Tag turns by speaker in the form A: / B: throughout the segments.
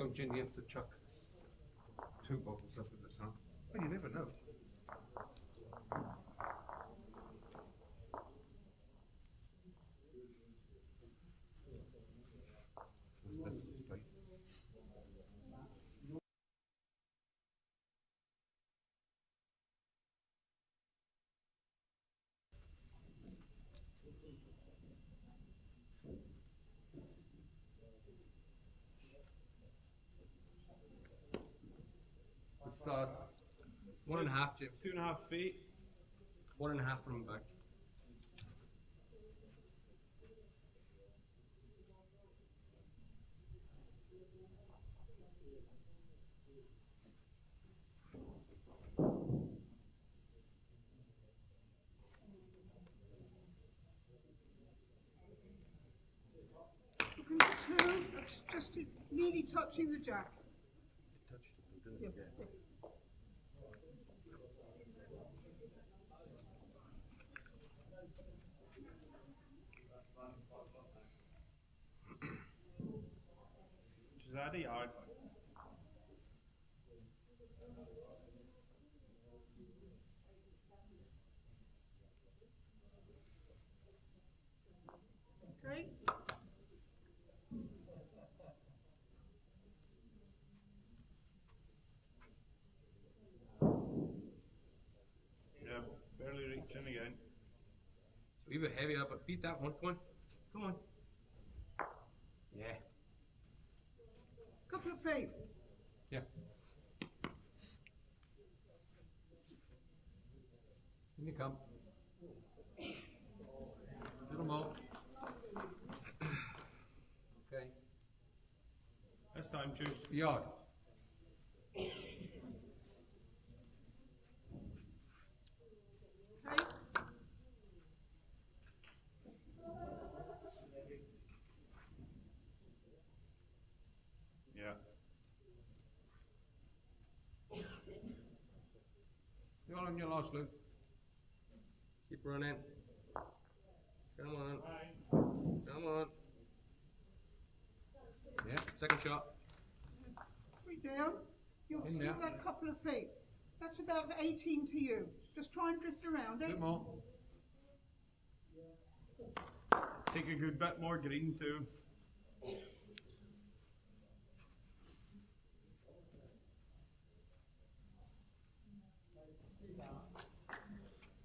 A: Don't you have to chuck 2 bottles up at the time? Well, you never know. Let's start 1.5, Jim.
B: 2.5 feet.
A: 1.5 from the back.
C: That's just nearly touching the jack.
A: Touched it, didn't it? Yeah.
B: Is that a yard?
C: Okay.
B: Yeah, barely reaching again.
A: It's a wee bit heavier, but beat that one. Come on. Come on. Yeah.
C: Couple of feet.
A: Yeah. In you come. Little more. Okay.
B: This time, choose.
A: Yard.
C: Okay.
B: Yeah.
A: You're all on your last, Luke. Keep running. Come on. Come on. Yeah, second shot.
C: 3 down. You'll
A: In
C: see
A: there.
C: that couple of feet. That's about 18 to you. Just try and drift around
A: A
C: it.
A: bit more.
B: Take a good bit more green too.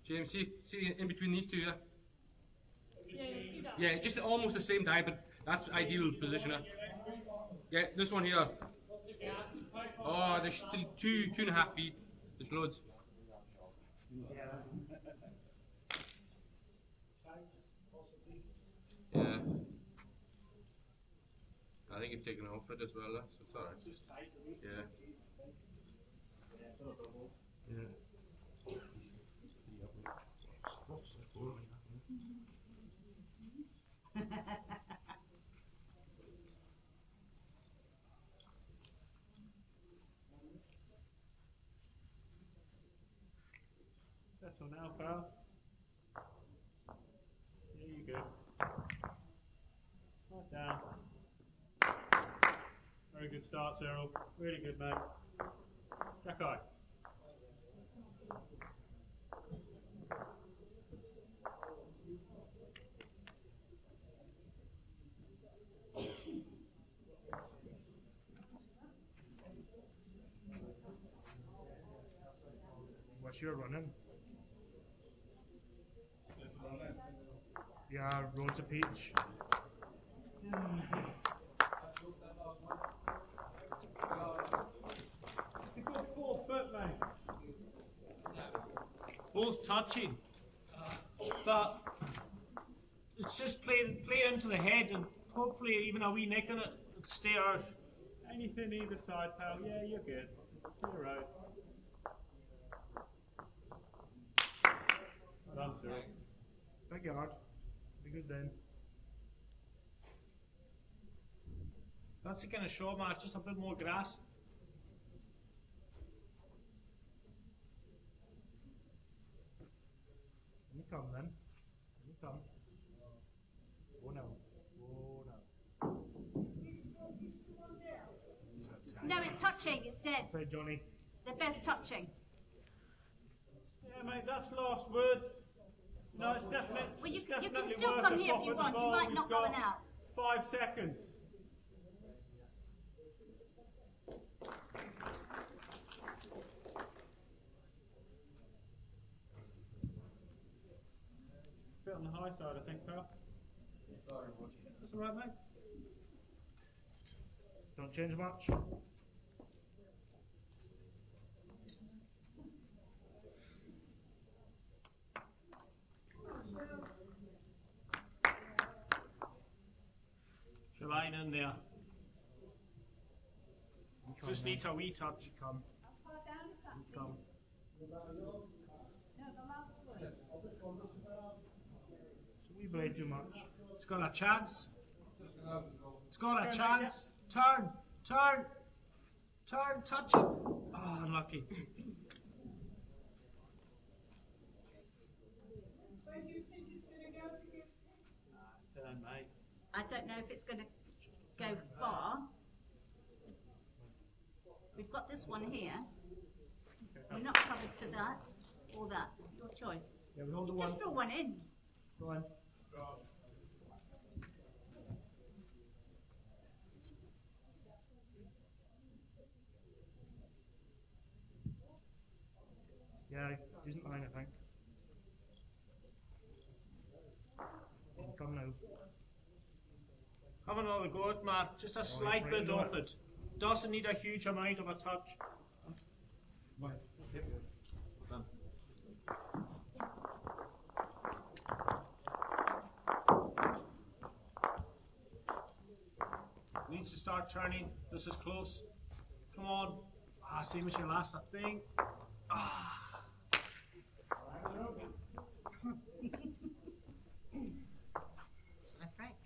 A: James, see in between these two, yeah?
C: Yeah, you'll see that.
A: Yeah, just almost the same dive, but that's ideal position. Yeah, this one here. Oh, there's still 2.5 feet. There's loads. Yeah. I think you've taken off it as well, so it's alright. Yeah. Yeah.
B: That's on now, pal. There you go. Right down. Very good start, Cyril. Really good, mate. Jack eye. What's your running? Yeah, roads of peach. You've got 4 foot, mate. Ball's touching, but it's just play into the head and hopefully even a wee nick in it would stay out. Anything either side, pal. Yeah, you're good. You're right. Well done, Cyril. Big yard. Be good then. That's a kind of short match, just a bit more grass. You come then. You come. Oh no. Oh no.
D: No, it's touching. It's dead.
B: Sorry, Johnny.
D: They're both touching.
B: Yeah, mate, that's last word. No, it's definitely.
D: Well, you
B: it's
D: can
B: definitely
D: still
B: worth
D: come
B: a
D: here if
B: pop
D: you
B: at the
D: want. You
B: ball.
D: might
B: We've
D: knock
B: got
D: that one out.
B: 5 seconds. Bit on the high side, I think, pal. That's all right, mate. Don't change much. Your line in there. Just needs a wee touch. Come.
D: How far down is that?
B: Come.
D: No, the last word.
B: It's a wee blade too much. It's got a chance. It's got a chance. Turn. Turn. Turn. Touch it. Oh, unlucky.
C: Where do you think it's going to go to get?
B: Turn, mate.
D: I don't know if it's going to go far. We've got this one here. We're not covered to that or that. Your choice.
B: Yeah, we hold the one.
D: Just draw one in.
B: Go on. Yeah, isn't mine, I think. Come now. Have another go at Matt. Just a slight bit off it. Doesn't need a huge amount of a touch. Needs to start turning. This is close. Come on. Ah, same as your last, I think. Ah.
D: Left, right.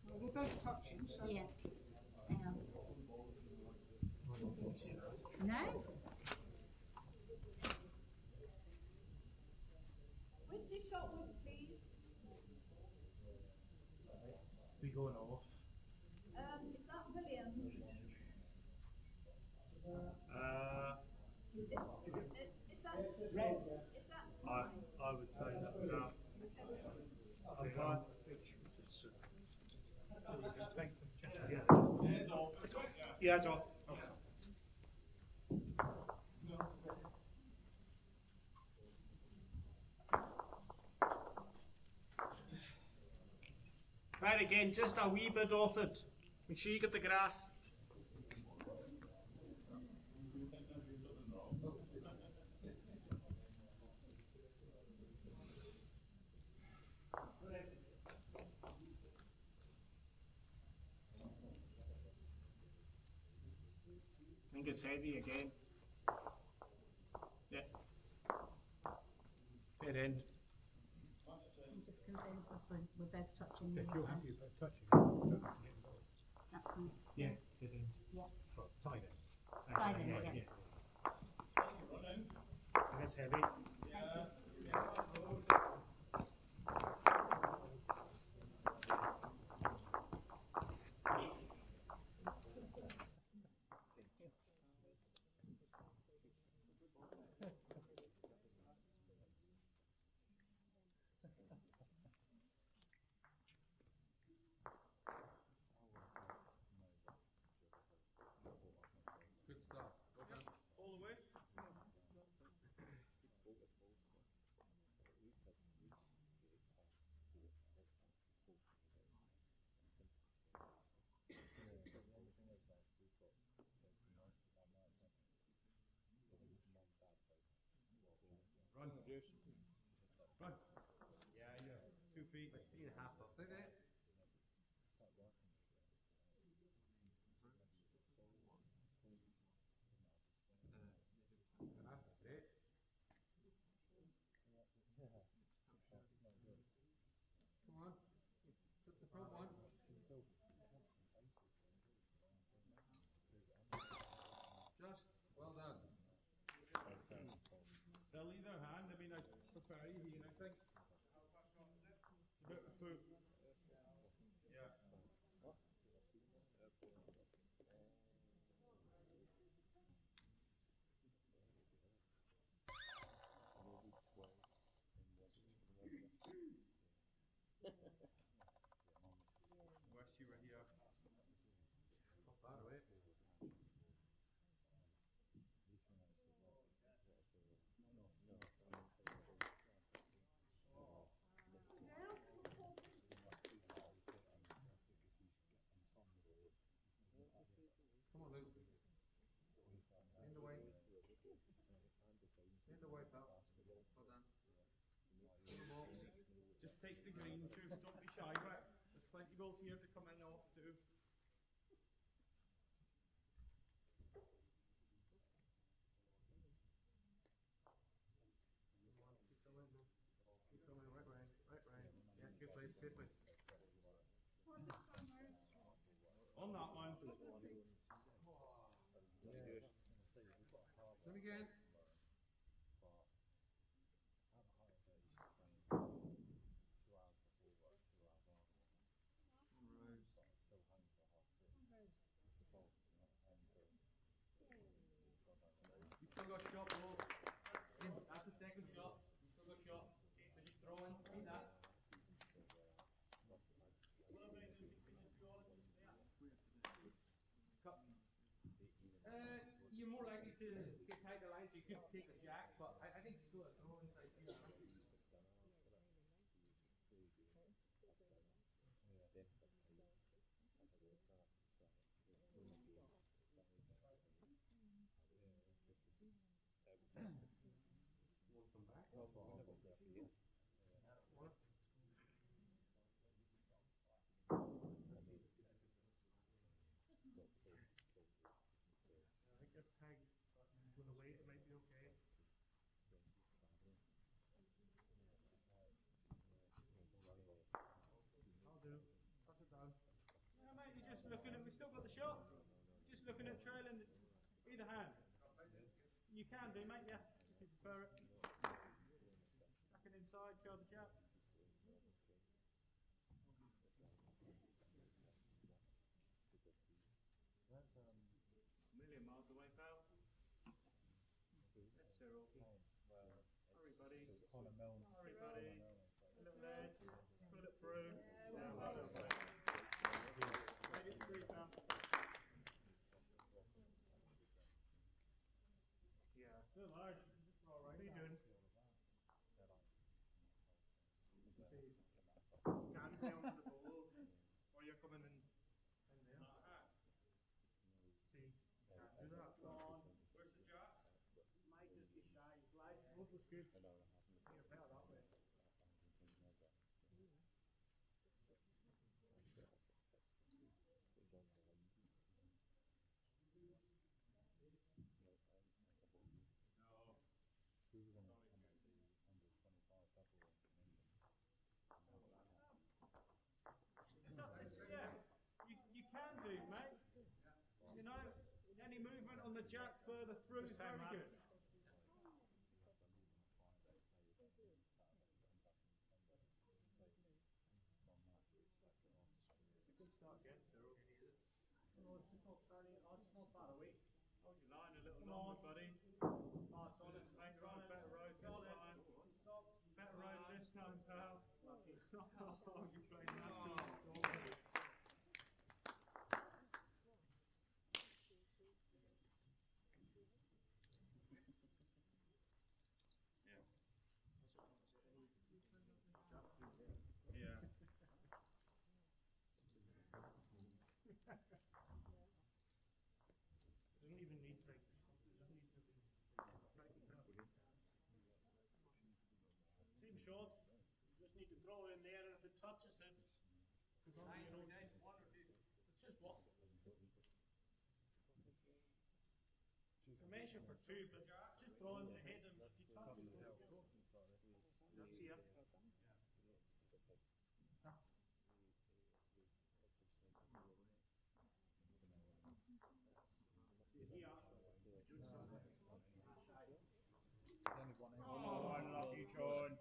C: Well, they're both touching, so.
D: Yeah. Hang on. No?
C: When's your shot with, please?
B: We going off.
C: Is that William? Is that red? Is that
B: I would say that. Yeah, it's off. Try it again, just a wee bit off it. Make sure you get the grass. I think it's heavy again. Yeah. Head in.
D: I'm just confirm because we're both touching.
E: If
D: the
E: you're
D: same.
E: happy about touching it, don't have to get involved.
D: That's fine.
B: Yeah, head in.
D: Yeah.
E: Well, tied it.
D: Tied in,
E: yeah,
D: yeah.
B: That's heavy.
A: Good start. Okay.
B: All the way.
A: Run, Juice. Run. Yeah, yeah. 2 feet, 3.5 up. Stay there. That's great. Come on. Put the front one. Just well done.
B: They'll leave their hand. I mean, I prefer you here, I think. About the foot. Yeah.
A: West you right here.
E: Not bad, right? Come on, Luke. In the way. In the way, pal. Well done.
B: Just take the green too, don't be shy, right? There's plenty of goals here to come in off too.
E: Keep coming, man. Keep coming, right, right. Yeah, good place, good place.
C: On this one, Mary.
B: On that one.
E: Yeah. Then again.
A: You still got shot, bro. That's the second shot. You still got shot. So just throw in. Beat that. You're more likely to get tight the line, so you could take a jack, but I think still a throw inside here.
E: Want to come back?
B: I think if Peg with the weight, it might be okay. I'll do. Pass it down. Yeah, mate, you're just looking at. We still got the shot. Just looking at trailing either hand. You can do, mate. Yeah, if you prefer it. Back it inside, kill the jab.
F: That's
B: A million miles away, pal. That's Sir Ogie. Hurry, buddy.
F: Connor Milne.
B: Hurry, buddy. A little edge. Put it through. Right it through, pal. Yeah. Still large. All right. What are you doing? Can play onto the ball, or you're coming in there. See, can't do that. Go on.
A: Where's the jack?
B: Might just be shy. Glide. Both was good. You're better that way. Yeah, you can do, mate. You know, any movement on the jack further through is very good. You can start again, Cyril. No, it's just not fairly. It's not far away. Hold your line a little longer, buddy. Pass on it. Better road this time. Better road this time, pal. Lucky. Oh, you're playing that. Yeah. Doesn't even need to. Doesn't need to be. Seems short. You just need to throw it in there, and if it touches it, it's on you know.
A: One or two.
B: It's just what. Measure for two, but just throw in the head, and if you touch it, that's here. Oh, unlucky, Sean.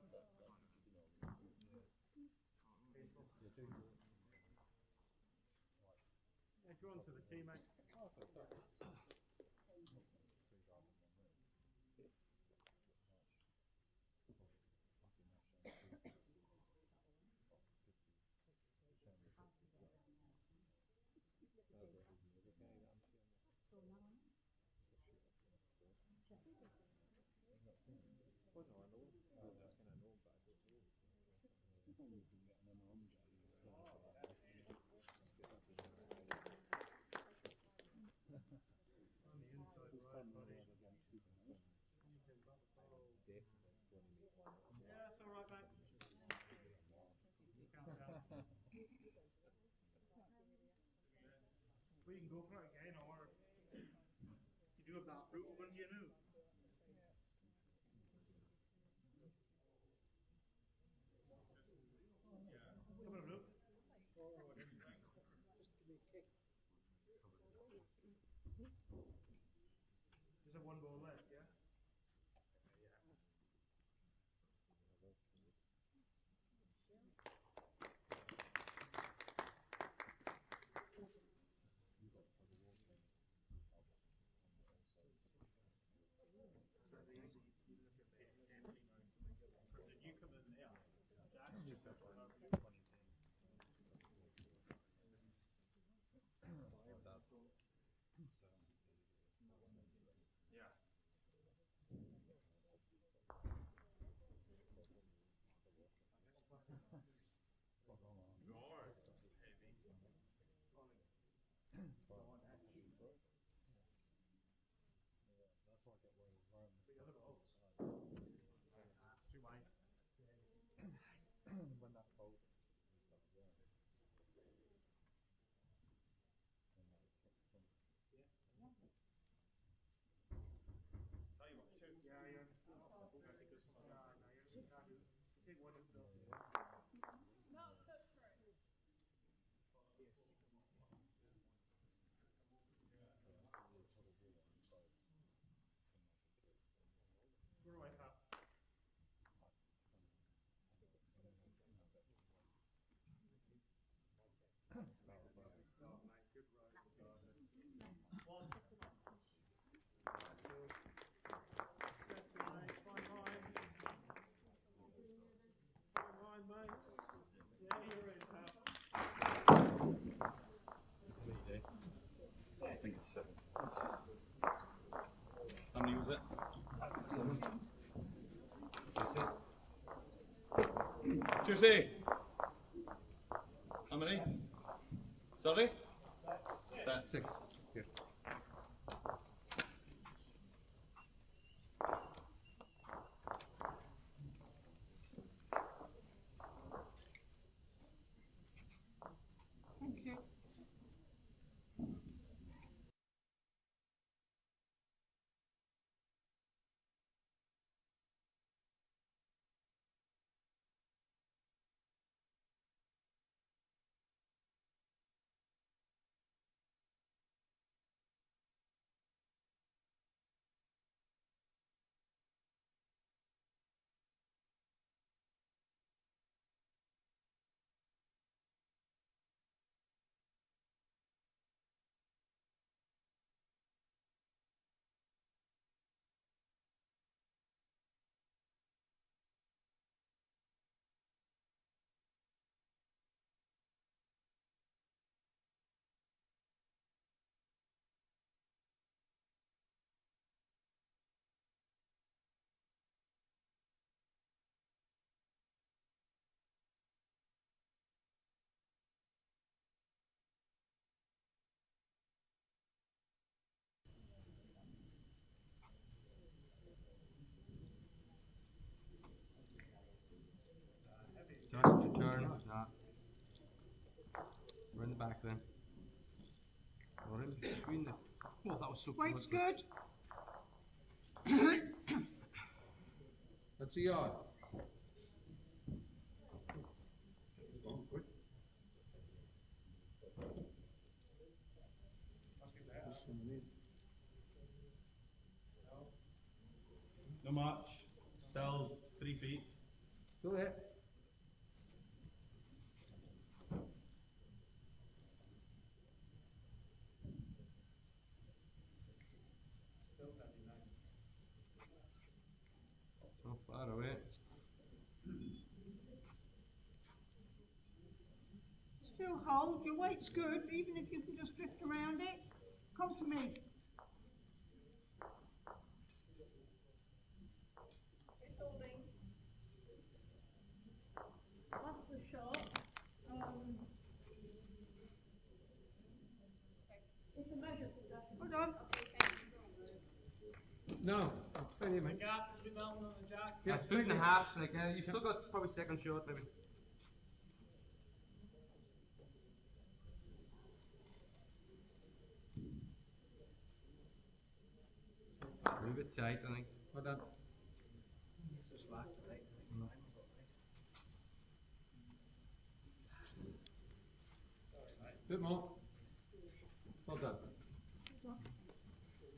B: Yeah, go on to the teammate. Yeah, that's all right, mate. Calm down. We can go for it again, or you do have that brutal one, you know. Come on, Luke. Just have one ball left, yeah? You come in there. Jack just said whatever you want. Yeah. The other balls. Too wide. Tell you what, two. Yeah, yeah. I think this one. No, you can't do it. You take one and put it up to one. Go away, Pat. One. Fine line. Fine line, mate. Yeah, you're in, Pat.
F: I think it's 7.
A: How many was it? 7. Juicy. How many? Sorry? 6. Yeah.
C: Thank you.
A: Starts to turn. We're in the back then. We're in between the. Oh, that was so
C: Weight's
A: close.
C: good.
A: That's a yard. No much. Still 3 feet.
E: Go ahead.
A: So far away.
C: Still hold. Your weight's good, even if you can just drift around it. Come to me.
E: No, it's plenty of
B: The
E: money.
B: gap is down on the jack.
A: Yeah, 2.5. Like you've still got probably second shot, maybe. A little bit tight, I think.
E: Well done.
B: Just whack the right.
E: Bit more. Well done.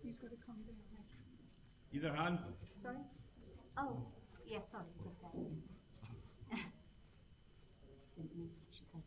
C: You've got to come down, mate.
B: Either hand.
C: Sorry?
D: Oh, yeah, sorry. Okay. She said.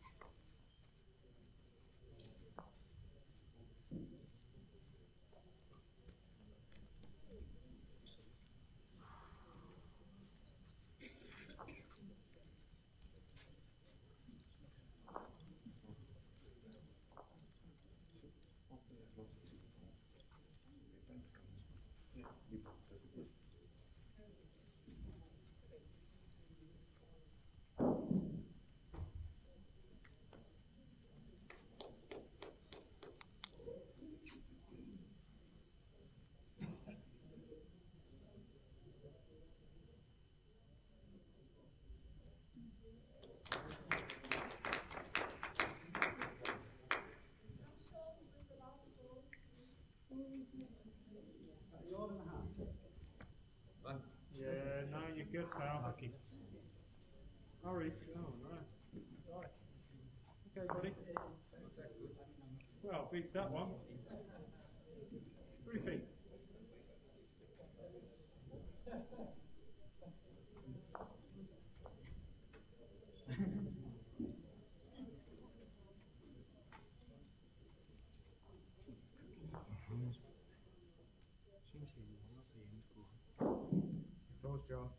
B: Yeah, no, you're good, pal. Lucky. Hurry. Oh, no. Sorry. Okay, buddy. Well, beats that one. 3 feet. Close, John.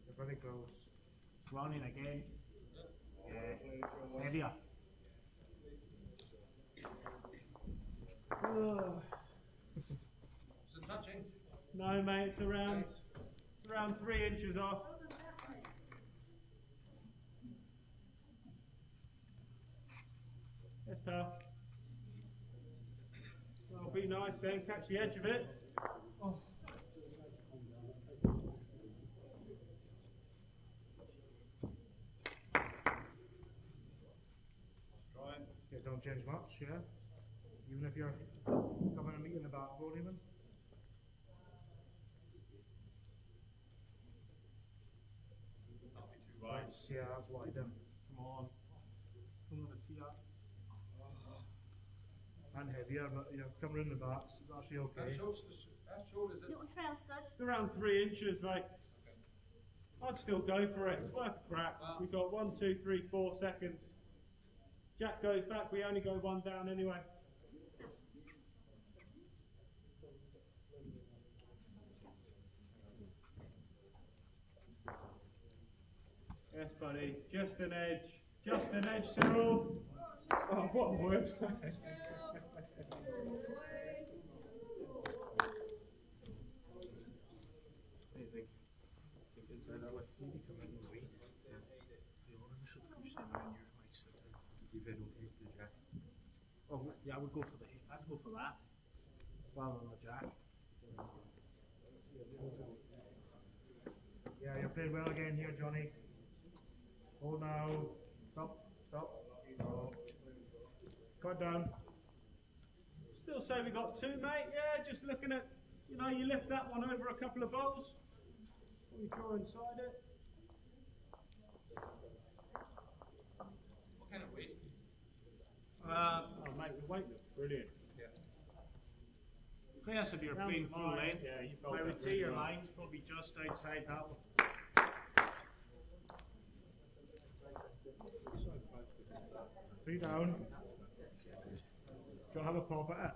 B: You're very close. Running again. Yeah. Heavier.
E: Is it touching?
B: No, mate, it's around 3 inches off. Yes, pal. That'll be nice then, catch the edge of it. Oh. Yeah, don't change much, yeah? Even if you're coming and meeting the backboard even?
E: That'll be too wide.
B: Yeah, that's wide then. Come on. Come on, let's see that. And heavier, but you're coming in the back, so it's actually okay.
E: That shows, is it?
D: Little trail's good.
B: It's around 3 inches, mate. I'd still go for it. It's worth a crack. We've got 1, 2, 3, 4 seconds. Jack goes back. We only go one down anyway. Yes, buddy. Just an edge. Just an edge, Cyril. Oh, what a word. Oh, yeah, I would go for I'd go for that rather than the jack. Yeah, you're playing well again here, Johnny. Hold now. Stop. No. Cut down. Still say we got 2, mate. Yeah, just looking at, you lift that one over a couple of bowls. We draw inside it.
E: What kind of weight?
B: Oh, mate, the weight looks brilliant.
E: Yeah.
B: Yes, if you're playing full length, I would say your line's probably just outside that one. 3 down. Go have a pop at it.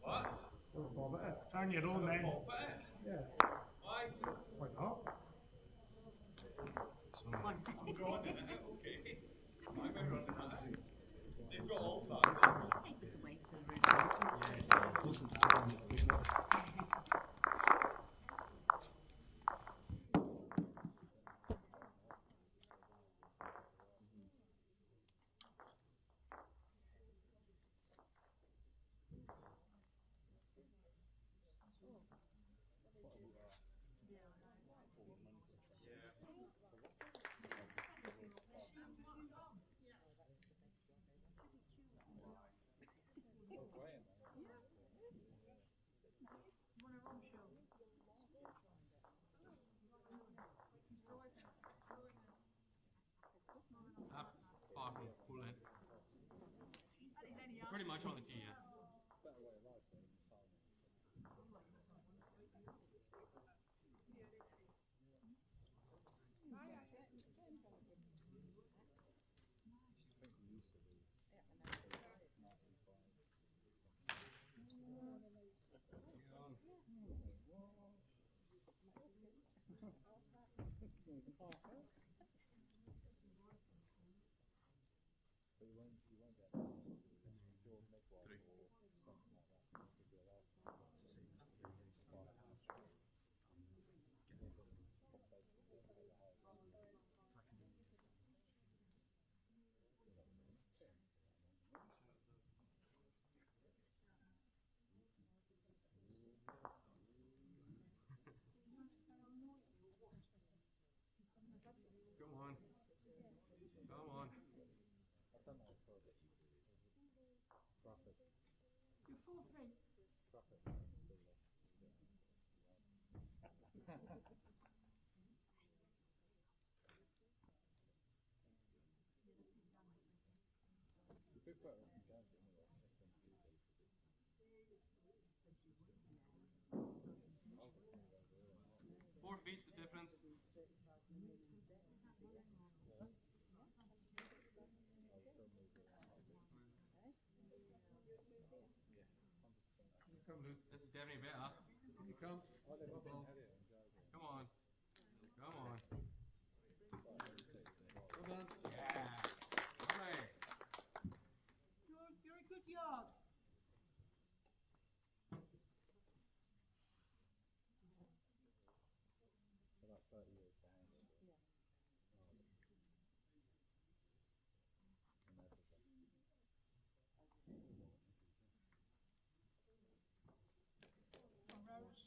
E: What?
B: Have a pop at it. Turn your own then. Yeah.
E: Why?
B: Why not?
E: Okay. Why am I running that? They've got all that.
D: Take it away from the room.
A: much on the tee, yeah. Come on. Come on.
C: You're 4-3.
A: Four feet, the difference.
E: You come, Luke.
A: This is definitely better.
E: You come.
A: Come on. Come on.
E: Well done.
A: Yeah. Lovely.
C: You're a good yard. Rose.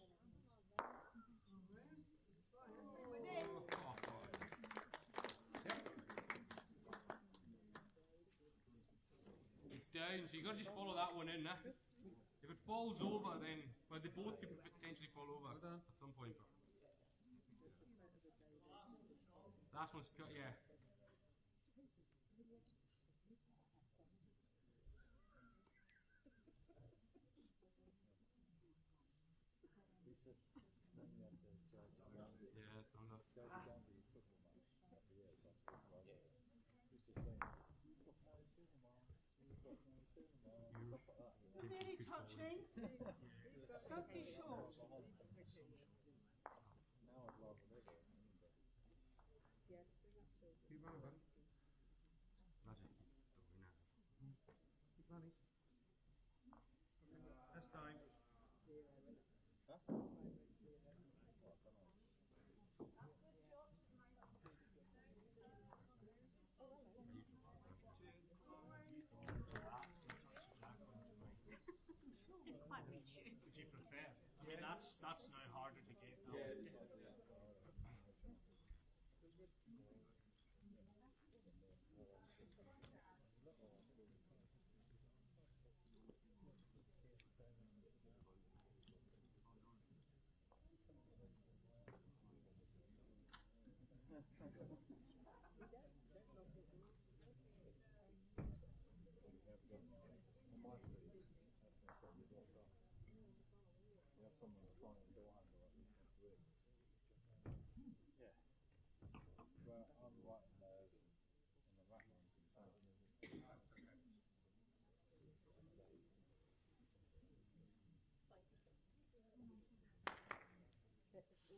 C: With it.
A: It's down, so you got to just follow that one in. If it falls over, then well, they both could potentially fall over at some point. Last one's cut, yeah. Yeah, it's under.
C: You're nearly touching. Don't be short.
E: Keep running, buddy.
A: Bloody.
E: Keep running.
B: This time.
D: Might reach you.
B: Would you prefer? I mean, that's now harder to get now.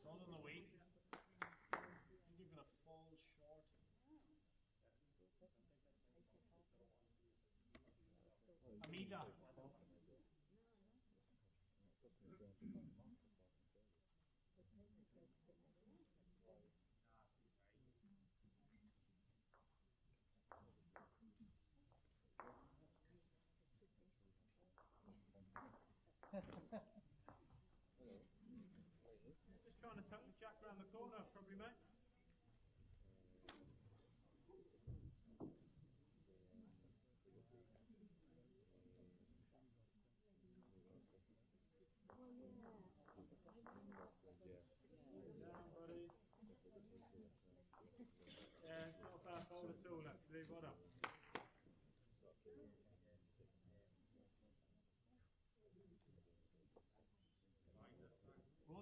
B: Not on the weight. I think you're going to fall short. Amita. Just trying to tuck the jack around the corner, probably, mate. Down, buddy. Yeah, it's not a bad hole at all, actually. What up?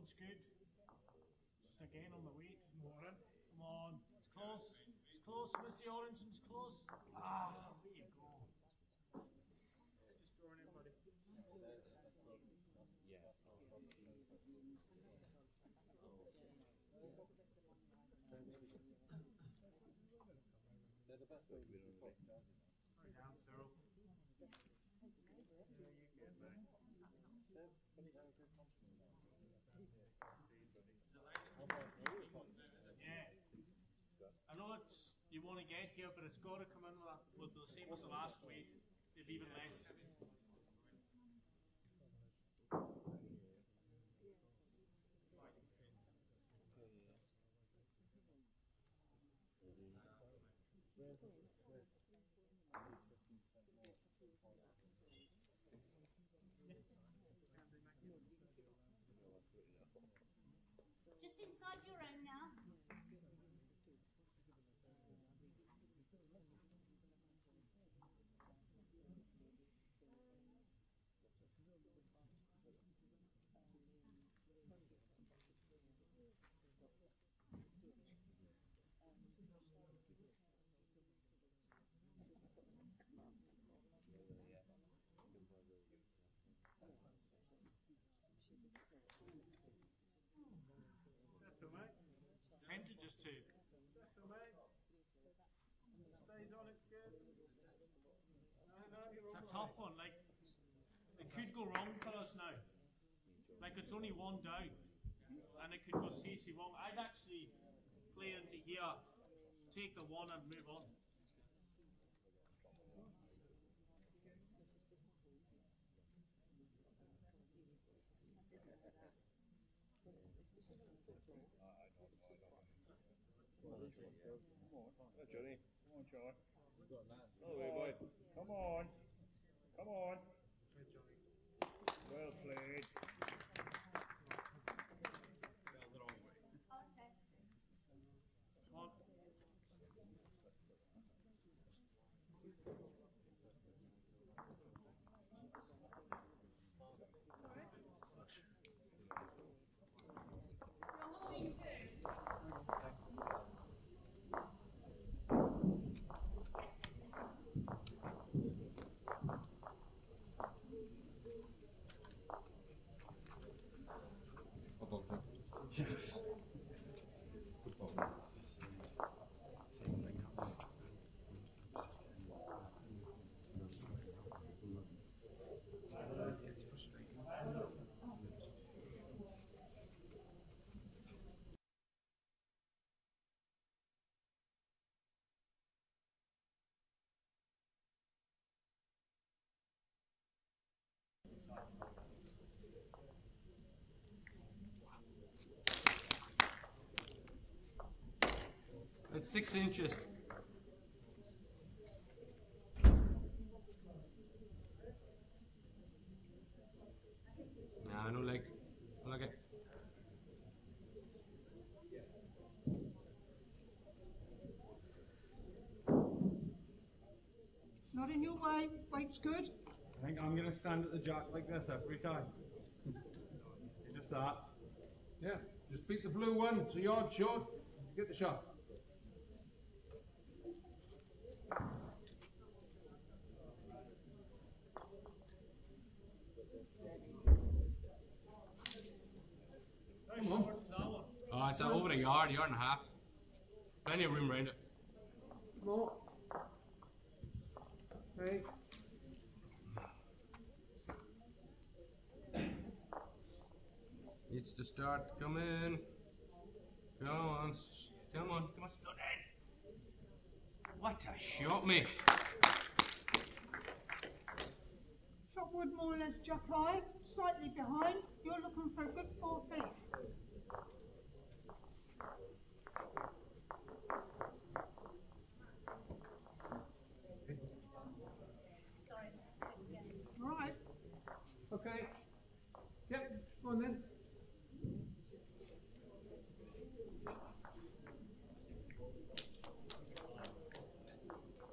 B: one's good. Just again on the weight. Come on. It's close. It's close. Miss the orange and it's close. Ah, there you go.
E: Just throwing in, buddy. Right down, Cyril. Yeah, you good, mate.
B: Yeah. I know it's you want to get here, but it's got to come in with the same as the last weight, if even less.
D: Just inside your own now.
E: That's all, mate.
B: Tempted just to.
E: That's all, mate. Stays on, it's good. No, you're
B: It's a
E: all
B: tough one. Like it could go wrong for us now. Like it's only one down, and it could go seriously wrong. I'd actually play into here, take the one and move on.
F: Johnny. Come on, Charlie. Oh, boy. Come on. Come on. Well played.
D: Okay.
B: Come on.
A: It's 6 inches. Nah, no legs. I like it.
C: Not in your way. Weight's good.
E: I think I'm going to stand at the jack like this every time. Just that.
A: Yeah, just beat the blue one. It's a yard short. Get the shot. Come on. Oh, it's over a yard, yard and a half. Plenty of room around it.
E: Come on. Hey.
A: Needs to start coming. Come on, come on, come on, slow down. What a shot, mate.
C: Shot wood more or less jack high, slightly behind. You're looking for a good 4 feet. Right.
E: Okay. Yep. Go on then.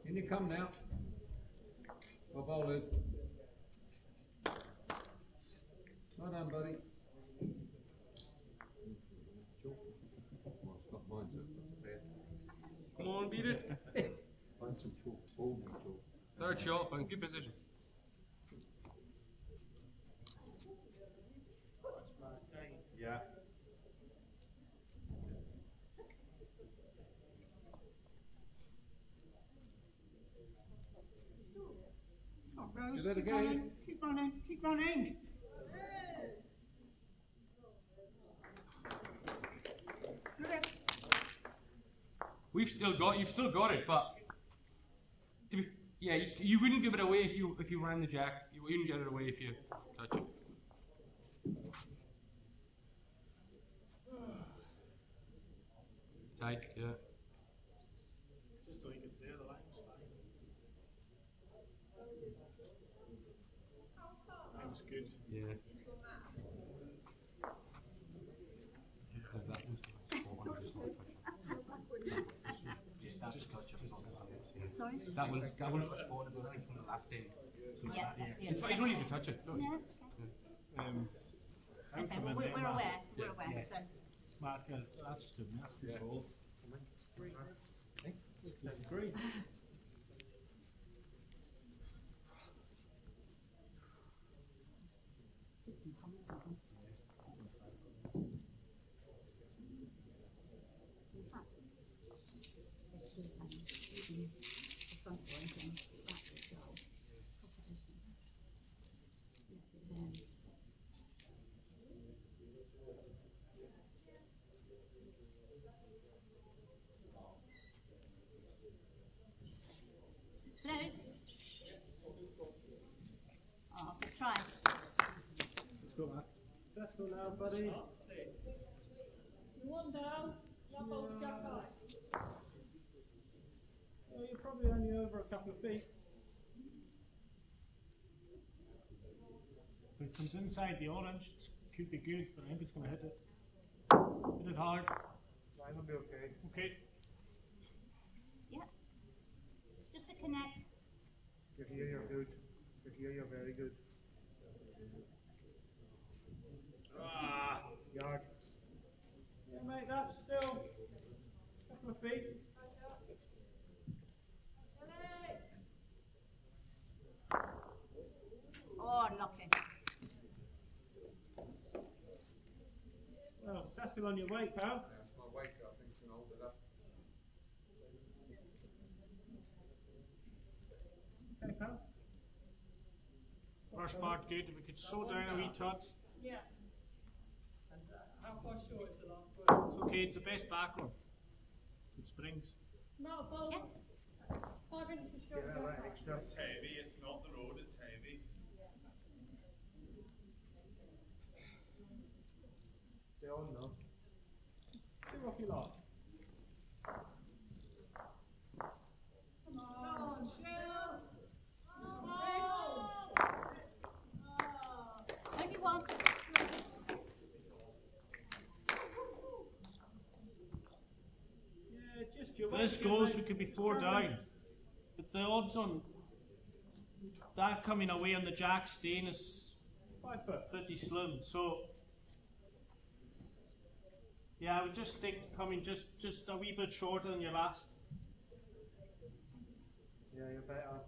E: In you come now. Well bowled. Well done, buddy.
A: Third shot, fine, good position.
F: Yeah.
C: Oh, Rose,
A: Do that
C: keep
A: again.
C: running, keep running, keep running. Good.
A: You've still got it, but yeah, you wouldn't give it away if you ran the jack. You wouldn't get it away if you touch it. Tight, yeah.
B: Just so you can see the line's fine. Line's good.
A: Yeah. Just touch it.
D: Sorry?
A: That one's much more to go. That's from the last day.
D: Yeah, that's
A: It's
D: it.
A: fine, you don't even touch it. Don't you?
D: Yeah, it's okay.
B: Out
D: Okay,
B: from
D: well,
B: in
D: we're
B: there,
D: aware.
B: Matt.
D: We're
A: Yeah.
D: aware.
A: Yeah.
D: So,
B: Macleod, that's just a massive
A: Yeah.
B: goal. That's great.
D: close. Oh, try.
B: Let's go, Mac. Let's go now, buddy.
E: You one down, knuckles jack off.
B: Yeah, you're probably only over a couple of feet. If it comes inside the orange, it could be good, but I think it's going to hit it. Hit it hard.
F: Mine will be okay.
B: Okay.
D: Yeah. Just to connect.
F: You're here, you're good. You're here, you're very good. Yard.
B: Yeah, mate, that's still a couple of feet.
D: Oh, lucky.
B: Well, settle on your weight, pal.
A: My wife, I think, can hold it up.
B: Okay, pal. First part good. If we could slow down a wee touch.
E: Yeah. And how far short is the last one?
B: It's okay, it's the best back one. It springs.
E: Not a ball.
D: Yeah.
E: 5 inches short.
F: Yeah, right, extra.
G: It's heavy, it's not the road, it's heavy.
F: Stay on now.
B: See what you like.
C: Come on, Shell.
D: Only one.
B: Yeah, just your this goes, we could be 4 down. But the odds on that coming away on the jack staying is 5 foot, pretty slim. So yeah, I would just stick to coming just a wee bit shorter than your last.
F: Yeah, you're better.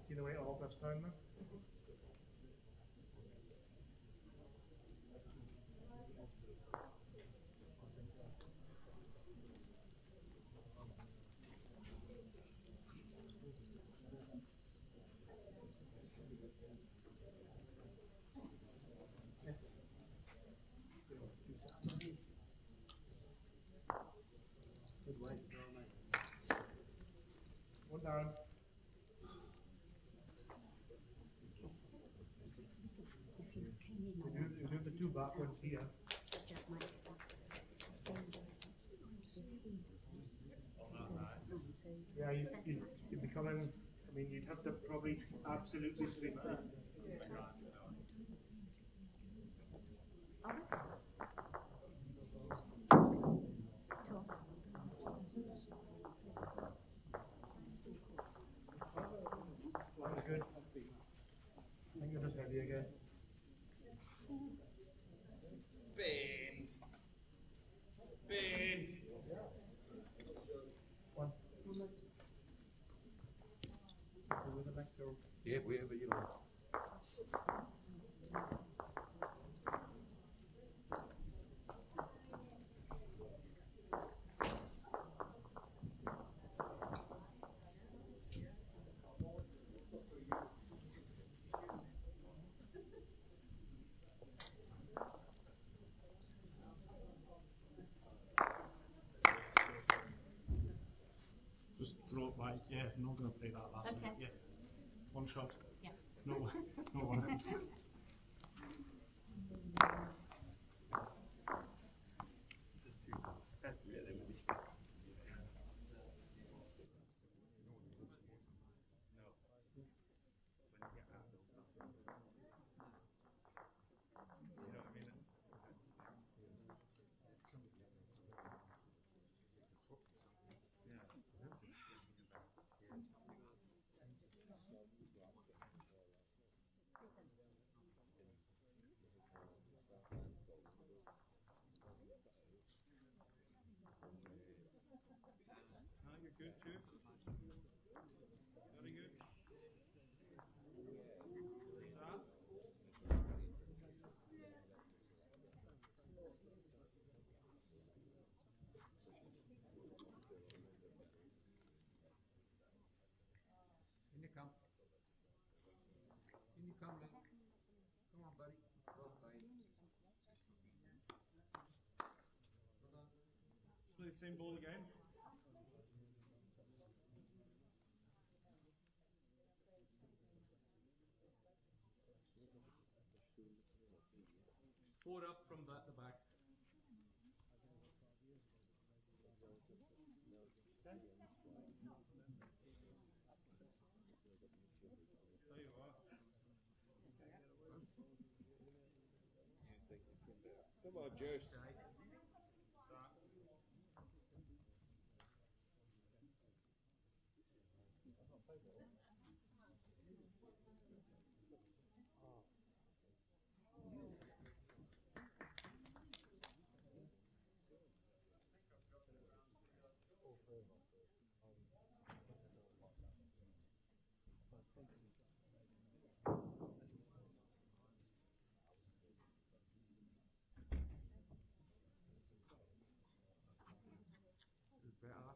F: See the weight off this time, man? Good weight, one down. You do the 2 back ones here. Yeah, you'd be coming, I mean, you'd have to probably absolutely straight that. That was good. I think you're just heavy again.
G: Bend. Bend.
A: Yeah, wherever you like.
B: Just throw it back. Yeah, I'm not going to play that last
D: Okay.
B: minute. Yeah. One shot.
D: Yeah.
B: No, no one.
E: No, you're good too. Very good. That.
A: In you come. In you come, mate. Come on, buddy. Well played. Well done.
E: Play the same ball again.
A: Four up from the back.
E: There you are.
F: Come on, Juice.
A: Okay.
E: That.
A: Better.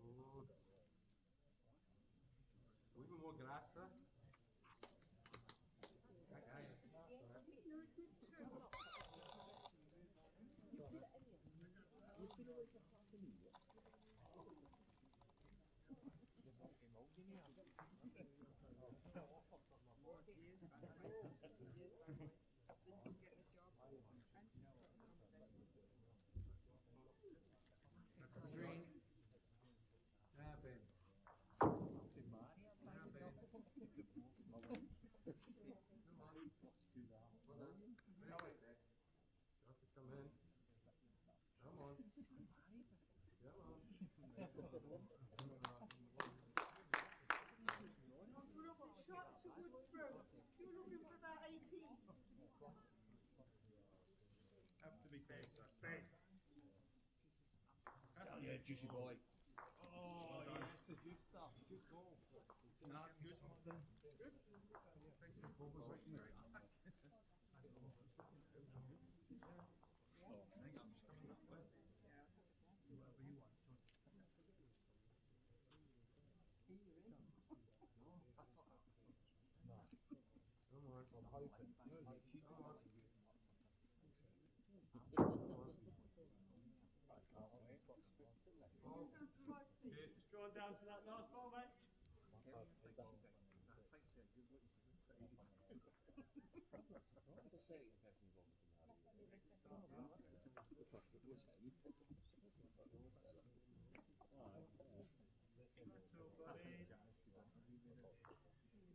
A: Good. Even more grass, sir. Green. Yeah, Ben. Yeah, Ben. Come on. Well done. Very quick there. You have to come in. Come on. Come on.
C: You're off the shots a good throw. You're looking for that 18.
E: Have to be closer.
F: Yeah, juicy boy.
E: Oh, yes, the juice stuff. Good goal. No, it's good.
A: Come on. Come on. Oh,
B: Okay, just going down to that last ball, mate. So, buddy.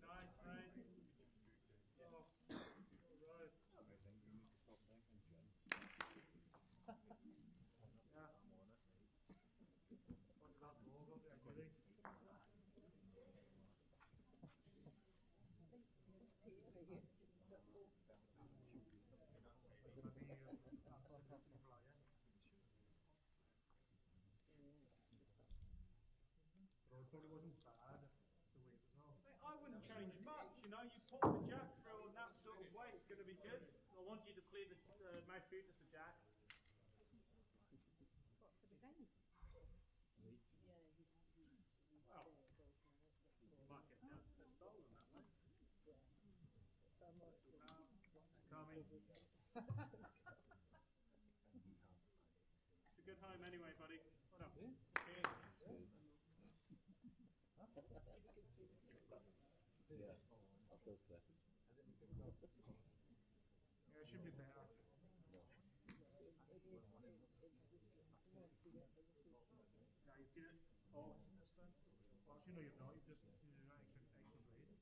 B: Nice, mate. Oh, all right. Yeah. Look at that ball, don't they? Really? probably wasn't bad the way it was off. I wouldn't change much, you know. You put the jack through and that sort of way, it's going to be good. I want you to play the Macleod as a jack.
C: What, for the games?
B: Well, you might get down to the stole on that one. Coming. It's a good home anyway, buddy. What up? Okay.
F: Yeah, I'll go play.
B: Yeah, it should be better. Yeah, you did it. Oh, this time? Well, actually, no, you've not. You've just did an extra blade.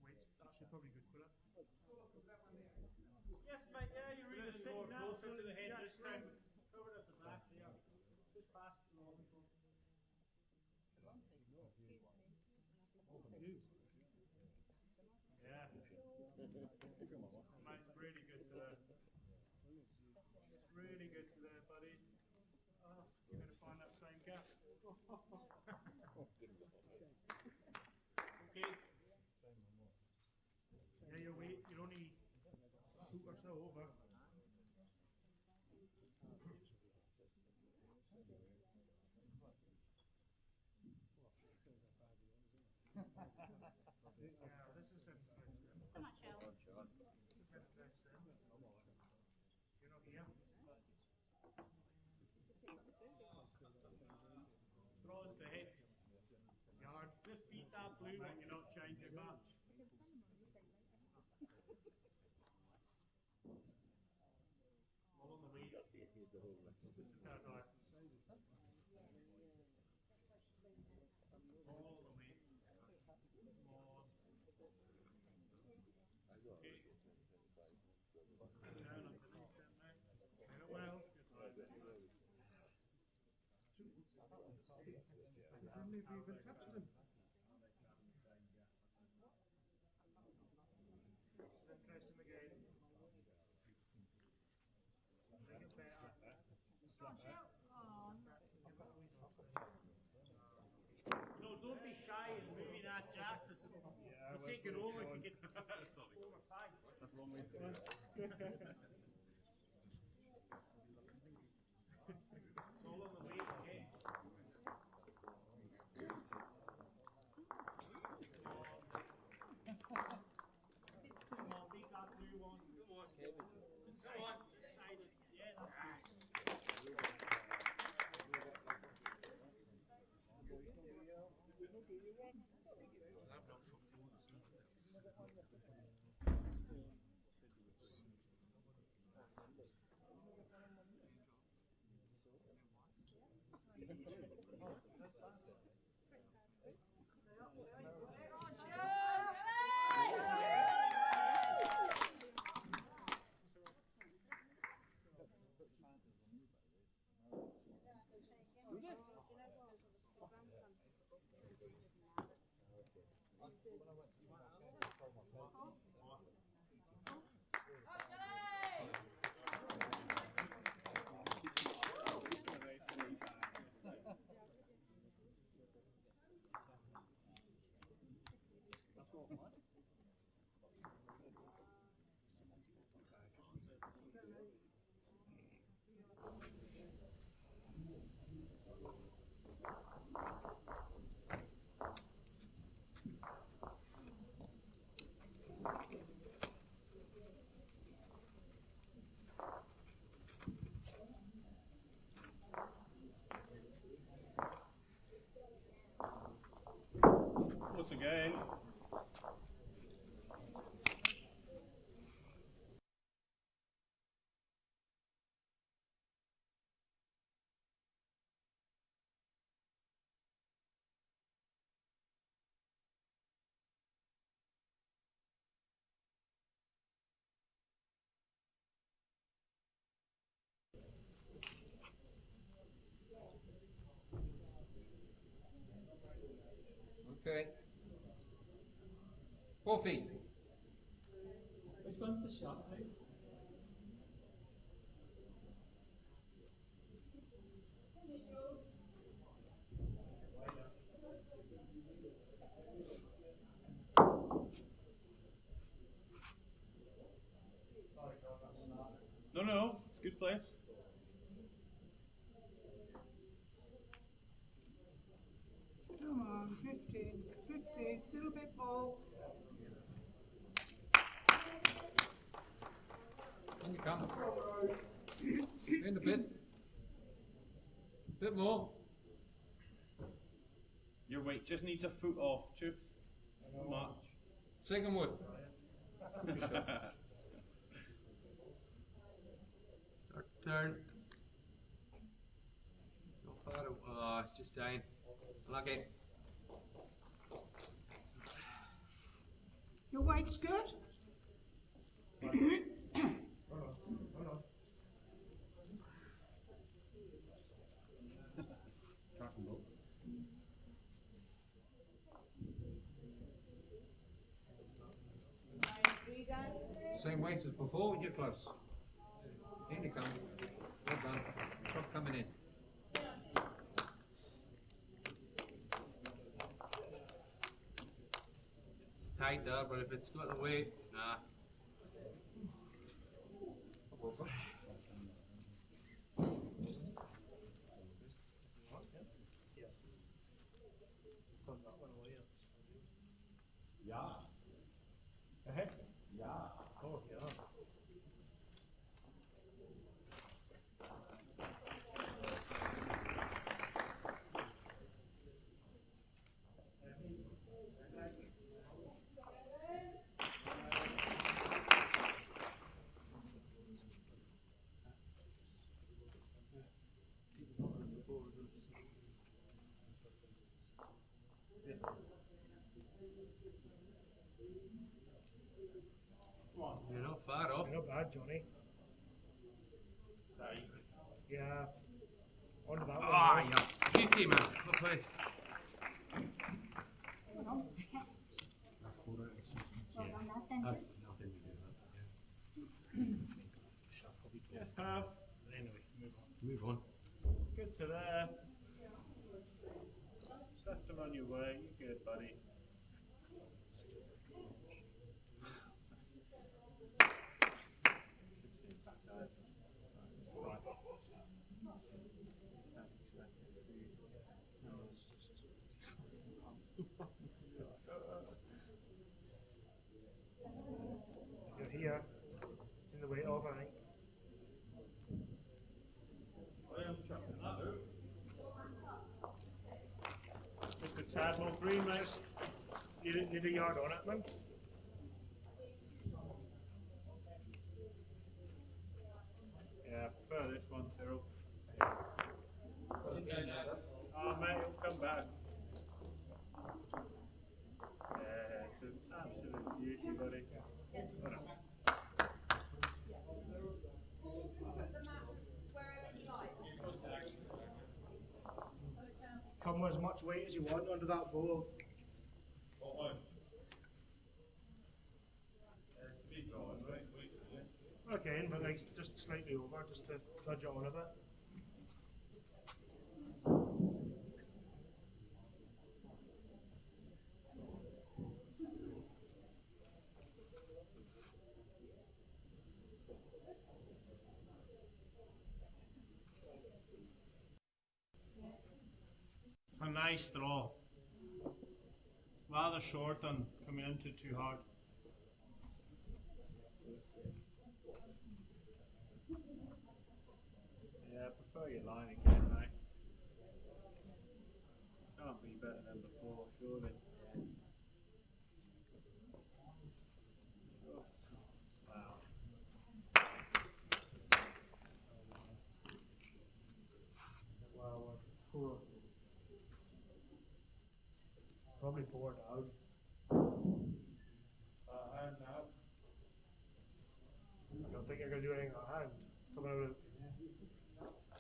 B: Wait, actually, probably good for that. Yes, mate. Yeah, you're really sitting now.
E: Closer to the head
B: Yeah,
E: this time.
B: cover it at the back. Yeah. Just past the long one. Yeah. Mate, really good today. Really good today, buddy. Oh, you're going to find that same gap. Okay. Yeah, you're only 2 or so over. Yeah, this is 7 times then.
D: Come on, Shell.
B: This is 7 times then. You're not here. Throw it to the head. Yard. Just beat that blue one, you're not changing much. All on the lead. Just a tad high. All on the lead. More. Okay. Down underneath that, mate. Get it well. I couldn't even touch them. Then press them again. Make it better. No, don't be shy in moving that jack. We'll take it over if you get over 5.
F: That's one way to do it.
B: It's all on the way again. Come on, beat that blue one.
A: Come on.
B: Inside.
A: Come on.
B: Inside it. Yeah, that's good.
F: Once again.
A: Okay. Buffy.
B: Which one's the shot, please? place.
C: Come on, 15, 15, little bit more.
A: In you come. In a bit. Bit more.
G: Your weight just needs a foot off, Chips. Not much.
A: Second wood. Start turn. Go far. Oh, it's just dying. Lucky.
C: Your weight's good?
A: Same weight as before, you're close. In you come. Well done. Stop coming in. It's tight there, but if it's got the weight, nah. I'll go for it.
B: Oh, yeah.
A: You're not far off.
B: Not bad, Johnny. Yeah. On to that one.
A: Ah,
B: now.
A: yeah. Easy, man. Good place.
D: That's
A: nothing to do.
B: Yes, pal. Anyway, move on.
A: Move on.
B: Good to there. Set them on your way. You good, buddy? You're here. In the way over, I think.
G: I am chucking that out.
B: Just a tad more green, mate. Need a yard on it, man. Yeah, prefer this one, Cyril. Oh, mate, it'll come back. Yeah, it's an absolute beauty, buddy. Whatever. Come with as much weight as you want under that bowl.
G: What one? It's a bit drawing, right? Wait a minute.
B: Okay, but like just slightly over, just to nudge it on a bit. A nice throw. Rather short and coming into too hard. Yeah, I prefer your line again, mate. Can't be better than before, surely. Oh, wow. Wow, poor. Probably 4 now.
G: Hand now.
B: I don't think you're going to do anything on hand. Coming out of.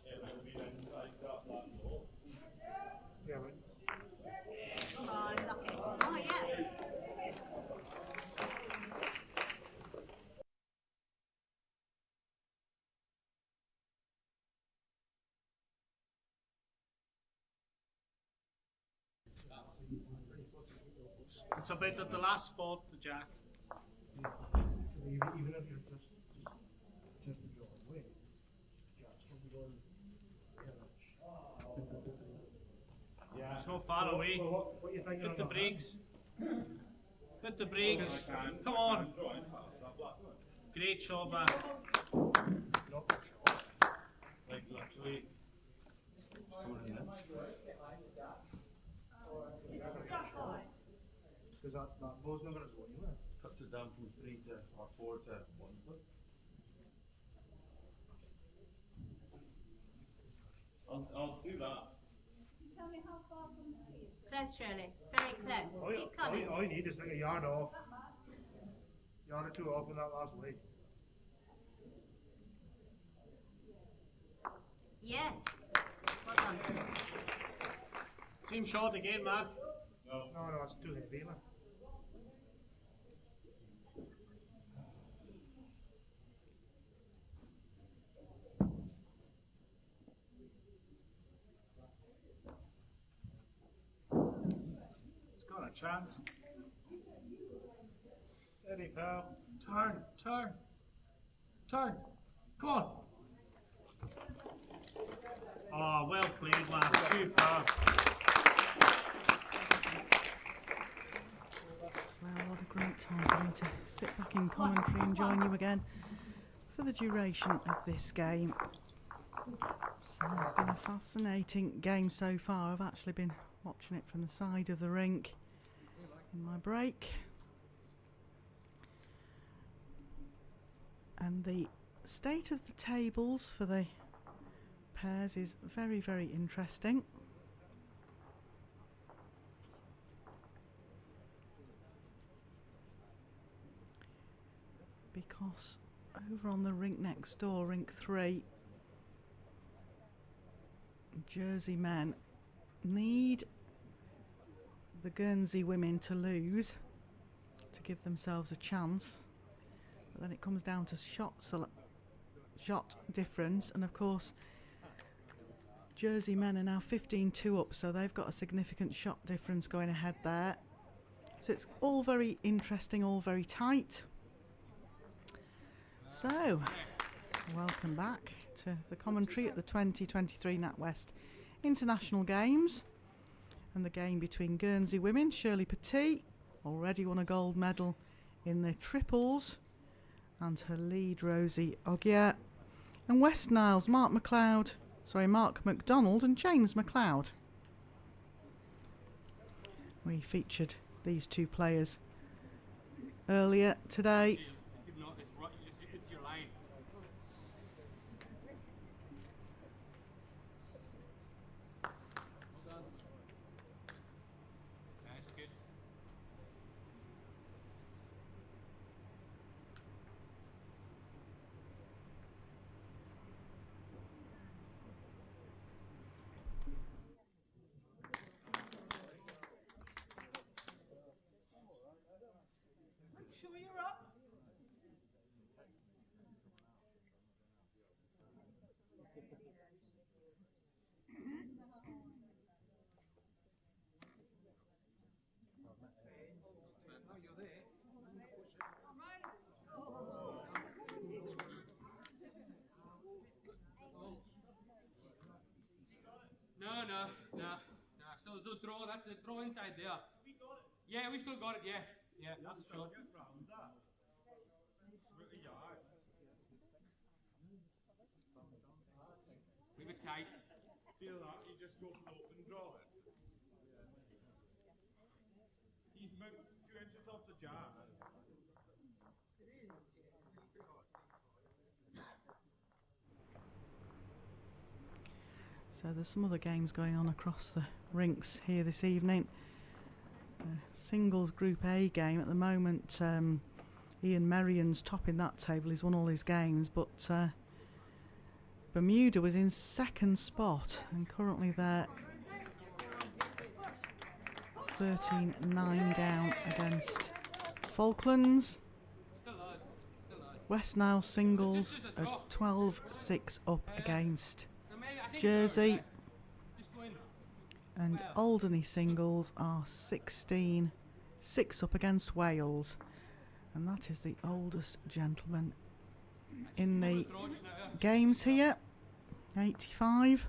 G: It will be inside that ball.
B: Yeah, but.
D: Oh, lucky. Oh, yeah.
B: It's about at the last spot, the jack. Even if you're just a draw away.
G: Yeah.
B: It's not far away.
E: What are you thinking
B: Hit the
E: of that?
B: brakes. Hit the brakes. Come on. Great shot back. Like literally.
E: Because that ball's not going to go anywhere.
G: Cuts it down from 3 to or 4 to 1. I'll do that.
D: Tell me how far from the tee is it? Close, Shirley. Very close. Keep coming.
E: All you need is like a yard off. Yard or two off on that last way.
D: Yes. Well done.
B: Same shot again, Mark.
E: No, it's too heavy, man.
B: It's got a chance. Steady, pal. Turn, turn, turn. Come on. Oh, well played, man. Superb.
H: Well, what a great time for me to sit back in commentary and join you again for the duration of this game. So it's been a fascinating game so far. I've actually been watching it from the side of the rink in my break. And the state of the tables for the pairs is very, very interesting. Because over on the rink next door, rink 3, Jersey men need the Guernsey women to lose to give themselves a chance. But then it comes down to shot difference, and of course Jersey men are now 15-2 up, so they've got a significant shot difference going ahead there. So it's all very interesting, all very tight. So, welcome back to the commentary at the 2023 NatWest International Games, and the game between Guernsey women. Shirley Petit already won a gold medal in the triples, and her lead Rosie Ogier, and West Niles Mark MacDonald and James Macleod. We featured these two players earlier today.
A: It's your line. Well done. That's good.
C: I'm sure you're up.
A: Oh, you're there. No. So throw. That's it. Throw inside there. We got it. Yeah, we still got it. Yeah. That's shot. Leave it tight.
F: Feel that? You just go for the open draw it. He's about 2 inches off the jar.
H: So there's some other games going on across the rinks here this evening. Singles Group A game at the moment. Ian Merrian's topping that table. He's won all his games, but Bermuda was in second spot, and currently they're 13-9 down against Falklands. West Nile singles are 12-6 up against Jersey, and Alderney singles are 16-6 up against Wales, and that is the oldest gentleman in the games here. 85.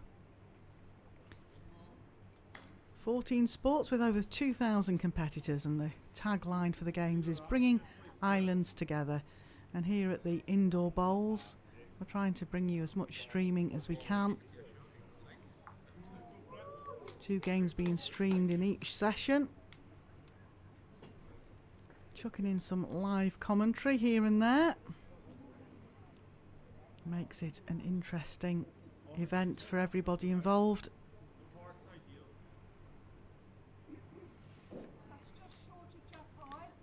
H: 14 sports with over 2,000 competitors, and the tagline for the games is bringing islands together. And here at the indoor bowls, we're trying to bring you as much streaming as we can. 2 games being streamed in each session. Chucking in some live commentary here and there. Makes it an interesting event for everybody involved.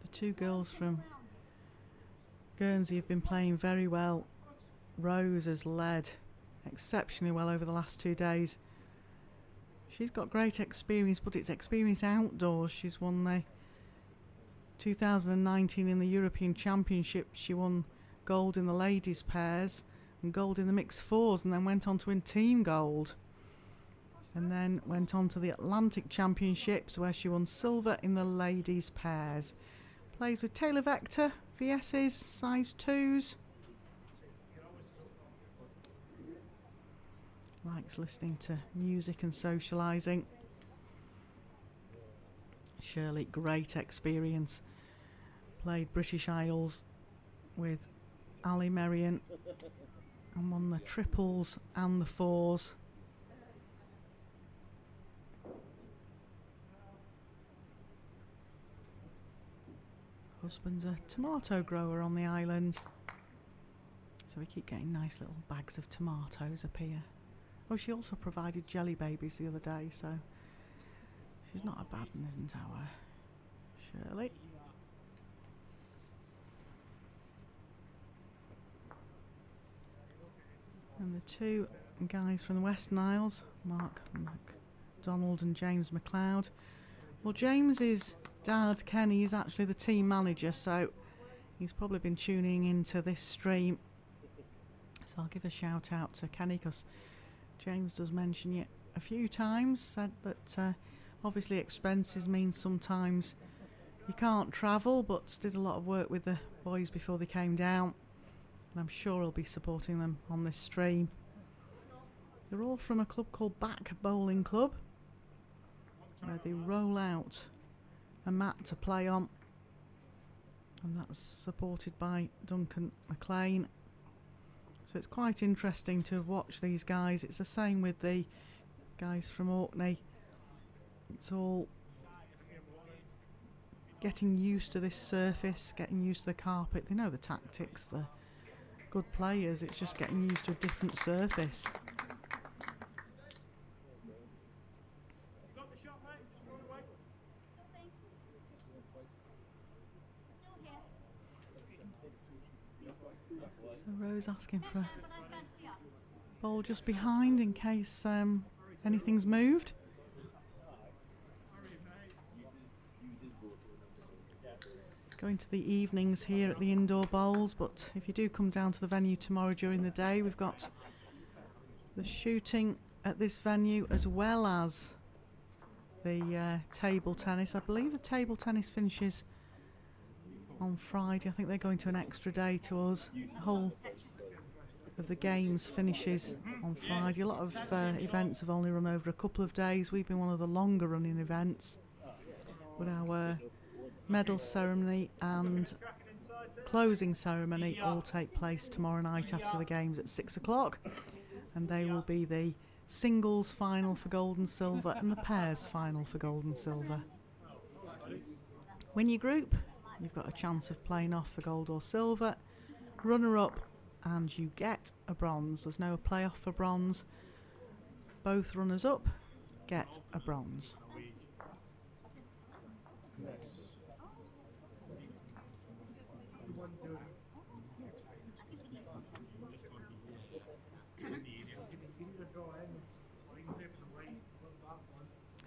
H: The 2 girls from Guernsey have been playing very well. Rose has led exceptionally well over the last 2 days. She's got great experience, but it's experience outdoors. She's won the 2019 in the European Championship. She won gold in the ladies pairs and gold in the mixed fours, and then went on to win team gold, and then went on to the Atlantic Championships where she won silver in the ladies pairs. Plays with Taylor Vector VS's size 2s. Likes listening to music and socialising. Shirley, great experience. Played British Isles with Ali Merrion and won the triples and the fours. Husband's a tomato grower on the island, so we keep getting nice little bags of tomatoes up here. Oh, she also provided jelly babies the other day, so she's not a bad one, isn't our Shirley? And the 2 guys from the Western Isles, M.Macdonald and James Macleod. Well, James's dad, Kenny, is actually the team manager, so he's probably been tuning into this stream. So I'll give a shout out to Kenny, because James does mention it a few times, said that obviously expenses mean sometimes you can't travel, but did a lot of work with the boys before they came down, and I'm sure he'll be supporting them on this stream. They're all from a club called Back Bowling Club, where they roll out a mat to play on, and that's supported by Duncan McLean. So it's quite interesting to have watched these guys. It's the same with the guys from Orkney. It's all getting used to this surface, getting used to the carpet. They know the tactics, they're good players. It's just getting used to a different surface. So Rose asking for a bowl just behind in case anything's moved. Going to the evenings here at the indoor bowls, but if you do come down to the venue tomorrow during the day, we've got the shooting at this venue as well as the table tennis. I believe the table tennis finishes on Friday. I think they're going to an extra day to us. The whole of the games finishes on Friday. A lot of events have only run over a couple of days. We've been one of the longer running events, but our medal ceremony and closing ceremony all take place tomorrow night after the games at 6 o'clock, and they will be the singles final for gold and silver and the pairs final for gold and silver. Win your group, you've got a chance of playing off for gold or silver. Runner up and you get a bronze. There's no playoff for bronze. Both runners up get a bronze.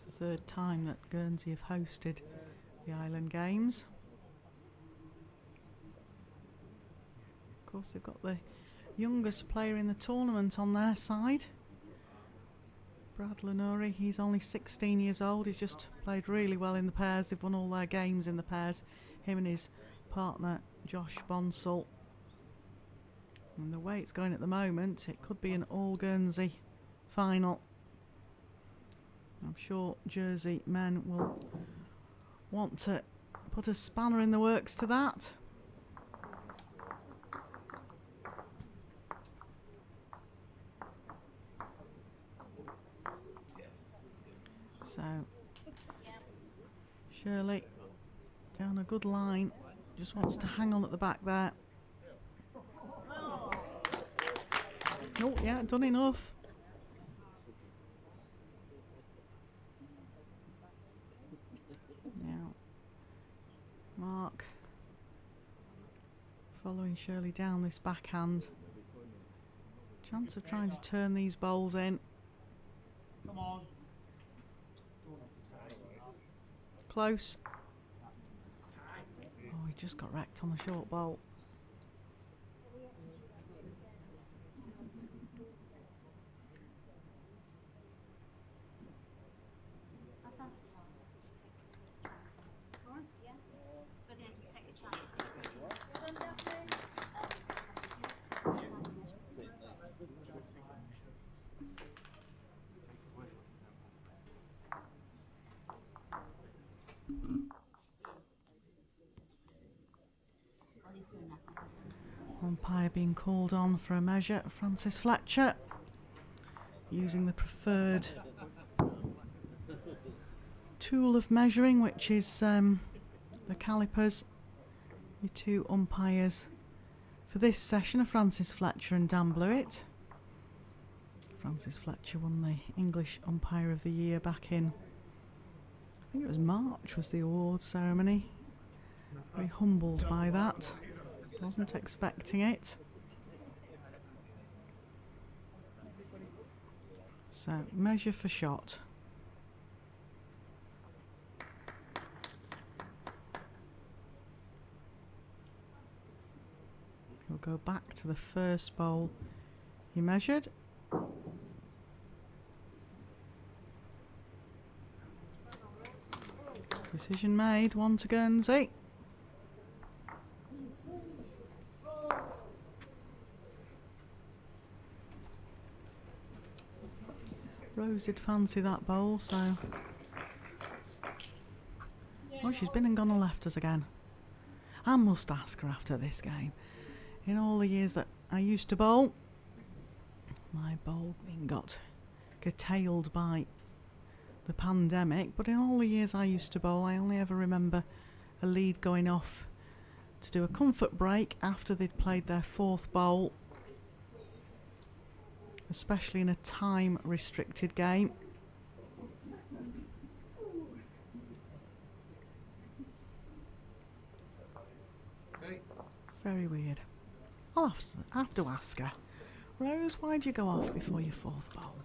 H: It's the third time that Guernsey have hosted the Island Games. Of course, they've got the youngest player in the tournament on their side, Brad Lenuri. He's only 16 years old. He's just played really well in the pairs. They've won all their games in the pairs, him and his partner Josh Bonsall. And the way it's going at the moment, it could be an all Guernsey final. I'm sure Jersey men will want to put a spanner in the works to that. So Shirley down a good line, just wants to hang on at the back there. Oh yeah, done enough. Now Mark following Shirley down this backhand. Chance of trying to turn these bowls in.
B: Come on.
H: Close. Oh, he just got wrecked on the short bowl. Umpire being called on for a measure. Francis Fletcher using the preferred tool of measuring, which is the calipers. Your two umpires for this session are Francis Fletcher and Dan Blewett. Francis Fletcher won the English Umpire of the Year back in, I think it was March was the awards ceremony. Very humbled by that. Wasn't expecting it. So, measure for shot. He'll go back to the first bowl he measured. Decision made, 1 to Guernsey. Rose did fancy that bowl, so... Oh, she's been and gone and left us again. I must ask her after this game. In all the years that I used to bowl, my bowling got curtailed by the pandemic, but in all the years I used to bowl, I only ever remember a lead going off to do a comfort break after they'd played their 4th bowl, especially in a time restricted game.
A: Okay.
H: Very weird. I'll have to ask her. Rose, why'd you go off before your 4th bowl?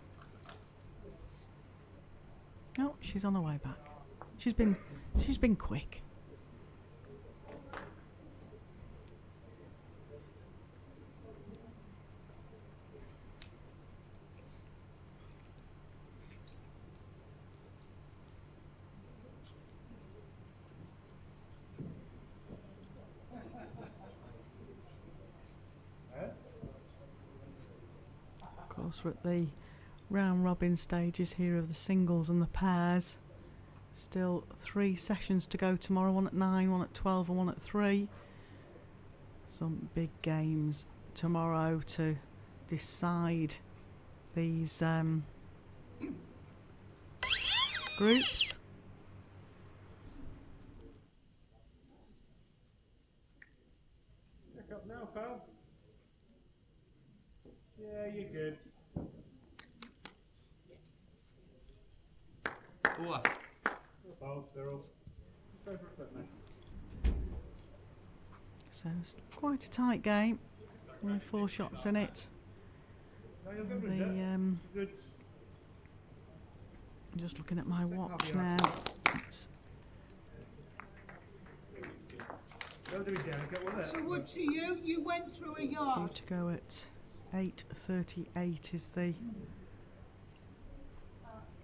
H: Oh, she's on her way back. She's been quick. Of course, we're at the round robin stages here of the singles and the pairs. Still 3 sessions to go tomorrow, 1 at 9, 1 at 12 and 1 at 3. Some big games tomorrow to decide these groups.
E: Pick up now, pal. Yeah, you're good.
A: Oh,
E: Oh, Cyril. Just go for a foot, mate.
H: So it's quite a tight game. Only 4 shots in it.
E: No, you're good with that. Good.
H: I'm just looking at my watch now. It's
E: Don't do it, delicate, will it?
C: So what to you? You went through a
H: due
C: yard.
H: to go at 8:38 is the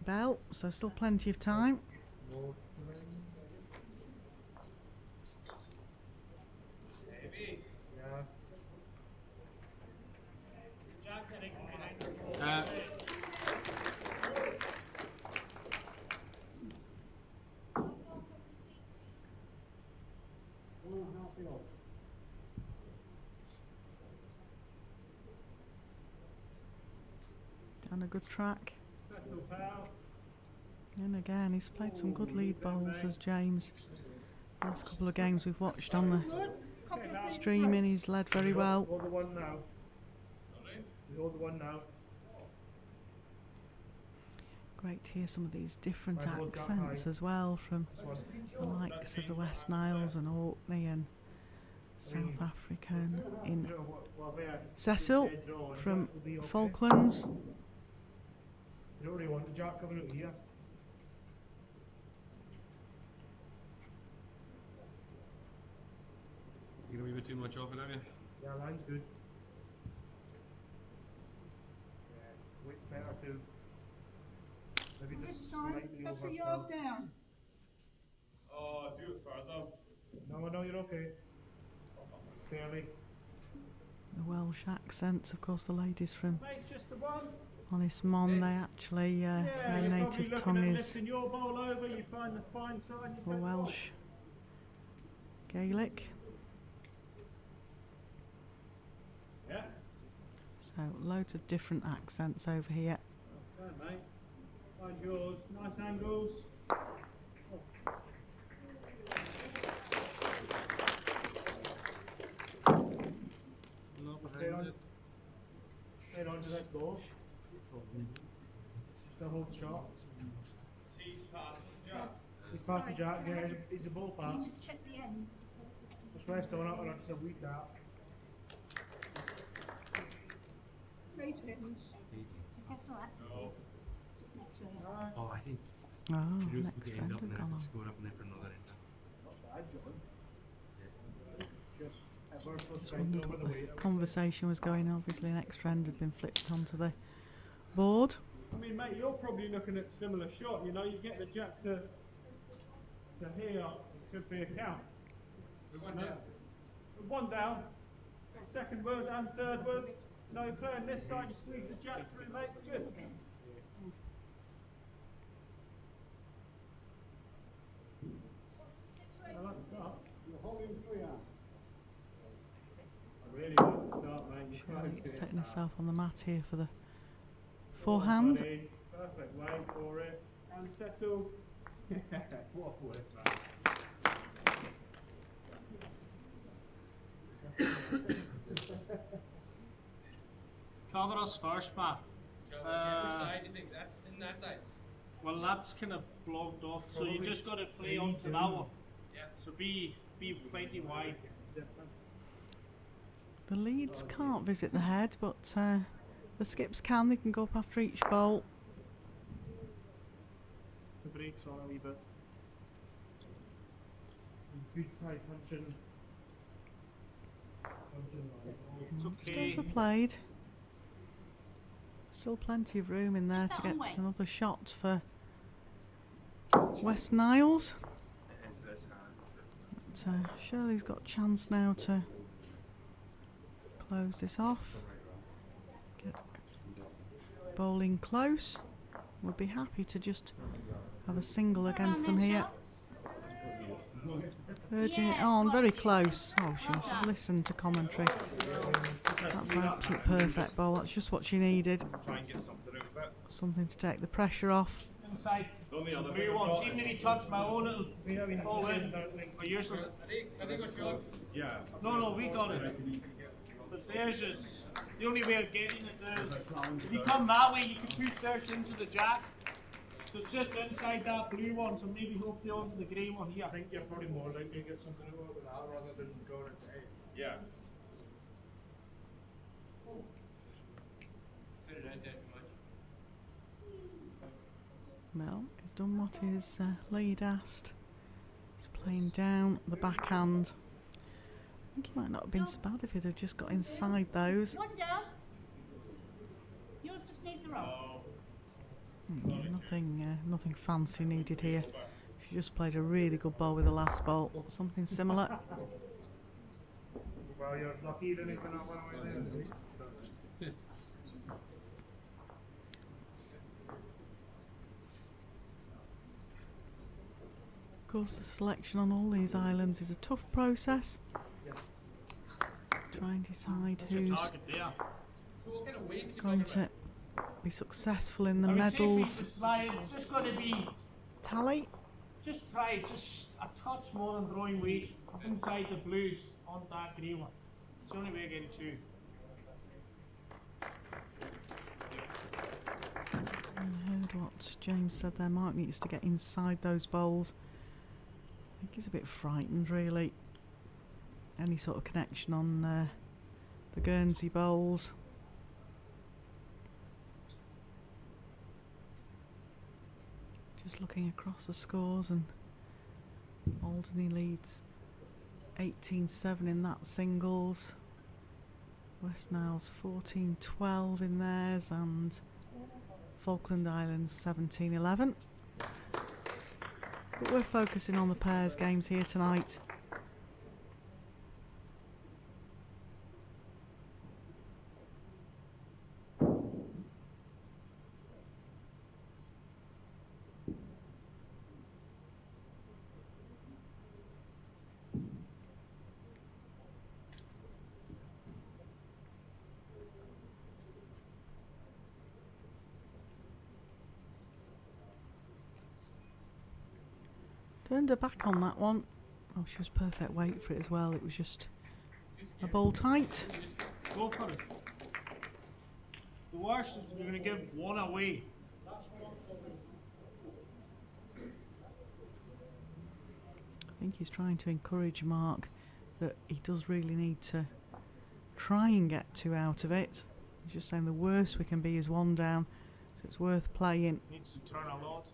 H: bell, so still plenty of time.
E: Yeah.
H: Down a good track.
B: Settle, pal.
H: And again, he's played some good lead bowls as James. Last couple of games we've watched on the
C: Good. Couple of big
H: streaming, he's led very well.
F: Hold the one now. You hold the one now.
H: Great to hear some of these different
F: Right, hold that
H: accents
F: high.
H: as well from
F: This one.
H: the likes of the West Niles and Orkney and South African in
F: Well, there.
H: Cecil
F: Dead draw, and
H: from
F: Jack will be okay.
H: Falklands.
F: You don't really want the Jack coming out here.
A: You're gonna be a bit too much off it, have you?
F: Yeah, line's good. Yeah, weight's better too. Maybe
C: This
F: just
C: time,
F: slightly
C: that's
F: over
C: a yard
F: still.
C: down.
G: Oh, do it further.
F: No, you're okay. Fairly.
H: The Welsh accents, of course, the ladies from
B: Mate's just the one.
H: Honest Mon, they actually, their
B: You're probably
H: native
B: looking
H: tongue
B: at
H: is
B: lifting your bowl over, you find the fine side. you
H: or
B: take
H: Welsh Gaelic.
B: Yeah.
H: So loads of different accents over here.
B: Okay, mate. Find yours. Nice angles.
F: Stay on. Stay on to that goal. Still hold shot.
G: He's past the Jack.
F: He's past the Jack, yeah, he's a ball
D: Can you
F: pass.
D: just check the end?
F: Just rest on it or it's a weak that.
C: Great heavens.
D: That's all right.
G: No.
D: Make sure you
A: Oh, I think
H: Oh,
A: you just
H: next
A: get
H: friend
A: up
H: had
A: and
H: gone
A: then
H: on.
A: score up and then for another end.
F: Not bad, John. Just ever so
H: Just
F: slightly
H: wondered
F: over
H: what
F: the weight.
H: the conversation was going on. Obviously, an extra end had been flipped onto the board.
B: I mean, mate, you're probably looking at similar shot. You know, you get the Jack to here, it could be a count. One down, second word and third word. No, you're playing this side, you squeeze the Jack through, mate. It's good. I like the start. I really like the start, mate. You
H: Shirley
B: can't
H: setting herself on the mat here for the forehand.
B: Perfect way for it. And settle. What work, man. Cover us first, Pat.
A: Which side do you think that's in that side?
B: Well, that's kind of blocked off, so you just got to play onto that one.
A: Yeah.
B: So be plenty wide.
H: The leads can't visit the head, but the skips can. They can go up after each bowl.
B: The brakes on a wee bit.
F: Good try punching.
B: It's
H: Just
B: okay.
H: overplayed. Still plenty of room in there to get another shot for West Niles. But, Shirley's got a chance now to close this off. Get bowling close. Would be happy to just have a single against them here. Urging it on, very close. Oh, she must have listened to commentary. That's an absolute perfect bowl. That's just what she needed.
G: Try and get something out of it.
H: Something to take the pressure off.
B: Inside.
G: The only other
B: Blue
G: thing
B: one.
G: I've
B: See
G: got
B: if he
G: is-
B: touched my own little ball in. But yours was.
A: I think got shot.
G: Yeah.
B: No, we got it. But theirs is. The only way of getting it is. If you come that way, you can push theirs into the Jack. So it's just inside that blue one, so maybe hope the onto the grey one here.
F: I think you're probably more likely to get something out of that rather than drawing it to eight.
G: Yeah.
A: Fit it out there too much.
H: Well, he's done what his lead asked. He's playing down the backhand. I think he might not have been so bad if he'd have just got inside those.
D: One down. Yours just needs a roll.
H: Yeah, nothing fancy needed here. She just played a really good ball with the last ball. Something similar.
F: Well, you're lucky you didn't even have one away there.
H: Of course, the selection on all these islands is a tough process. try and decide
B: What's your
H: who's
B: target there?
H: going to be successful in the
B: I would say for you
H: medals
B: to slide, it's just going to be
H: tally.
B: just try just a touch more than throwing weight inside the blues on that grey one. It's the only way of getting two.
H: I heard what James said there. Mark needs to get inside those bowls. I think he's a bit frightened, really. Any sort of connection on the Guernsey bowls. Just looking across the scores, and Alderney leads 18-7 in that singles. West Niles 14-12 in theirs, and Falkland Islands 17-11. But we're focusing on the pairs games here tonight. Turned her back on that one. Oh, she was perfect weight for it as well. It was just a bowl tight.
B: Go for it. The worst is you're going to give one away.
H: I think he's trying to encourage Mark that he does really need to try and get two out of it. He's just saying the worst we can be is one down, so it's worth playing.
B: Needs to turn a lot.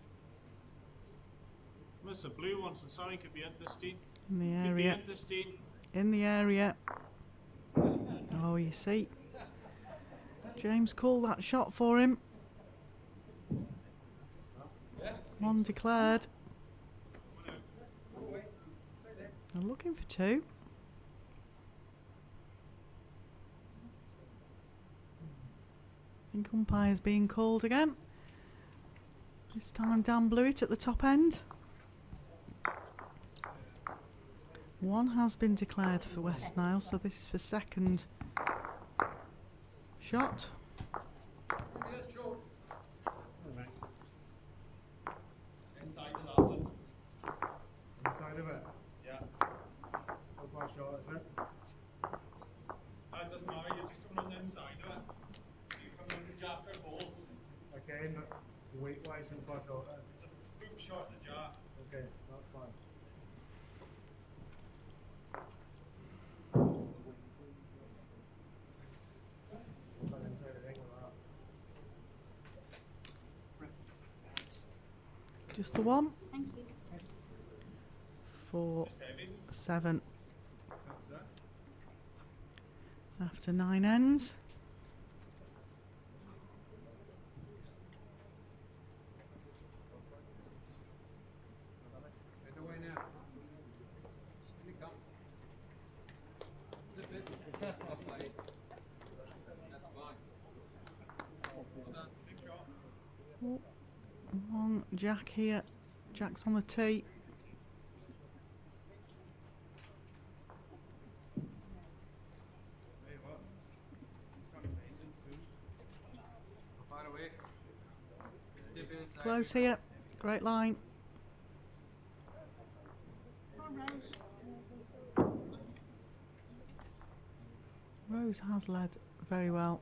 B: Miss the blue one, so something could be interesting.
H: In the
B: Could be
H: area.
B: interesting.
H: In the area. Oh, you see. James called that shot for him. One declared. They're looking for two. I think umpire's being called again. This time Dan Blewett at the top end. One has been declared for West Nile, so this is for second shot.
G: Inside of that one.
E: Inside of it?
G: Yeah.
E: How far short is it?
G: That doesn't matter, you're just coming on the inside of it. You come in the jar for a ball.
E: Okay, but weight wise, how far short is it?
G: It's a book shot in the jar.
E: Okay, that's fine. Got inside the ring with that.
H: Just the one.
D: Thank you.
H: 4-7. After 9 ends. Oh, one Jack here. Jack's on the tee. Close here. Great line. Rose has led very well.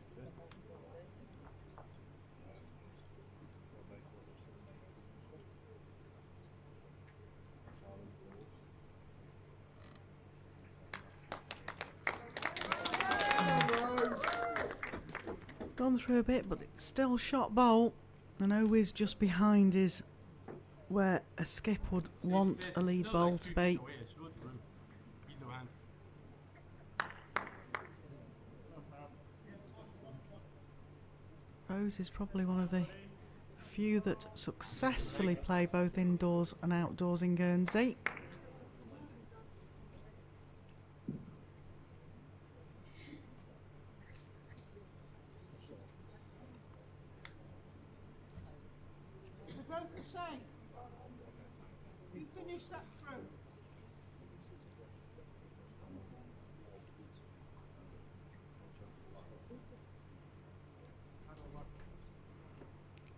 H: Gone through a bit, but it's still shot bowl. And always just behind is where a skip would want a lead bowl to be. Rose is probably one of the few that successfully play both indoors and outdoors in Guernsey.
C: They're both the same. You finish that through.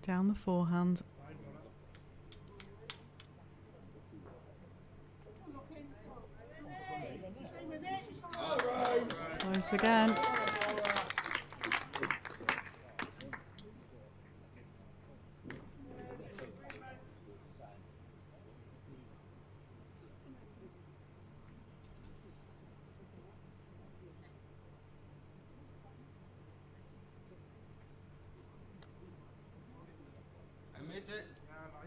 H: Down the forehand. Close again.
A: I miss it.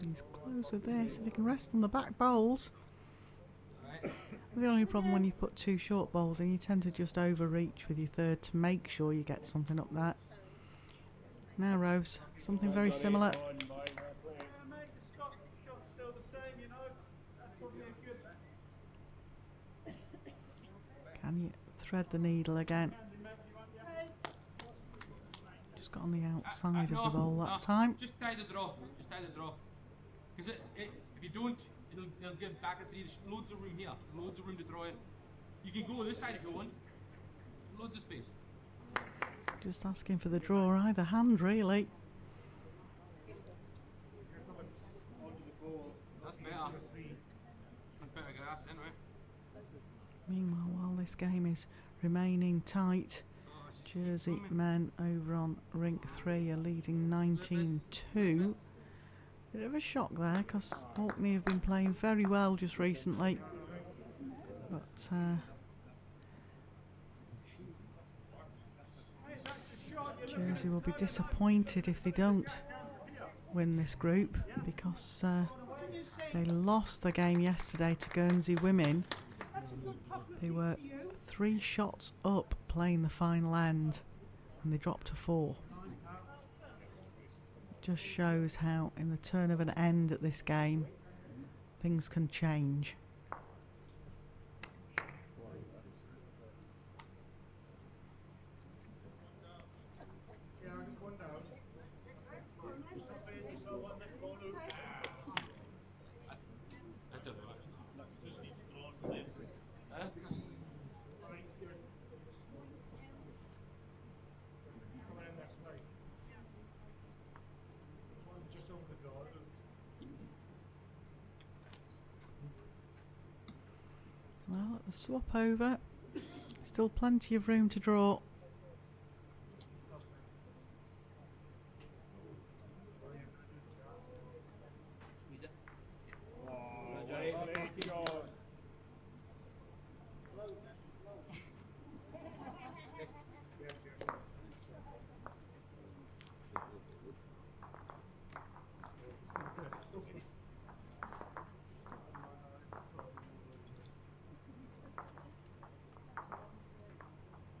H: He's close with this. If he can rest on the back bowls.
A: Right.
H: The only problem when you put two short bowls in, you tend to just overreach with your third to make sure you get something up there. Now Rose, something very similar.
E: Mate, the shot's still the same, you know. That's probably a good.
H: Can you thread the needle again? Just got on the outside of the bowl that time.
A: Just try the draw. Just try the draw. Because if you don't, they'll give back at 3. There's loads of room here. Loads of room to draw in. You can go this side if you want. Loads of space.
H: Just asking for the draw either hand, really.
A: That's better. That's better grass, anyway.
H: Meanwhile, while this game is remaining tight, Jersey men over on rink 3 are leading 19-2. Bit of a shock there because Orkney have been playing very well just recently. But Jersey will be disappointed if they don't win this group because they lost the game yesterday to Guernsey women. They were 3 shots up playing the final end and they dropped to 4. It just shows how in the turn of an end at this game things can change. Well, at the swap over, still plenty of room to draw.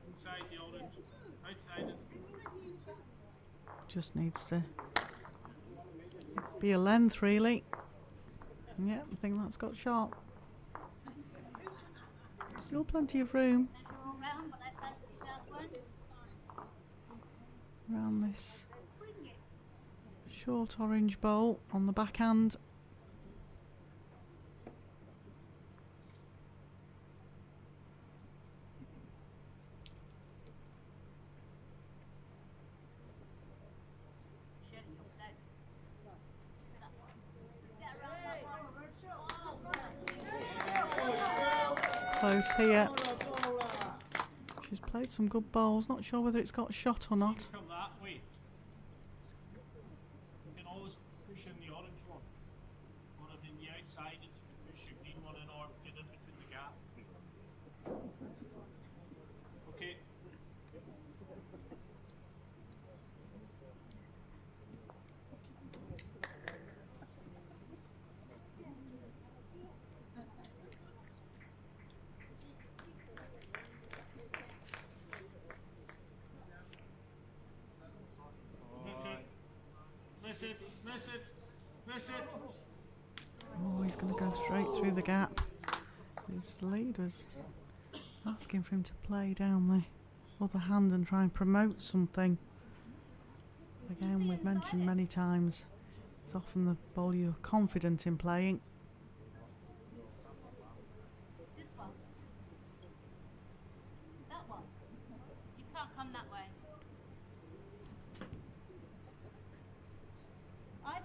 B: Inside the orange. Outside it.
H: Just needs to be a length, really. Yeah, I think that's got shot. Still plenty of room around this short orange bowl on the backhand. Close here. She's played some good bowls. Not sure whether it's got shot or not.
B: Come that way. You can always push in the orange one. Or in the outside, and you can push your green one in or get in between the gap. Okay. Miss it, miss it, miss it.
H: Oh, he's going to go straight through the gap. His leader's asking for him to play down the other hand and try and promote something. Again, we've mentioned many times, it's often the ball you're confident in playing.
D: This one. That one. You can't come that way.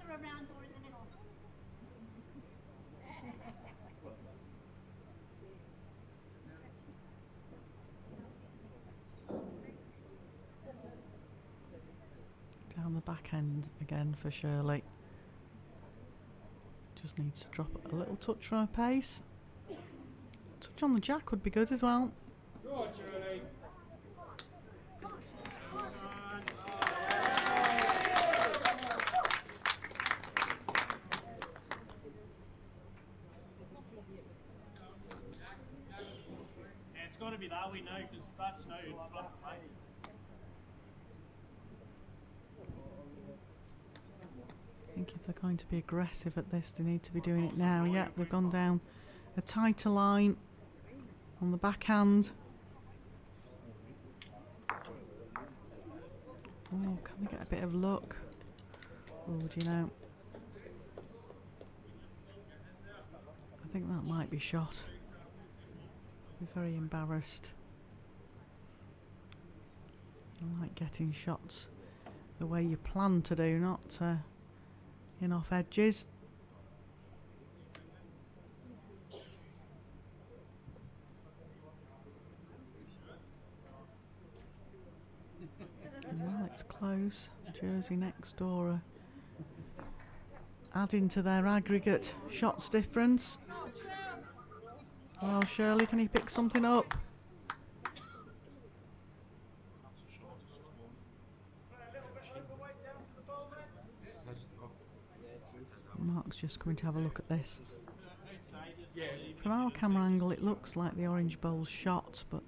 D: further around or in the middle?
H: Down the back end again for Shirley. Just needs to drop a little touch from her pace. Touch on the jack would be good as well.
F: Go on, Shirley.
B: Yeah, it's got to be that way now because that's now flat right.
H: I think if they're going to be aggressive at this, they need to be doing it now. Yeah, they've gone down a tighter line on the backhand. Oh, can they get a bit of luck? Oh, do you know? I think that might be shot. Be very embarrassed. I like getting shots the way you plan to do, not in off edges. Well, it's close. Jersey next door are adding to their aggregate shots difference. Well, Shirley, can you pick something up? Mark's just coming to have a look at this. From our camera angle, it looks like the orange bowl's shot, but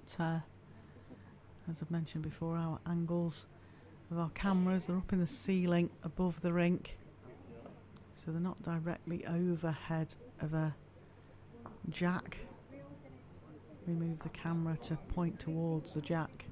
H: as I've mentioned before, our angles of our cameras, they're up in the ceiling above the rink, so they're not directly overhead of a jack. We move the camera to point towards the jack.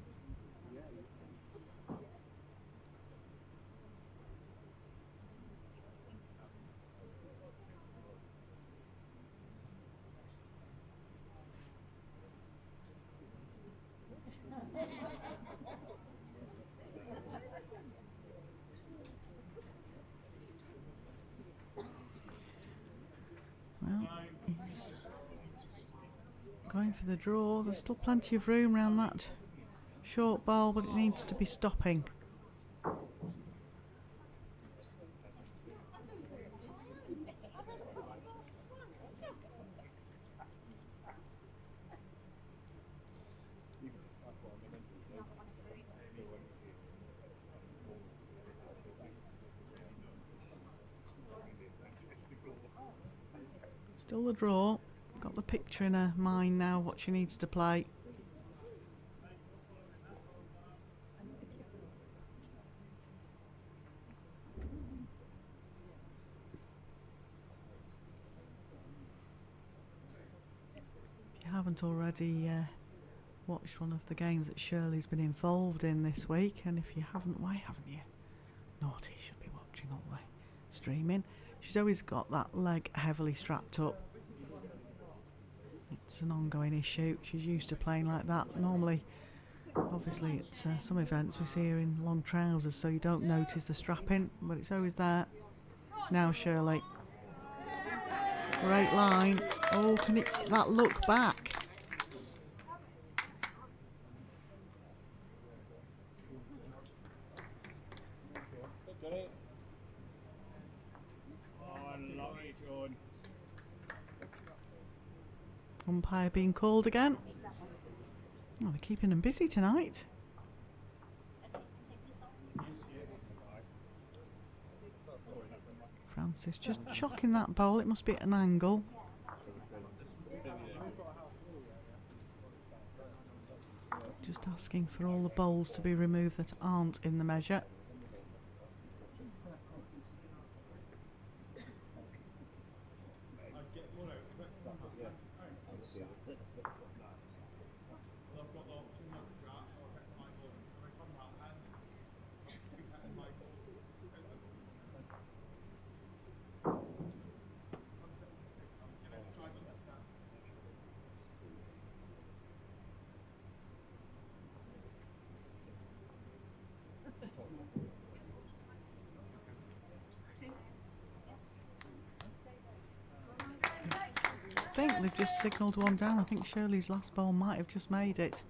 H: Well, he's going for the draw. There's still plenty of room around that short ball, but it needs to be stopping. Still the draw. Got the picture in her mind now what she needs to play. If you haven't already watched one of the games that Shirley's been involved in this week, and if you haven't, why haven't you? Naughty, you should be watching all the streaming. She's always got that leg heavily strapped up. It's an ongoing issue. She's used to playing like that. Normally, obviously, at some events we see her in long trousers, so you don't notice the strapping, but it's always there. Now, Shirley. Great line. Oh, can it that look back? Umpire being called again. Oh, they're keeping them busy tonight. Francis just chocking that bowl. It must be at an angle. Just asking for all the bowls to be removed that aren't in the measure. think they've just signalled one down. I think Shirley's last ball might have just made it.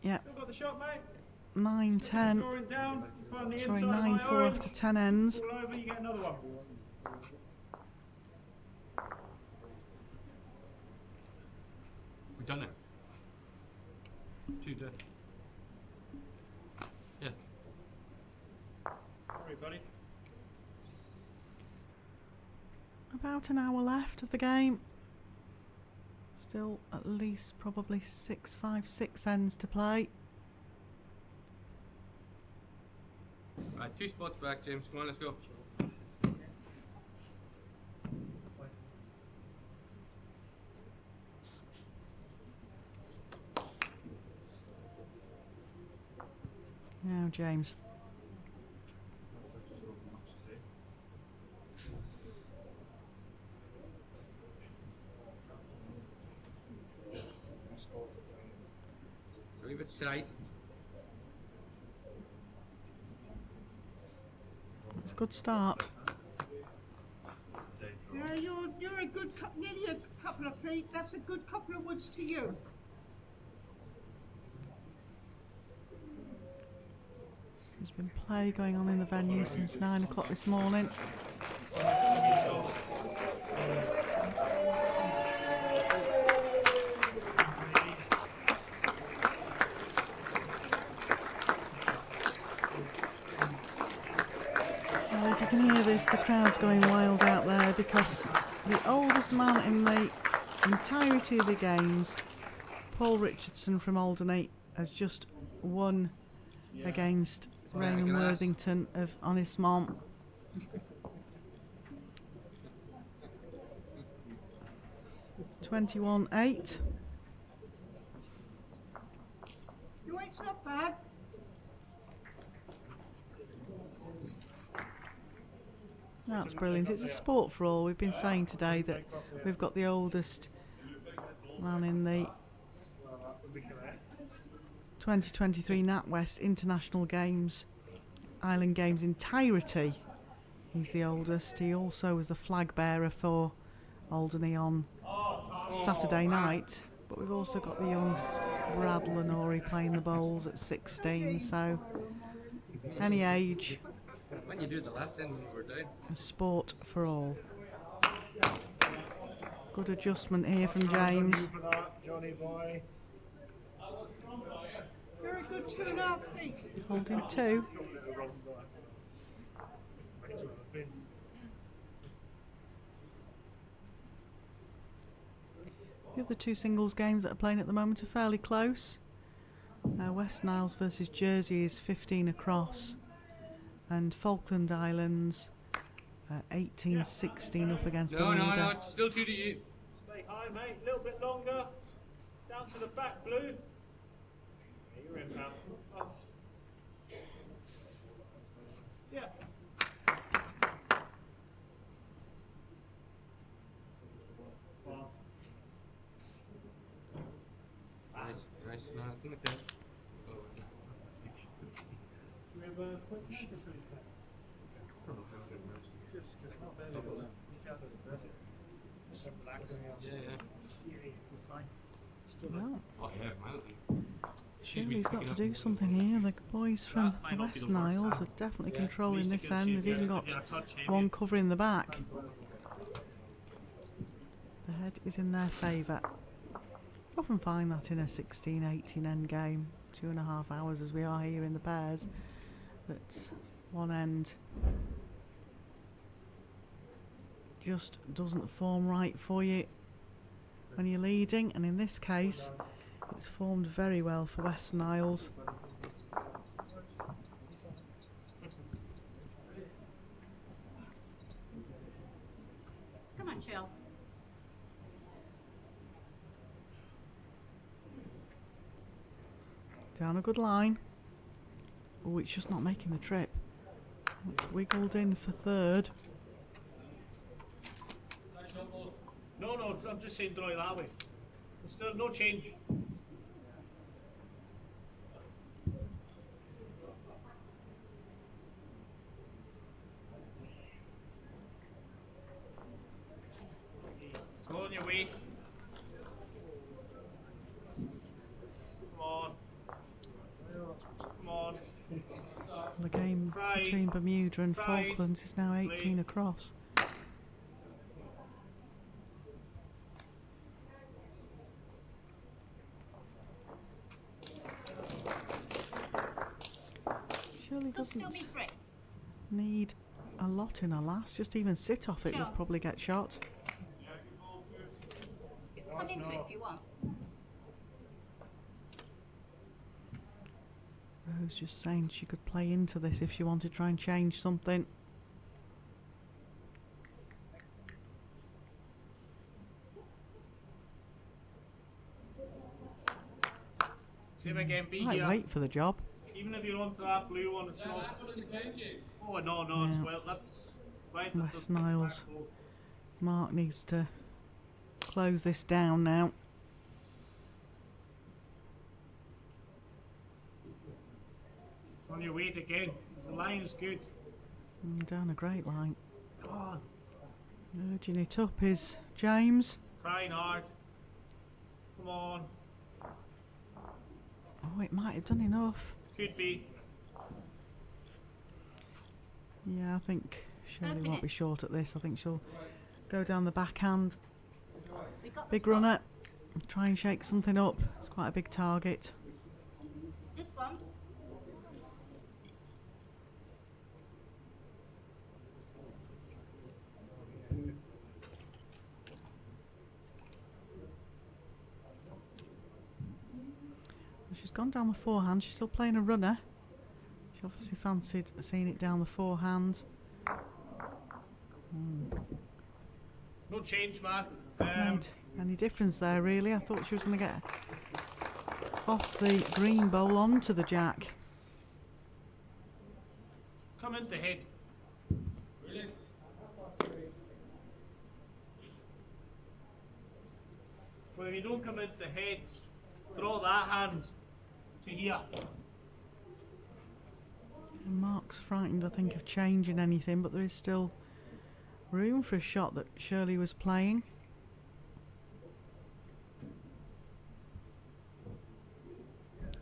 H: Yeah.
B: Still got the shot, mate.
H: 9-10.
B: Scoring down. From the
H: Sorry,
B: inside of my
H: 9-4
B: orange.
H: after 10 ends.
B: All over, you get another one.
A: We've done it. 2 dead. Yeah.
B: Sorry, buddy.
H: About an hour left of the game. Still at least probably 5, 6 ends to play.
A: Right, 2 spots back, James. Come on, let's go.
H: Now, James.
A: So a bit tight.
H: It's a good start.
C: Yeah, you're a good nearly a couple of feet. That's a good couple of woods to you.
H: There's been play going on in the venue since 9 o'clock this morning. Well, if you can hear this, the crowd's going wild out there because the oldest man in the entirety of the games, Paul Richardson from Alderney, has just won against Raymond Worthington of Honestmont. $21-8.
C: Your weight's not bad.
H: That's brilliant. It's a sport for all. We've been saying today that we've got the oldest man in the 2023 NatWest International Games, Island Games entirety. He's the oldest. He also was the flag bearer for Alderney on Saturday night. But we've also got the young Brad Lenori playing the bowls at 16. So any age,
A: When you do the last end, we're down.
H: a sport for all. Good adjustment here from James.
B: For that, Johnny boy.
C: You're a good 2.5 feet.
H: Holding 2. The other 2 singles games that are playing at the moment are fairly close. West Niles versus Jersey is 15 across, and Falkland Islands 18-16 up against Bermuda.
A: No, it's still 2 to you.
B: Stay high, mate. A little bit longer. Down to the back, Blue. Yeah, you're in, pal. Oh. Yeah. Well,
A: Nice. No, it's in the pin. Oh,
B: do we have a quick measure, please?
H: Well,
A: Oh, yeah, mildly.
H: Shirley's got to do something here. The boys from the West Niles are definitely controlling this end. They've even got one covering the back. The head is in their favour. You often find that in a 16-18 end game, 2.5 hours as we are here in the pairs, that one end just doesn't form right for you when you're leading, and in this case it's formed very well for West Niles.
D: Come on, Shell.
H: Down a good line. Oh, it's just not making the trip. It's wiggled in for 3rd.
B: No, I'm just saying draw it that way. There's still no change.
H: between Bermuda and
B: Stride.
H: Falklands is now 18 across. Surely
D: Could still be
H: doesn't
D: three.
H: need a lot in a last. Just even sit off it
D: Sure.
H: would probably get shot.
D: Come into it if you want.
H: Rose just saying she could play into this if she wanted to try and change something.
B: Same again, be
H: Might
B: here.
H: wait for the job.
B: Even if you're onto that blue one, it's not. Oh no, it's
H: Yeah.
B: well. That's right.
H: West Niles. Mark needs to close this down now.
B: On your weight again. 'Cause the line's good.
H: Down a great line.
B: Come on.
H: Urging it up is James.
B: It's trying hard. Come on.
H: Oh, it might have done enough.
B: Could be.
H: Yeah, I think Shirley
D: Okay.
H: won't be short at this. I think she'll go down the backhand.
D: We got the
H: Big
D: spots.
H: runner. Try and shake something up. It's quite a big target.
D: This one.
H: She's gone down the forehand. She's still playing a runner. She obviously fancied seeing it down the forehand.
B: No change, Mark.
H: Made any difference there, really? I thought she was going to get off the green bowl onto the jack.
B: Come into the head. Well, if you don't come into the head, draw that hand to here.
H: And Mark's frightened, I think, of changing anything, but there is still room for a shot that Shirley was playing.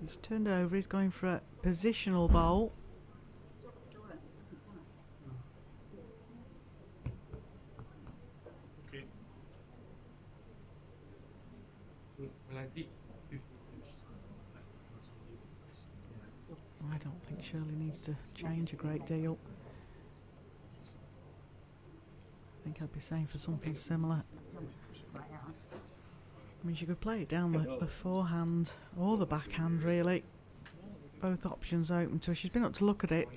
H: He's turned over, he's going for a positional bowl.
B: Okay.
H: I don't think Shirley needs to change a great deal. I think I'd be saying for something similar. I mean, she could play it down the forehand or the backhand, really. Both options open to her. She's been up to look at it.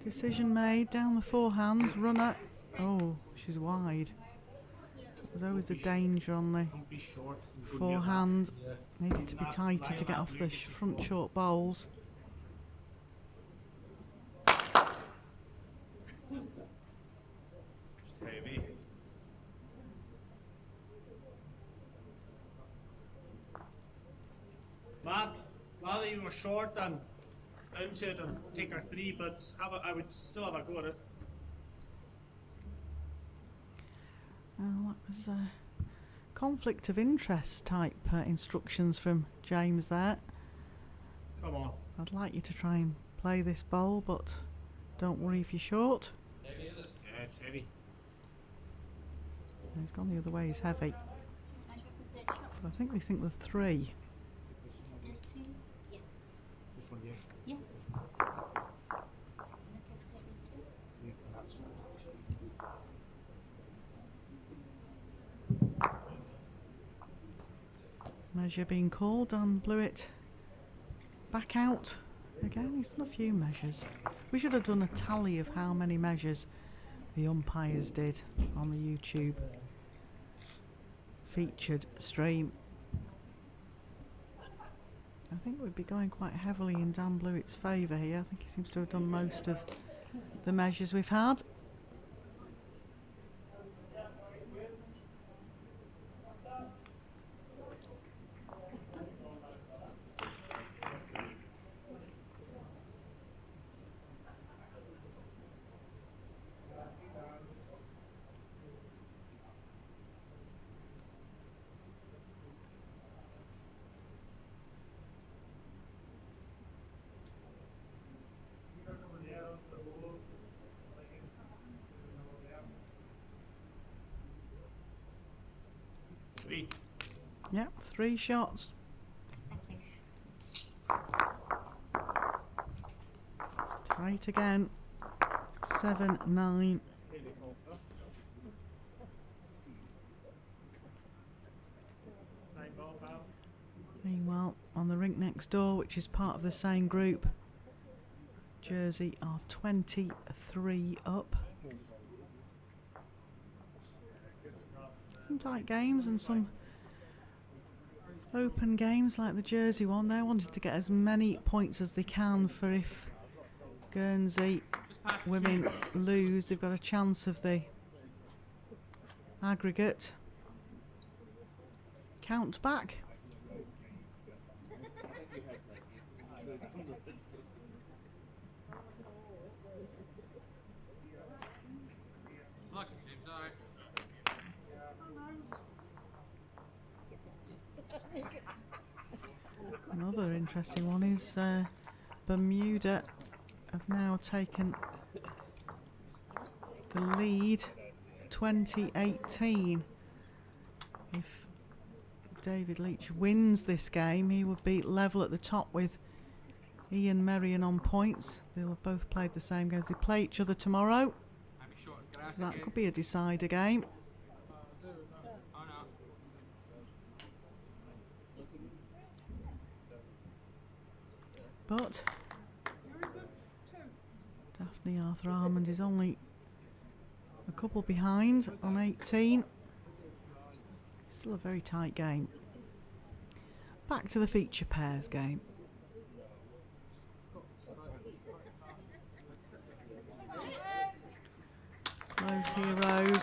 H: Decision made down the forehand. Runner. Oh, she's wide. There's always a danger on the
B: Don't be short. Go near that.
H: forehand. Needed to be tighter to get off the front short bowls.
F: Just heavy.
B: Mark, rather you were short than into it and take her three, but I would still have a go at it.
H: Oh, that was conflict of interest type instructions from James there.
B: Come on.
H: I'd like you to try and play this bowl, but don't worry if you're short.
B: Yeah, it's heavy.
H: He's gone the other way, he's heavy.
D: And you can take shot.
H: But I think they think the three.
D: There's two. Yeah.
B: This one, yeah.
D: Yeah.
B: Yeah, that's
H: Measure being called on Blewett. Back out. Again, he's done a few measures. We should have done a tally of how many measures the umpires did on the YouTube featured stream. I think we'd be going quite heavily in Dan Blewett's favour here. I think he seems to have done most of the measures we've had. Yep, 3 shots. Tight again. 7-9.
B: Same ball, pal.
H: Meanwhile, on the rink next door, which is part of the same group, Jersey are 23 up. Some tight games and some open games like the Jersey one. They wanted to get as many points as they can for if Guernsey women lose, they've got a chance of the aggregate. Count back.
A: Lucky, James, alright.
H: Another interesting one is Bermuda have now taken the lead 2018. If David Leach wins this game, he would be level at the top with Ian Merrion on points. They'll have both played the same games. They play each other tomorrow,
A: I'd be short of grass
H: so that
A: again.
H: could be a decider game.
A: Oh no.
H: But Daphne Arthur Armand is only a couple behind on 18. Still a very tight game. Back to the feature pairs game. Close heroes.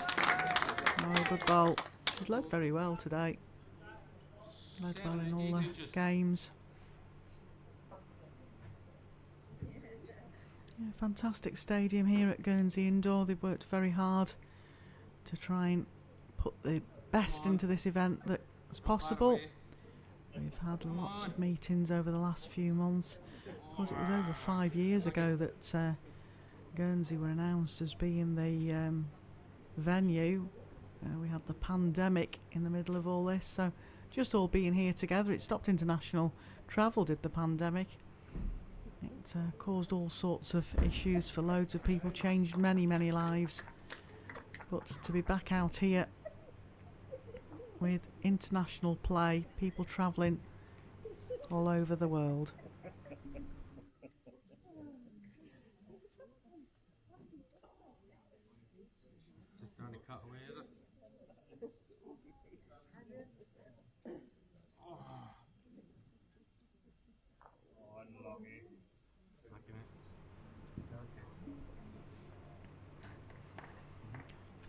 H: Oh, good bowl. She's led very well today. Led well in all the games. Yeah, fantastic stadium here at Guernsey Indoor. They've worked very hard to try and put the best into this event that's possible. We've had lots of meetings over the last few months. Of course, it was over 5 years ago that Guernsey were announced as being the venue. We had the pandemic in the middle of all this, so just all being here together, it stopped international travel, did the pandemic. It caused all sorts of issues for loads of people, changed many, many lives. But to be back out here with international play, people travelling all over the world.
A: It's just trying to cut away, is it? Oh.
F: Unlucky.
A: Looking at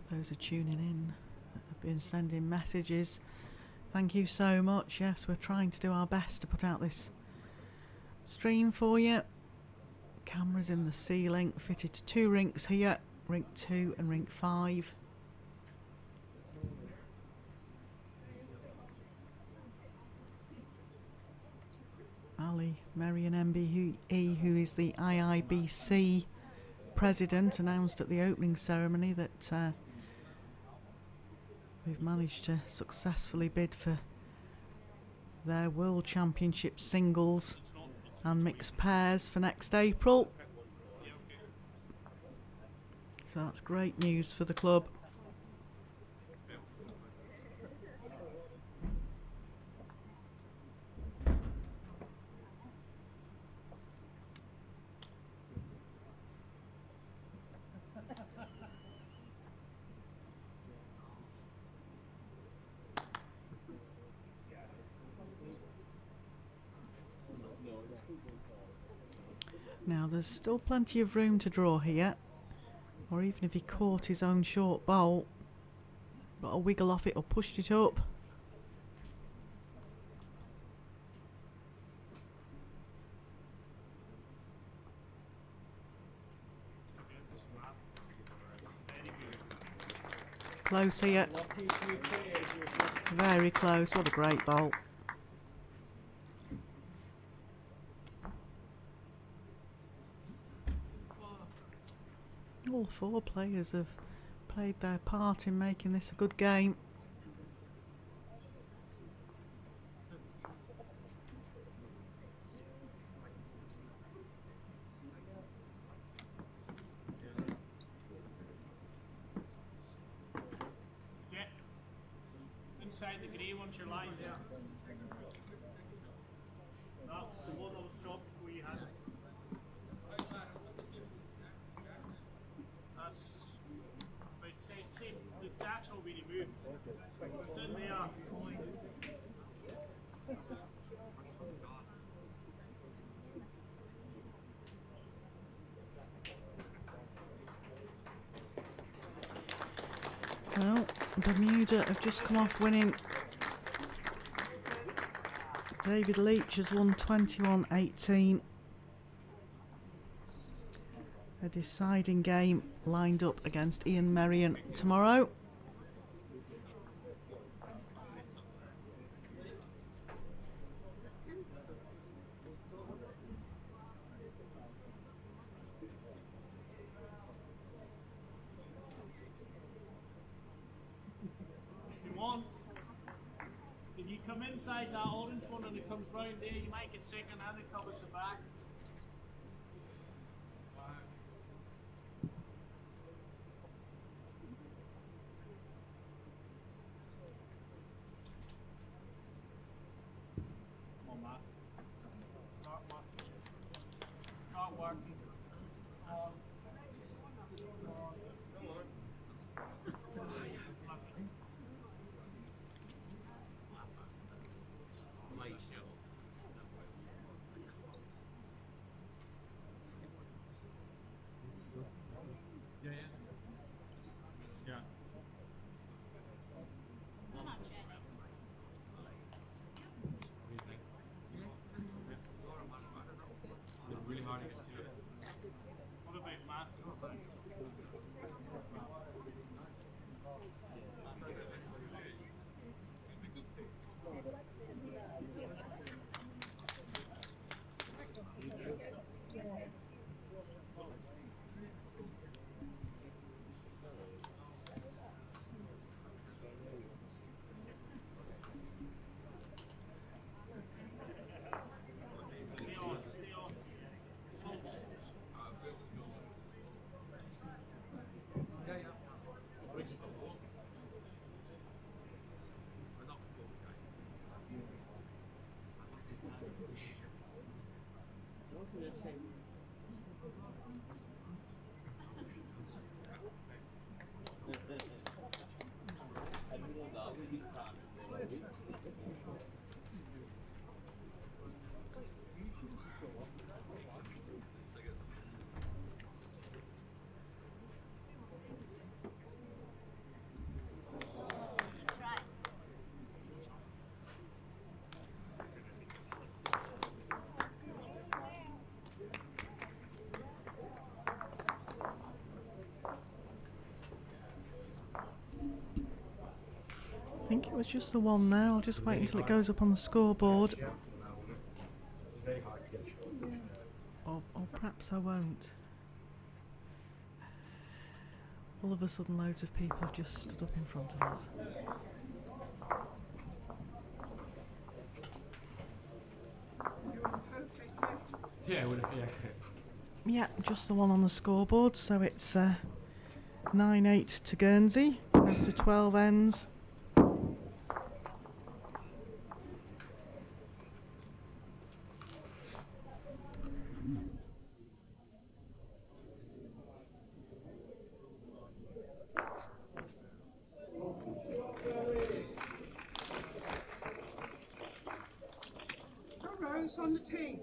H: For those who are tuning in, that have been sending messages, thank you so much. Yes, we're trying to do our best to put out this stream for you. Cameras in the ceiling, fitted to 2 rinks here, rink 2 and rink 5. Ali Marion MBE, who is the IIBC president, announced at the opening ceremony that we've managed to successfully bid for their World Championship singles and mixed pairs for next April. So that's great news for the club. Now there's still plenty of room to draw here, or even if he caught his own short bowl, got to wiggle off it or pushed it up. Close here, very close. What a great bowl. All 4 players have played their part in making this a good game.
B: inside the grey once you're lying there. That's the one that was dropped before you had it. That's about same. The dash not really moved. It's in there.
H: Well, Bermuda have just come off winning. David Leach has won 21-18. A deciding game lined up against Ian Merrion tomorrow.
B: If you come inside that orange one and it comes round there, you might get second and it covers the back. Come on, Matt. Not working.
A: Really hard to get to it.
B: What about Matt? Stay on.
H: I think it was just the one there. I'll just wait until it goes up on the scoreboard. Or perhaps I won't. All of a sudden loads of people have just stood up in front of us.
A: Yeah, would it be?
H: Yeah, just the one on the scoreboard. So it's 9-8 to Guernsey after 12 ends.
C: Rose on the tee.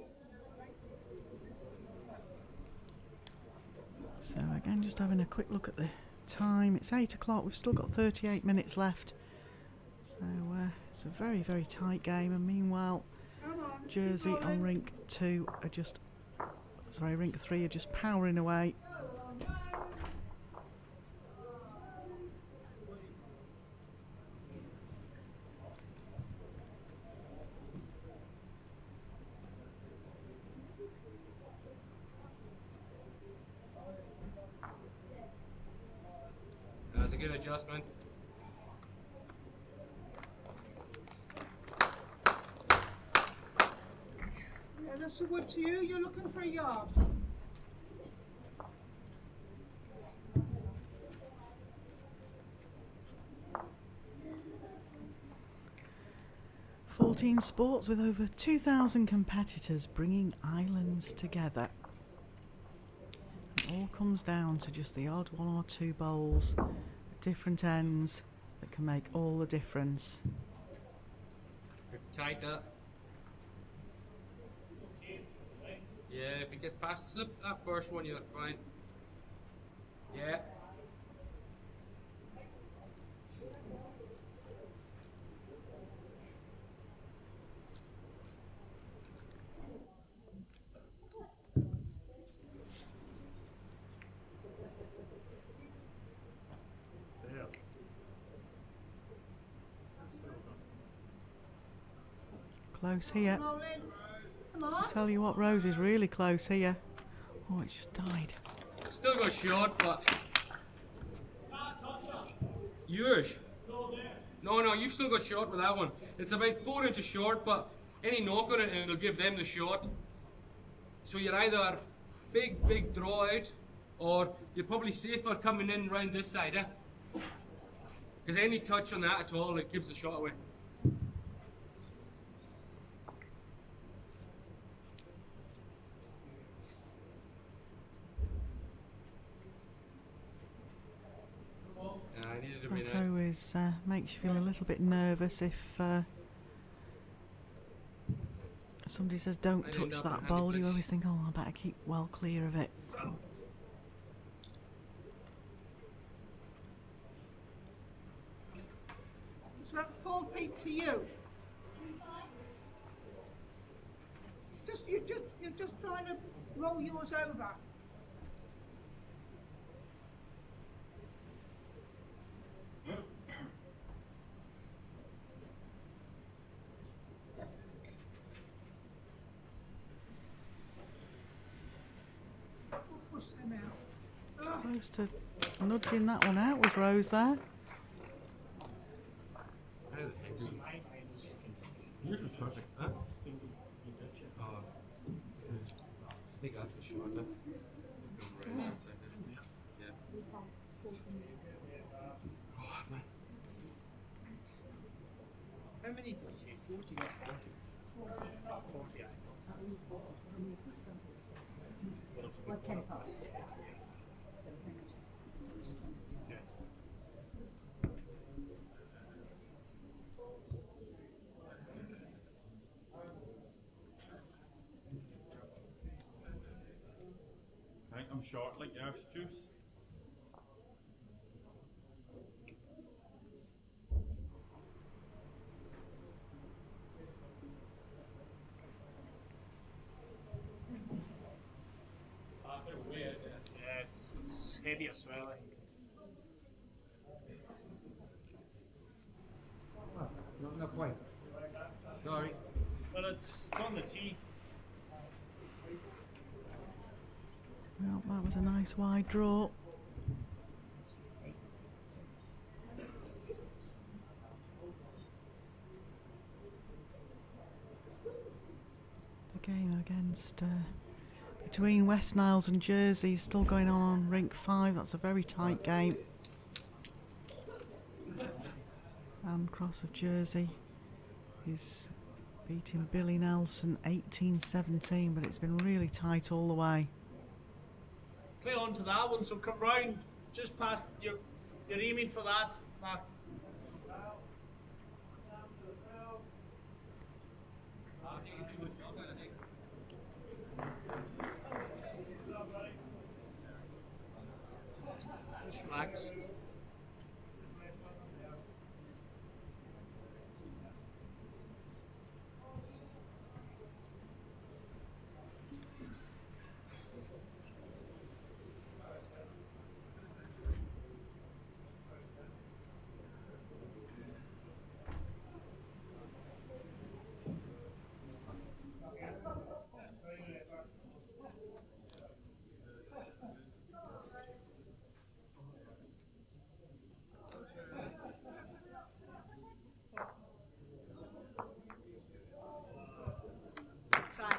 H: So again, just having a quick look at the time. It's 8 o'clock. We've still got 38 minutes left. So it's a very, very tight game. And meanwhile, Jersey on rink 2 are just, sorry, rink 3 are just powering away.
A: That's a good adjustment.
C: Yeah, that's the wood to you. You're looking for a yard.
H: 14 sports with over 2,000 competitors bringing islands together. It all comes down to just the odd one or two bowls at different ends that can make all the difference.
A: Tighter. Yeah, if it gets past slip that first one, you're fine. Yeah.
B: There.
H: Close here.
C: Come on, Lynn. Come on.
H: Tell you what, Rose is really close here. Oh, it's just died.
A: Still got short, but yours. No, you've still got short with that one. It's about 4 inches short, but any knock on it, it'll give them the short. So you're either big draw out, or you're probably safer coming in round this side, eh? Because any touch on that at all, it gives the shot away.
H: That always makes you feel a little bit nervous if somebody says don't touch that bowl. You always think, oh, I better keep well clear of it.
C: It's about 4 feet to you. You're just trying to roll yours over. Push them out.
H: Close to nudging that one out was Rose there.
A: Yours was perfect, huh? Oh. I think that's the short, huh? Yeah. Oh, man.
B: How many did you say? 40 or 40? 40, I thought.
C: What 10 past?
F: I think I'm short like yours, Juice.
B: Yeah, it's heavy as well, I think.
A: Not quite. Sorry.
B: Well, it's on the tee.
H: Well, that was a nice wide draw. The game against between West Niles and Jersey is still going on rink 5. That's a very tight game. And Cross of Jersey is beating Billy Nelson 18-17, but it's been really tight all the way.
B: Play on to that one, so come round just past. You're aiming for that, Mark. Just relax.
D: Try.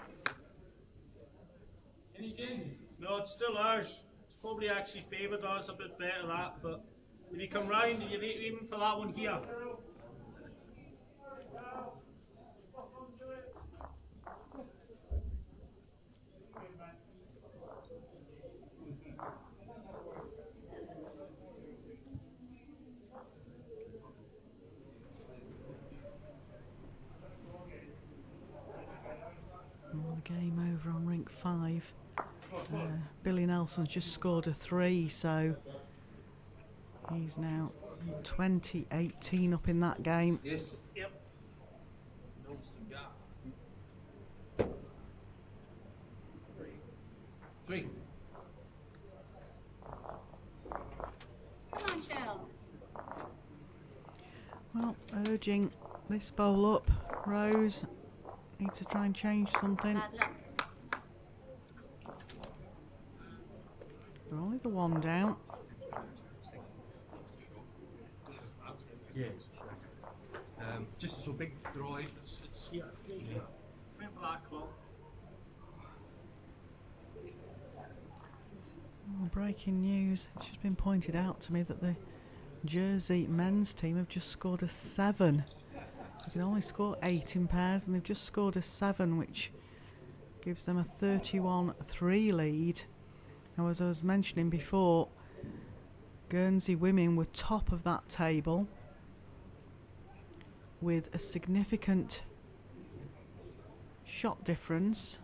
B: No, it's still ours. It's probably actually favoured us a bit better that, but if you come round and you're aiming for that one here.
H: game over on rink 5. Billy Nelson's just scored a 3, so he's now 20-18 up in that game.
A: Yes.
B: Yep. No cigar.
A: 3.
D: Come on, Shell.
H: Well, urging this bowl up. Rose, need to try and change something.
D: Bad luck.
H: They're only the 1 down.
A: Yeah. Just so big drive.
B: It's here. Went for that club.
H: Oh, breaking news. It's just been pointed out to me that the Jersey men's team have just scored a 7. You can only score 8 in pairs, and they've just scored a 7, which gives them a 31-3 lead. Now, as I was mentioning before, Guernsey women were top of that table with a significant shot difference.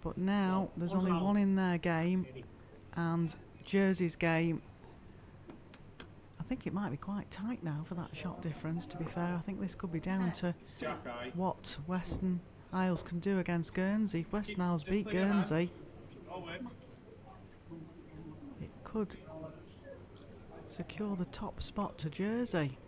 H: But now there's only 1 in their game, and Jersey's game, I think it might be quite tight now for that shot difference, to be fair. I think this could be down to what Western Isles can do against Guernsey. If Western Isles beat Guernsey, it could secure the top spot to Jersey.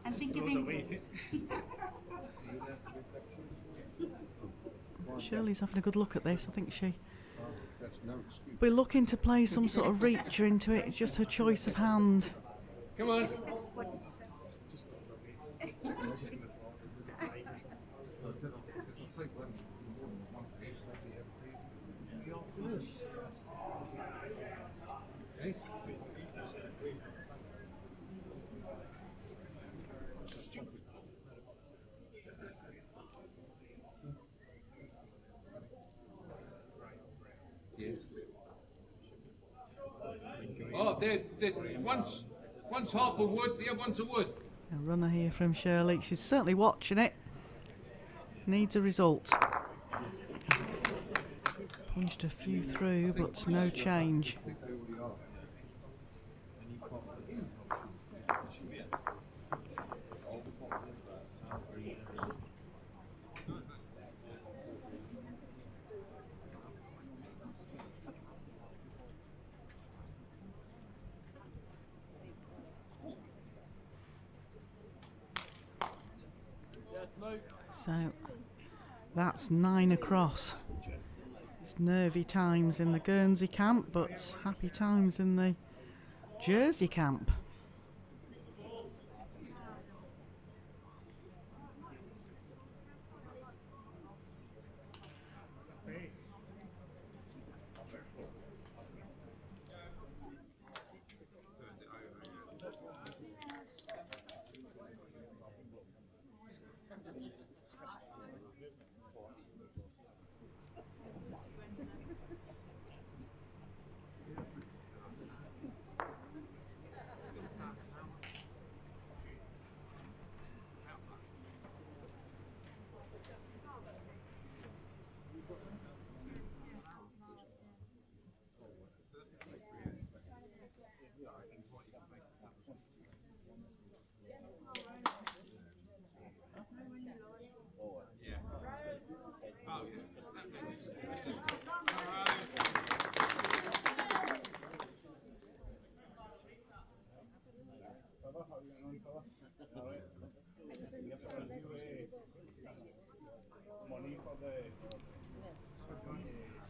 D: I'm thinking of England.
H: Shirley's having a good look at this. I think she will be looking to play some sort of reacher into it. It's just her choice of hand.
A: Come on.
D: What did you say?
A: Yes. Oh, they're one's half a wood, the other one's a wood.
H: A runner here from Shirley. She's certainly watching it. Needs a result. Punched a few through, but no change. So that's 9 across. It's nervy times in the Guernsey camp, but happy times in the Jersey camp.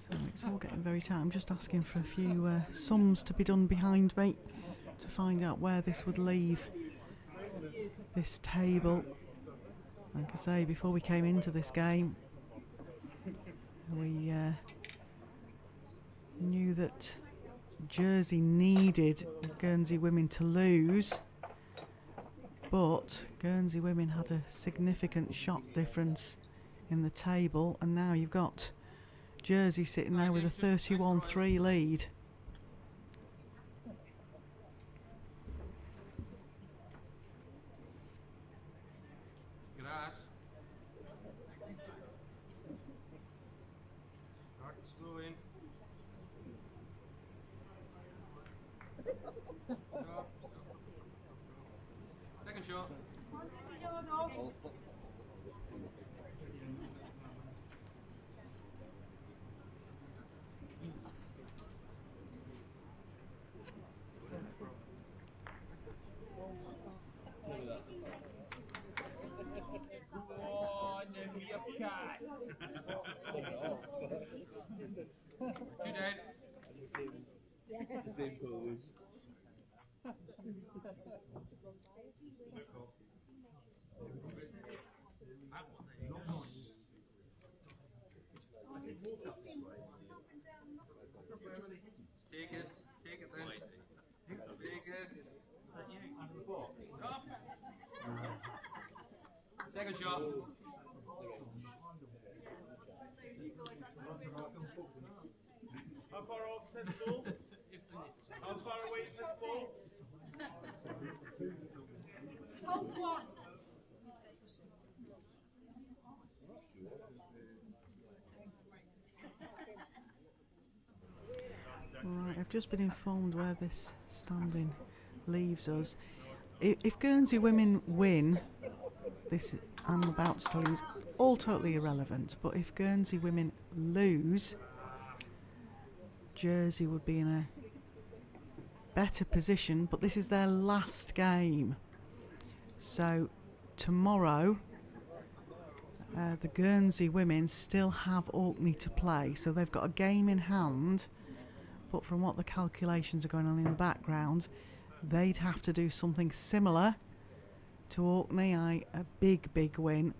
H: So it's all getting very tight. I'm just asking for a few sums to be done behind me to find out where this would leave this table. Like I say, before we came into this game, we knew that Jersey needed Guernsey women to lose, but Guernsey women had a significant shot difference in the table, and now you've got Jersey sitting there with a 31-3 lead.
A: Grass. Start slow in. Stop. Second shot. Two dead.
G: The same pose.
A: Take it. Take it then. Take it. Stop. Second shot.
E: How far off says ball? How far away says ball?
C: Hold one.
H: Right, I've just been informed where this standing leaves us. If Guernsey women win, this I'm about to tell you is all totally irrelevant, but if Guernsey women lose, Jersey would be in a better position, but this is their last game. So tomorrow, the Guernsey women still have Orkney to play, so they've got a game in hand, but from what the calculations are going on in the background, they'd have to do something similar to Orkney, a big win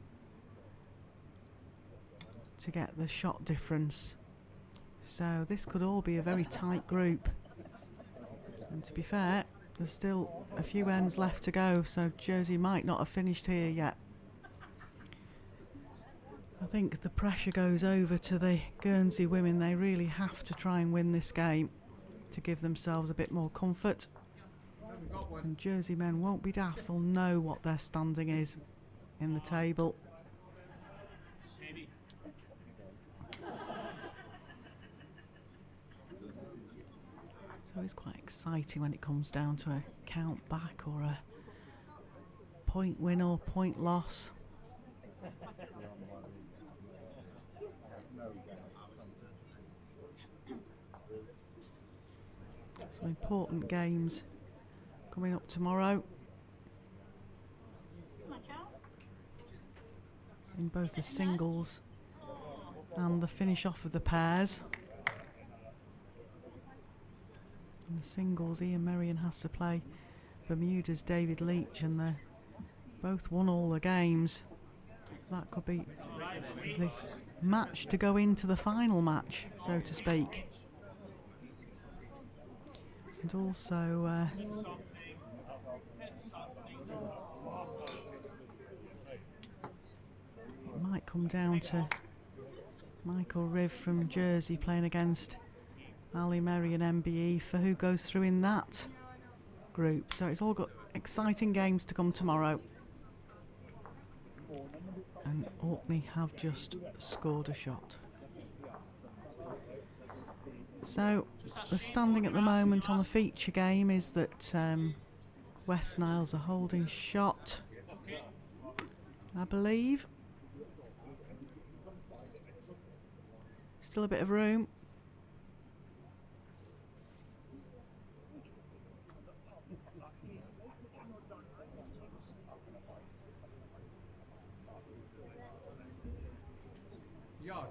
H: to get the shot difference. So this could all be a very tight group, and to be fair, there's still a few ends left to go, so Jersey might not have finished here yet. I think the pressure goes over to the Guernsey women. They really have to try and win this game to give themselves a bit more comfort. And Jersey men won't be daft, they'll know what their standing is in the table. So it's quite exciting when it comes down to a count back or a point win or point loss. Some important games coming up tomorrow in both the singles and the finish off of the pairs. In the singles, Ian Merrion has to play Bermuda's David Leach, and they both won all the games. So that could be the match to go into the final match, so to speak. And also it might come down to Michael Riv from Jersey playing against Ali Merry and MBE for who goes through in that group. So it's all got exciting games to come tomorrow. And Orkney have just scored a shot. So the standing at the moment on the feature game is that West Niles are holding shot, I believe. Still a bit of room.
A: Yard.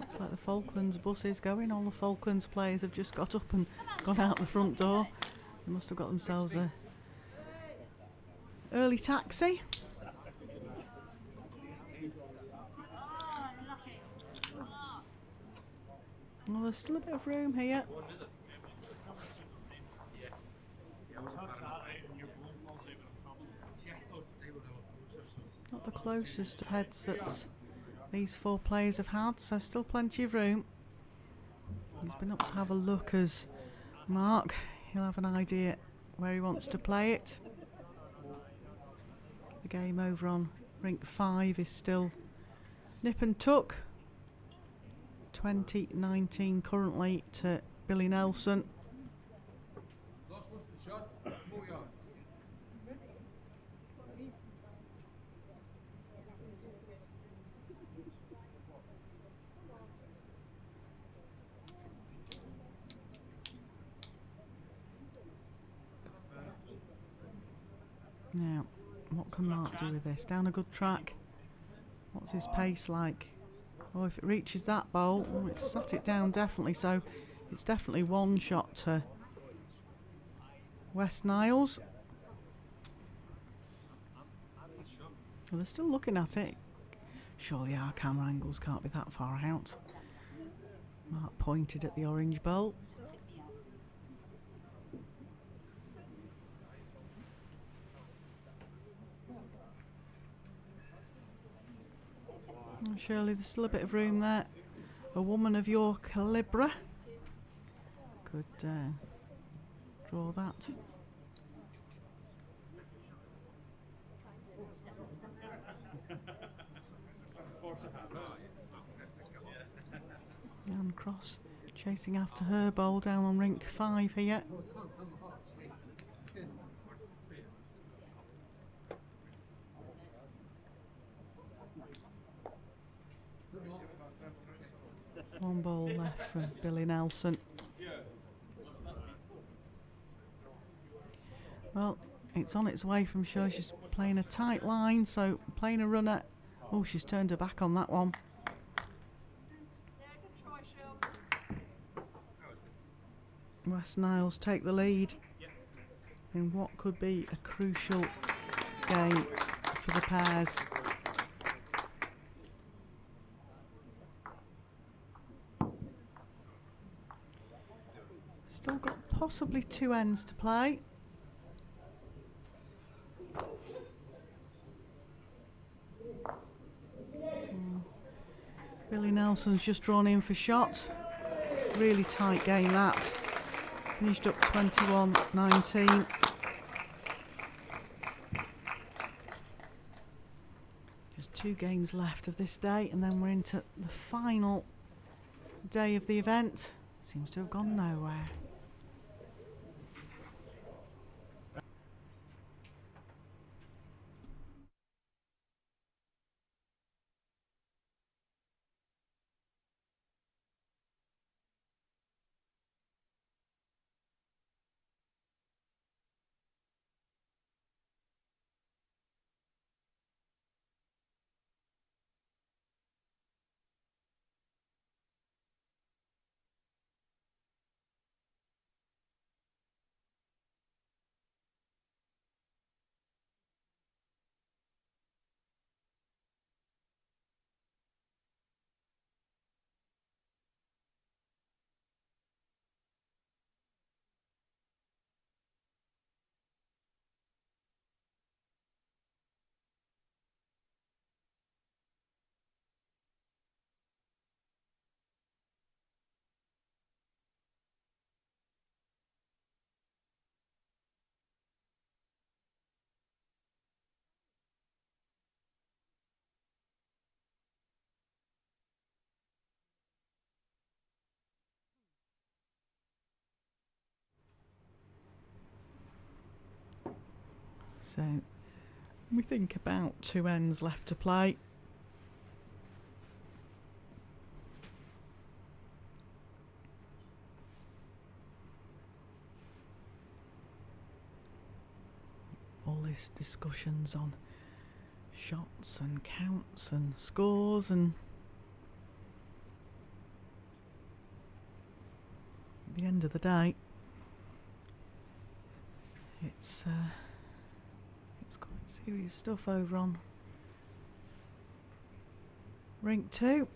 H: Looks like the Falklands buses going. All the Falklands players have just got up and gone out the front door. They must have got themselves a early taxi. Well, there's still a bit of room here. Not the closest of heads that these four players have had, so still plenty of room. He's been up to have a look as Mark. He'll have an idea where he wants to play it. The game over on rink 5 is still nip and tuck. 2019 currently to Billy Nelson.
A: Last one's the shot. 4 yards.
H: Now, what can Mark do with this? Down a good track. What's his pace like? Oh, if it reaches that bowl, oh, it's sat it down definitely, so it's definitely one shot to West Niles. Well, they're still looking at it. Surely our camera angles can't be that far out. Mark pointed at the orange bowl. Oh, surely there's still a bit of room there. A woman of your calibre could draw that. Jan Cross chasing after her bowl down on rink 5 here. One ball left from Billy Nelson. Well, it's on its way from sure. She's playing a tight line, so playing a runner. Oh, she's turned her back on that one. West Niles take the lead in what could be a crucial game for the pairs. Still got possibly 2 ends to play. Billy Nelson's just drawn in for shot. Really tight game that. Finished up 21-19. Just 2 games left of this day, and then we're into the final day of the event. Seems to have gone nowhere. So we think about 2 ends left to play. All these discussions on shots and counts and scores, and at the end of the day, it's quite serious stuff over on rink 2.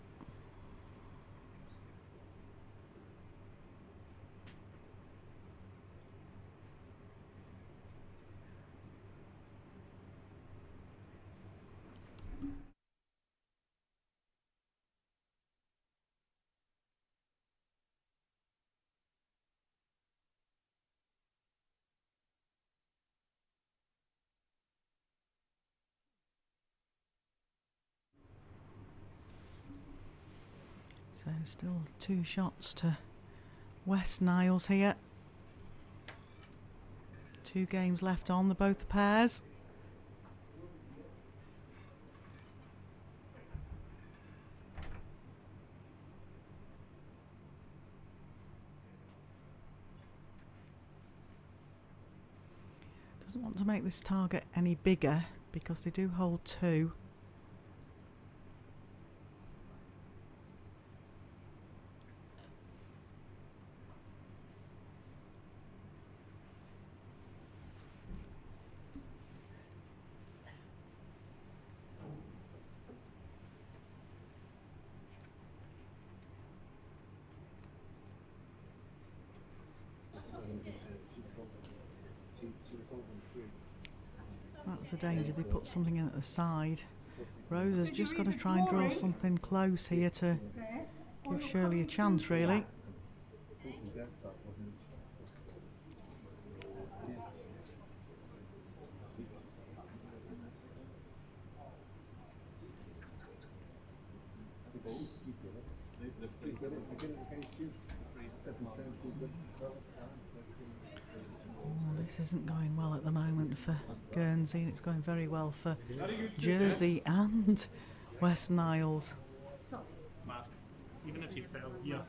H: So still 2 shots to West Niles here. 2 games left on both the pairs. Doesn't want to make this target any bigger because they do hold 2. That's the danger, they put something in at the side. Rose has just got to try and draw something close here to give Shirley a chance, really. Oh, this isn't going well at the moment for Guernsey, and it's going very well for Jersey and West Niles.
D: Sorry,
B: Mark, even if you fell here.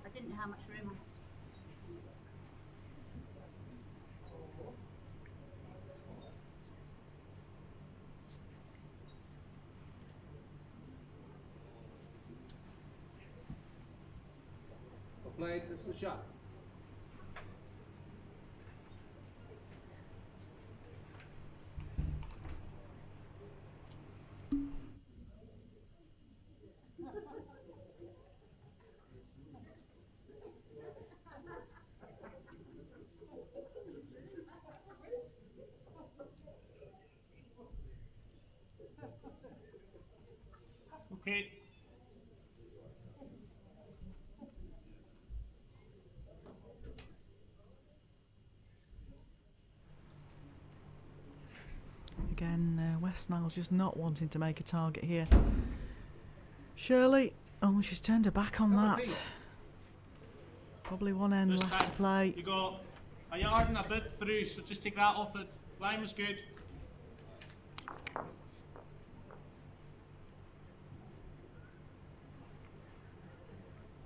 D: I didn't know how much room I.
A: Played, this is the shot.
B: Okay.
H: Again, West Niles just not wanting to make a target here. Shirley, oh, she's turned her back on that. Probably one end
B: Good
H: left
B: time.
H: to play.
B: You got a yard and a bit through, so just take that off it. Line was good.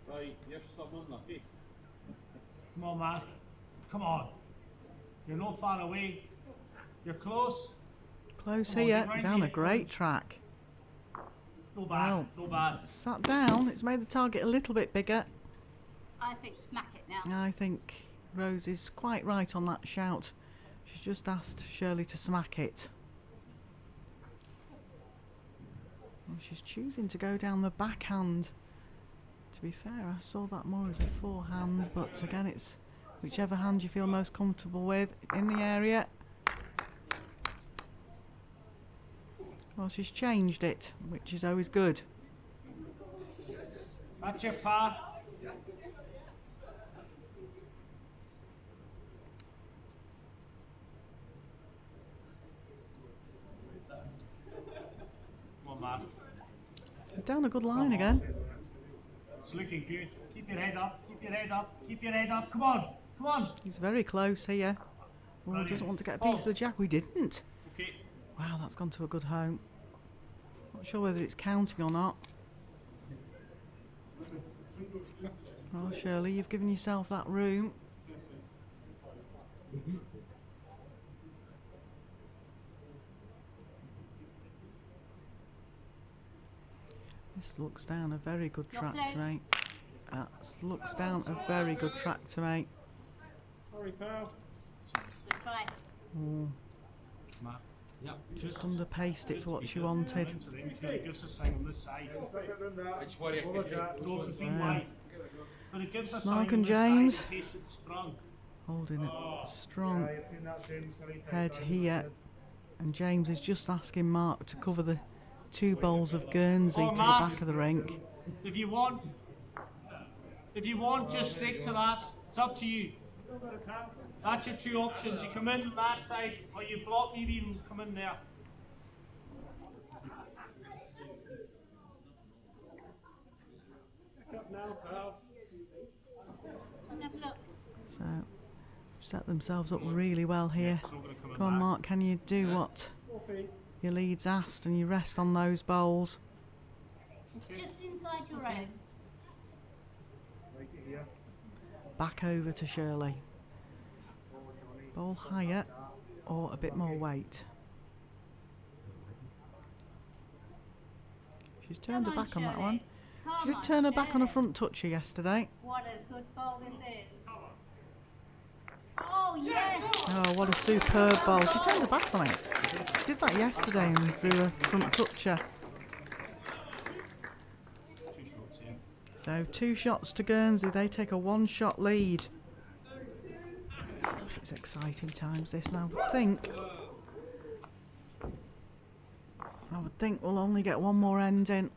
G: Right, you're some unlucky.
B: Come on, man. Come on. You're not far away. You're close.
H: Close
B: Come on,
H: here,
B: get round
H: down
B: here,
H: a great
B: close.
H: track.
B: No bad,
H: Wow.
B: no bad.
H: Sat down, it's made the target a little bit bigger.
D: I think smack it now.
H: I think Rose is quite right on that shout. She's just asked Shirley to smack it. Well, she's choosing to go down the backhand. To be fair, I saw that more as a forehand, but again, it's whichever hand you feel most comfortable with in the area. Well, she's changed it, which is always good.
B: That's your par. Come on, man.
H: He's down a good line again.
B: It's looking good. Keep your head up. Keep your head up. Keep your head up. Come on. Come on.
H: He's very close here. Oh, doesn't want to get a piece of the jack. We didn't.
B: Okay.
H: Wow, that's gone to a good home. Not sure whether it's counting or not. Oh, Shirley, you've given yourself that room. This looks down a very good track to make That looks down a very good track to me.
B: Sorry, pal.
D: Good try.
H: Oh,
A: Yep.
H: just underpaced it for what she wanted.
B: It gives us a sign on this side.
A: It's what it
B: Don't be wide. But it gives us a sign
H: Mark
B: on
H: and
B: this
H: James.
B: side in case it's sprung.
H: Holding it strong head here. And James is just asking Mark to cover the 2 bowls of Guernsey to the
B: Mark,
H: back of the rink.
B: if you want, just stick to that. It's up to you. That's your 2 options. You come in that side, or you block me and come in there.
E: Pick up now, pal.
D: Have a look.
H: So, set themselves up really well here. Come on, Mark, can you do what your lead's asked and you rest on those bowls?
D: Just inside your own.
H: Back over to Shirley. Bowl higher or a bit more weight. She's turned her
D: Come on,
H: back on that
D: Shirley.
H: one.
D: Come
H: She did
D: on,
H: turn her back on a
D: Shirley.
H: front toucher yesterday.
D: What a good bowl this is. Oh, yes!
H: Oh, what a superb bowl. She turned her back on it. She did that yesterday and drew a front toucher. So 2 shots to Guernsey. They take a 1-shot lead. Gosh, it's exciting times this now. I would think we'll only get one more end in.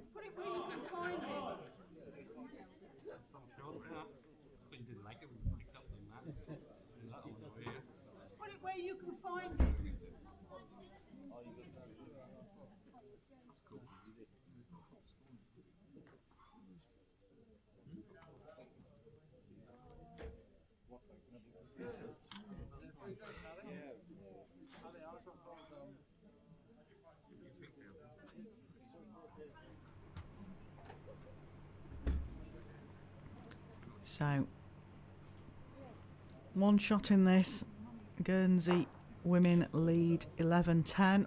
C: Put it where you can find it. Put it where you can find it.
H: So, 1 shot in this. Guernsey women lead 11-10.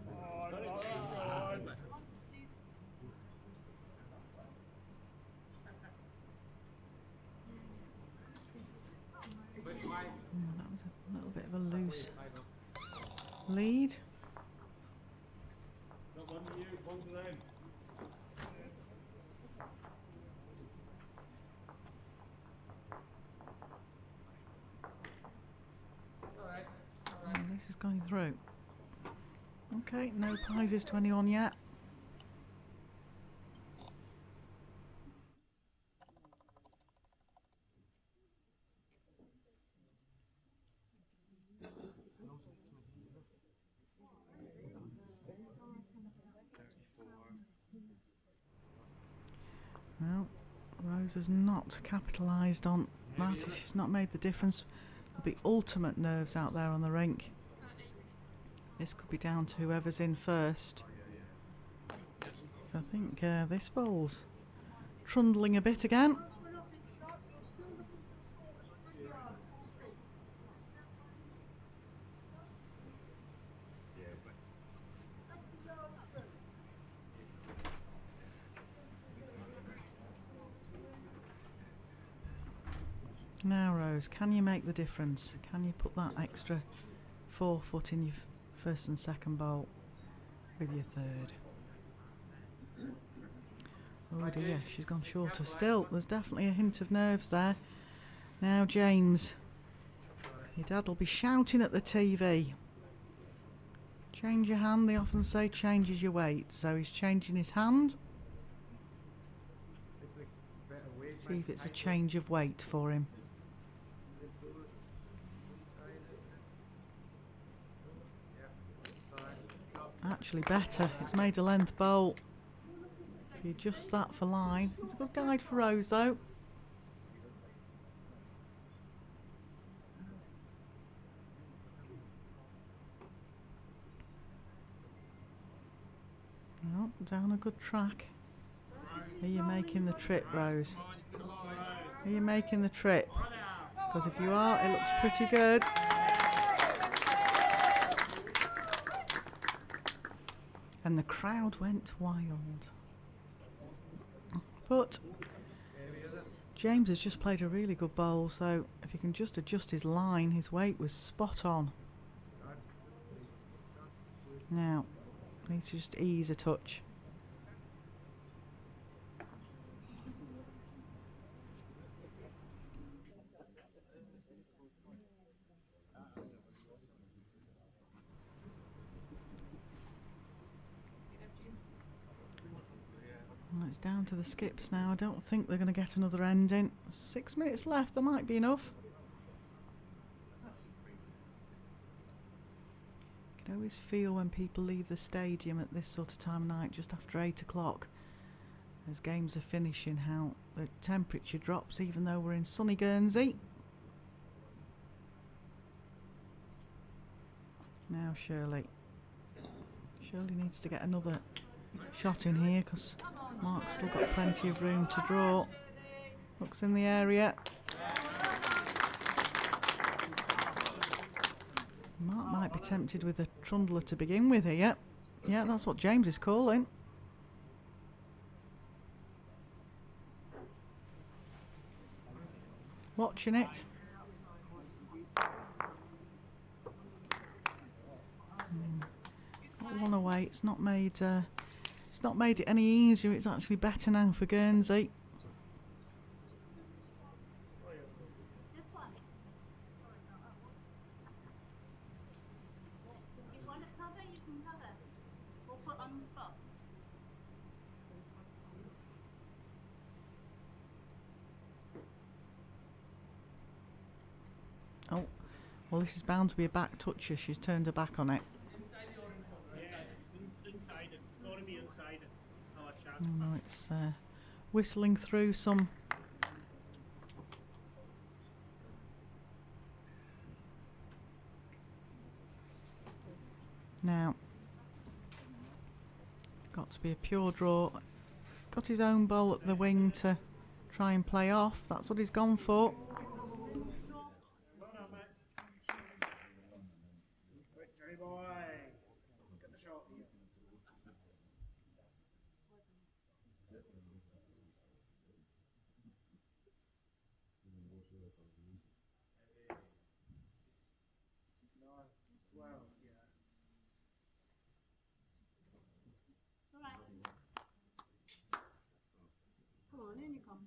H: That was a little bit of a loose lead.
F: Not one to you, one to them.
H: Oh, this is going through. Okay, no prizes to anyone yet. Well, Rose has not capitalised on that. She's not made the difference. There'll be ultimate nerves out there on the rink. This could be down to whoever's in first. So I think this bowl's trundling a bit again. Now, Rose, can you make the difference? Can you put that extra 4 foot in your first and second bowl with your third? Oh dear, she's gone shorter still. There's definitely a hint of nerves there. Now, James, your dad will be shouting at the TV. Change your hand, they often say changes your weight. So he's changing his hand. See if it's a change of weight for him. Actually better, it's made a length bowl. If you adjust that for line, it's a good guide for Rose though. Oh, down a good track. Are you making the trip, Rose?
B: Come on, you can go, Rose.
H: Are you making the trip?
B: On now.
H: Because if you are, it looks pretty good. And the crowd went wild. But James has just played a really good bowl, so if he can just adjust his line, his weight was spot on. Now, needs to just ease a touch. Well, it's down to the skips now. I don't think they're going to get another ending. 6 minutes left, there might be enough. You can always feel when people leave the stadium at this sort of time of night, just after 8 o'clock, as games are finishing, how the temperature drops even though we're in sunny Guernsey. Now Shirley needs to get another shot in here because Mark's still got plenty of room to draw. Looks in the area. Mark might be tempted with a trundler to begin with here. Yeah, that's what James is calling. Watching it. One away. It's not made it any easier. It's actually better now for Guernsey.
D: This one. If you want to cover, you can cover. Or put on the spot.
H: Oh, well, this is bound to be a back toucher. She's turned her back on it.
B: Inside it. It's got to be inside it. Oh, a chance.
H: Oh, no, it's whistling through some. Now, got to be a pure draw. Got his own bowl at the wing to try and play off. That's what he's gone for.
B: Victory boy. Get the shot. Well, yeah.
D: All right. Come on, in you come.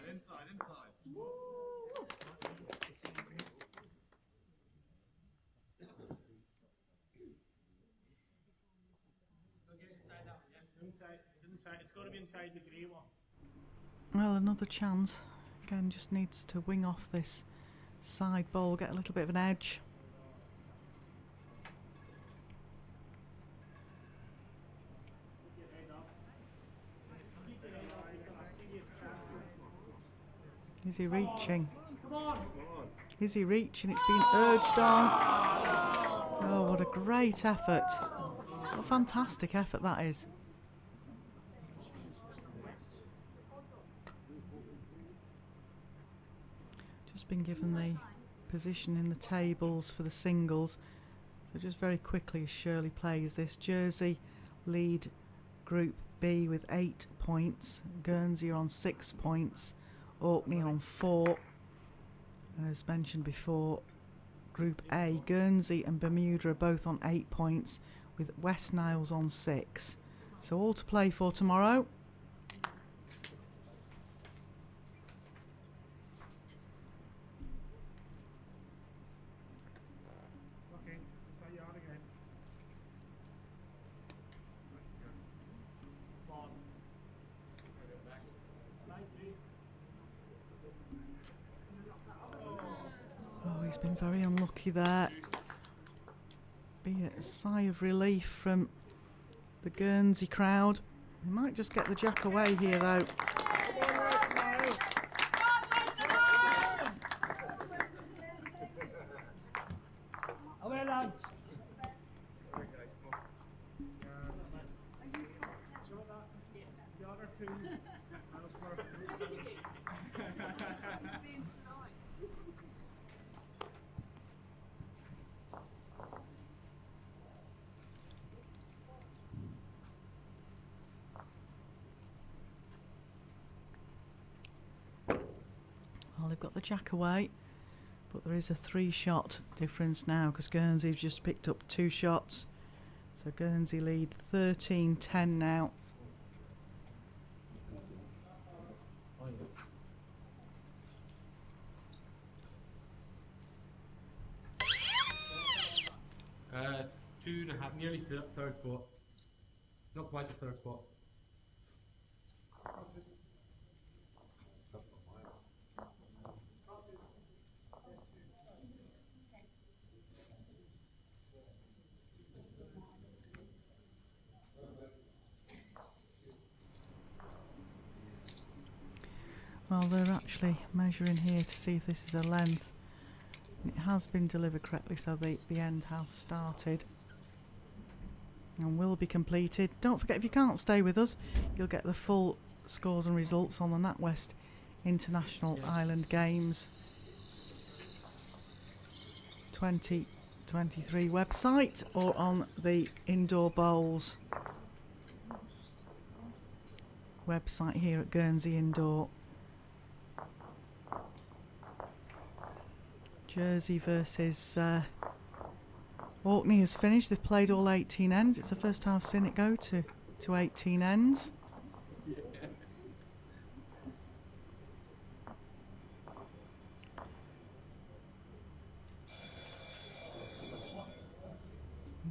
A: Inside.
B: Inside. It's got to be inside the grey one.
H: Well, another chance. Again, just needs to wing off this side ball, get a little bit of an edge. Is he reaching?
B: Come on.
H: Is he reaching? It's been urged on. Oh, what a great effort. What a fantastic effort that is. Just been given the position in the tables for the singles. So just very quickly as Shirley plays this, Jersey lead Group B with 8 points. Guernsey are on 6 points. Orkney on 4. And as mentioned before, Group A, Guernsey and Bermuda are both on 8 points, with West Niles on 6. So all to play for tomorrow.
B: Okay, start yard again. Ball.
H: Oh, he's been very unlucky there. Be a sigh of relief from the Guernsey crowd. He might just get the jack away here though.
B: Away, lads.
H: they've got the jack away, but there is a 3-shot difference now because Guernsey have just picked up 2 shots. So Guernsey lead 13-10 now.
A: Uh, 2.5, nearly third spot. Not quite the third spot.
H: Well, they're actually measuring here to see if this is a length. It has been delivered correctly, so the end has started and will be completed. Don't forget, if you can't stay with us, you'll get the full scores and results on the NatWest International Island Games 2023 website or on the Indoor Bowls website here at Guernsey Indoor. Jersey versus Orkney has finished. They've played all 18 ends. It's the first time I've seen it go to 18 ends.
A: Yeah.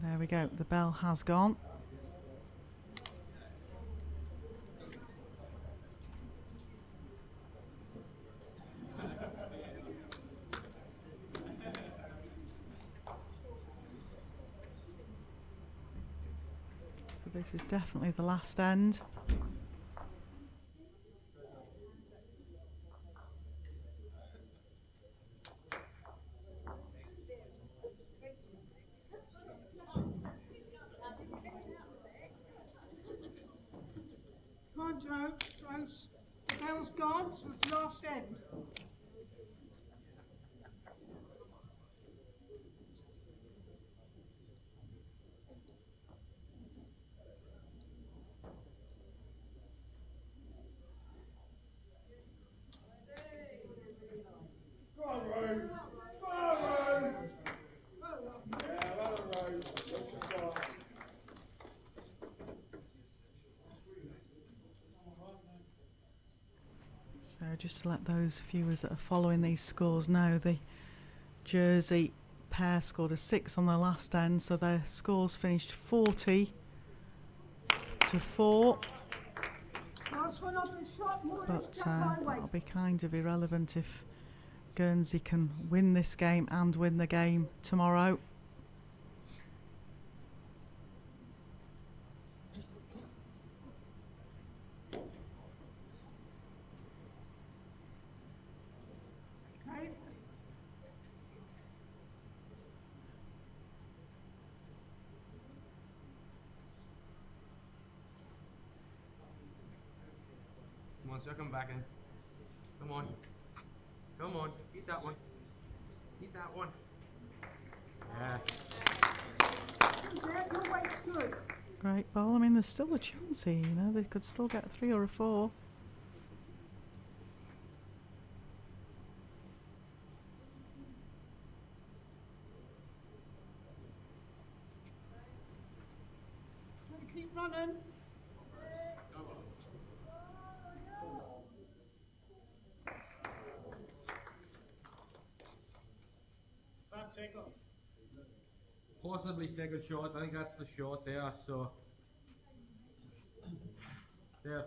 H: There we go. The bell has gone. This is definitely the last end.
C: Come on, Joe. Close. The bell's gone, so it's last end.
H: So just to let those viewers that are following these scores know, the Jersey pair scored a 6 on their last end, so their scores finished 40-4. But that'll be kind of irrelevant if Guernsey can win this game and win the game tomorrow.
A: Come on, sir, come back in. Come on. Come on, eat that one. Eat that one. Yeah.
C: Your weight's good.
H: Great ball. I mean, there's still a chance here, you know, they could still get a 3 or a 4.
C: Keep running.
B: Second.
A: Possibly second shot. I think that's the shot there. So there.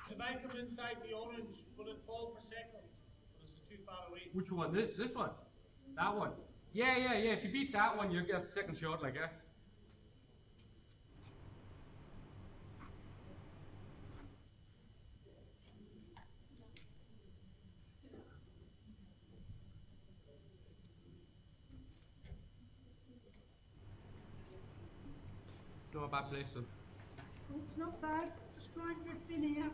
B: If I come inside the orange, will it fall for second? Or is it too far away?
A: Which one? This one? That one? Yeah. If you beat that one, you get second shot, like, yeah. Not a bad place, though.
C: It's not bad. Just try and drift in here.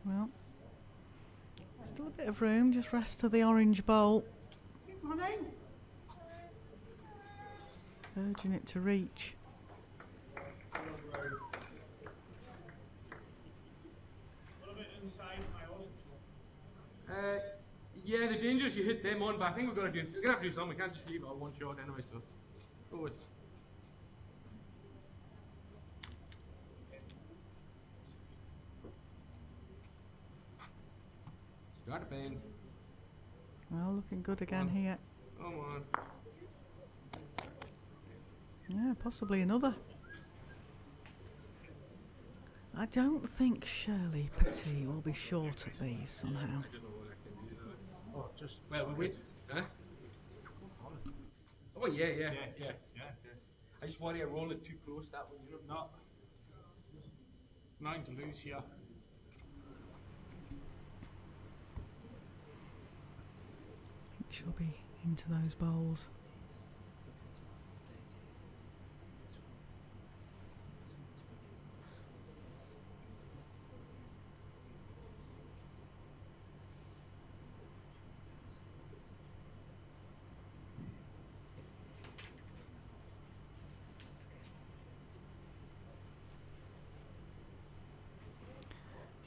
H: Well, still a bit of room, just rest to the orange bowl.
C: Keep running.
H: Urging it to reach.
A: Yeah, the danger is you hit them on, but I think we're gonna have to do something. We can't just leave it at one shot anyway. So, go with. Start to bend.
H: Well, looking good again here.
A: Come on.
H: Yeah, possibly another. I don't think Shirley Petit will be short at these somehow.
B: Oh, just.
A: Well, we wait. Huh? Oh yeah. I just worry I roll it too close that way. You know.
B: Not. Nothing to lose here.
H: I think she'll be into those bowls.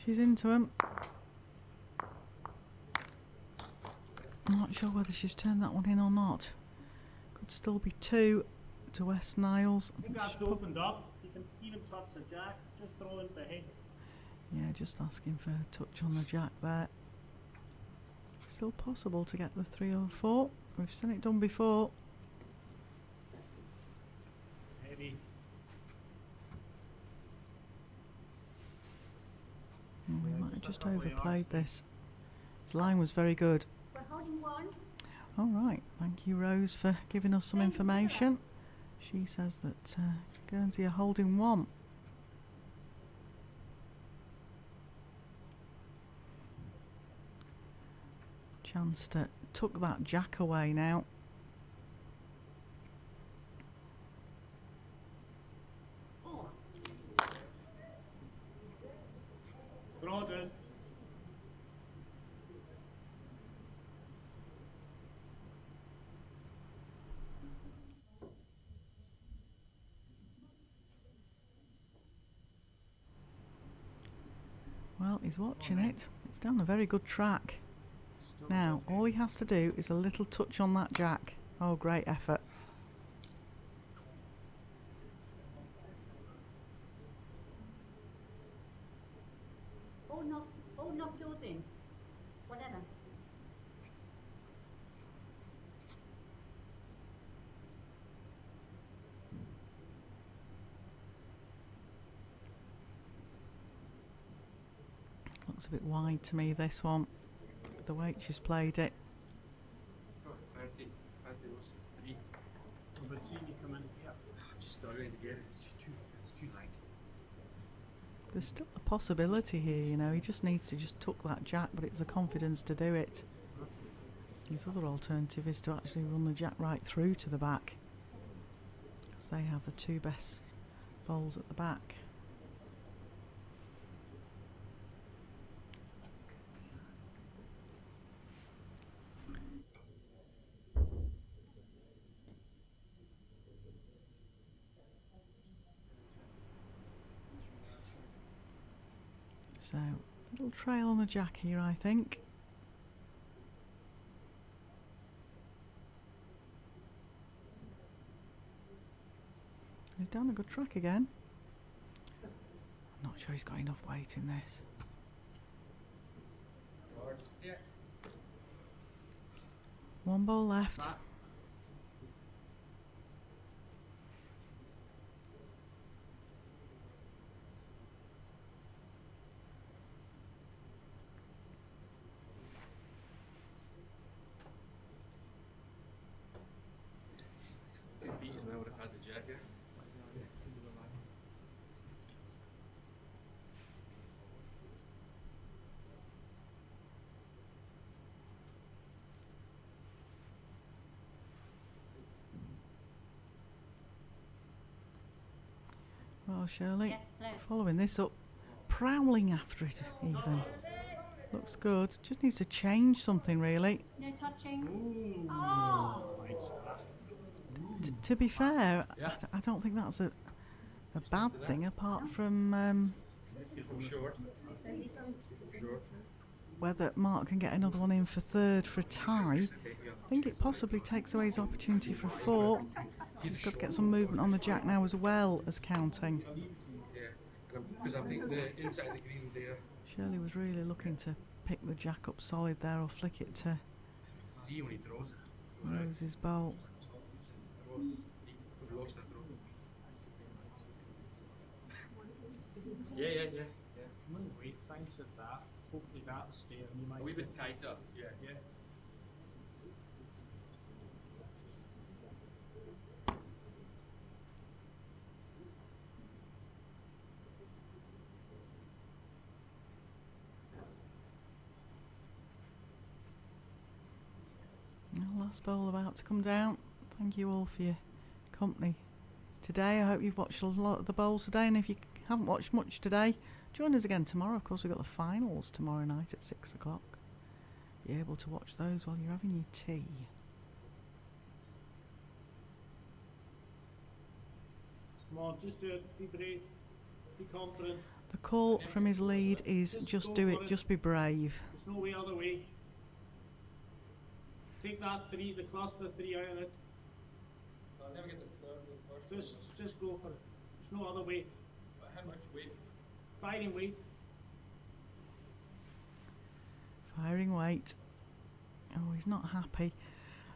H: She's into him. I'm not sure whether she's turned that one in or not. Could still be 2 to West Niles.
B: I think that's opened up. You can even touch the jack. Just throw it the head.
H: Yeah, just asking for a touch on the jack there. Still possible to get the 3 or 4. We've seen it done before.
B: Heavy.
H: Oh, we might have just overplayed this. His line was very good.
D: We're holding 1.
H: All right, thank you, Rose, for giving us some information. She says that Guernsey are holding 1. Chance to tuck that jack away now.
D: Oh,
B: Throw it in.
H: Well, he's watching it. It's down a very good track. Now, all he has to do is a little touch on that jack. Oh, great effort.
D: knock yours in. Whatever.
H: Looks a bit wide to me, this one. The way she's played it.
A: Fancy those 3.
B: But see you come in here.
A: I'm just struggling to get it. It's too light.
H: There's still a possibility here, you know. He just needs to just tuck that jack, but it's the confidence to do it. His other alternative is to actually run the jack right through to the back, because they have the 2 best bowls at the back. So, little trail on the jack here, I think. He's down a good track again. I'm not sure he's got enough weight in this.
A: Yeah.
H: 1 ball left.
B: Back.
A: Feet and I would have had the jacket.
H: Well, Shirley,
D: Yes, please.
H: following this up, prowling after it even. Looks good. Just needs to change something, really.
D: No touching.
B: Ooh.
D: Oh!
H: To be fair,
A: Yeah.
H: I don't think that's a bad thing, apart from
A: I'm short.
D: So you two.
A: Short.
H: whether Mark can get another one in for third for a tie. I think it possibly takes away his opportunity for a four. He's got to get some movement on the jack now as well as counting.
A: Yeah, because I'm thinking the inside of the green there.
H: Shirley was really looking to pick the jack up solid there or flick it to
A: See when he throws.
H: Rose's bolt.
A: Yeah.
B: No weight, thanks at that. Hopefully that'll stay and you might.
A: A wee bit tighter. Yeah.
H: Last bowl about to come down. Thank you all for your company today. I hope you've watched a lot of the bowls today, and if you haven't watched much today, join us again tomorrow. Of course, we've got the finals tomorrow night at 6 o'clock. Be able to watch those while you're having your tea.
B: Come on, just do it. Be brave. Be confident.
H: The call from his lead is just do it, just be brave.
B: There's no way other way. Take that three, the cluster three out of it.
A: I'll never get the third one first.
B: Just go for it. There's no other way.
A: But how much weight?
B: Fighting weight.
H: Firing weight. Oh, he's not happy.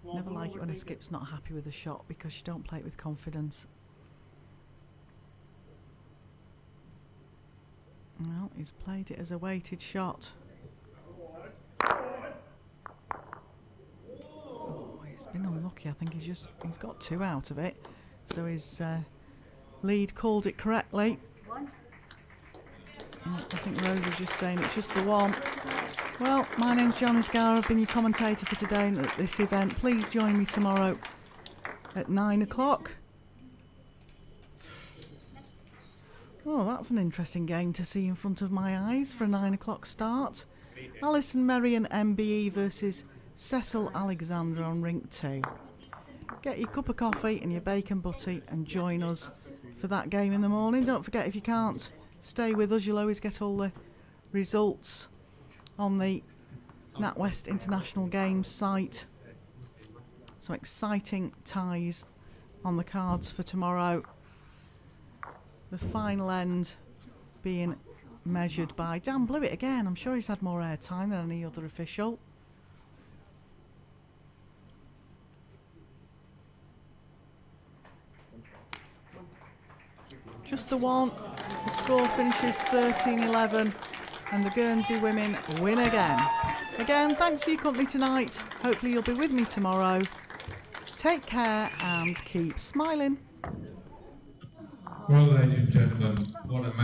B: Come on,
H: Never
B: don't
H: like it when a
B: overthink
H: skip's not happy with a shot because you don't play it with confidence. Well, he's played it as a weighted shot. Oh, he's been unlucky. I think he's got two out of it. So his lead called it correctly. I think Rose is just saying it's just the one. Well, my name's Johnny Scour. I've been your commentator for today at this event. Please join me tomorrow at 9 o'clock. Oh, that's an interesting game to see in front of my eyes for a 9 o'clock start. Alison Merrion MBE versus Cecil Alexander on rink 2. Get your cup of coffee and your bacon butty and join us for that game in the morning. Don't forget, if you can't stay with us, you'll always get all the results on the NatWest International Games site. Some exciting ties on the cards for tomorrow. The final end being measured by Dan Blewett again. I'm sure he's had more airtime than any other official. Just the one. The score finishes 13-11 and the Guernsey women win again. Again, thanks for your company tonight. Hopefully you'll be with me tomorrow. Take care and keep smiling.
I: Well, ladies and gentlemen, what a match.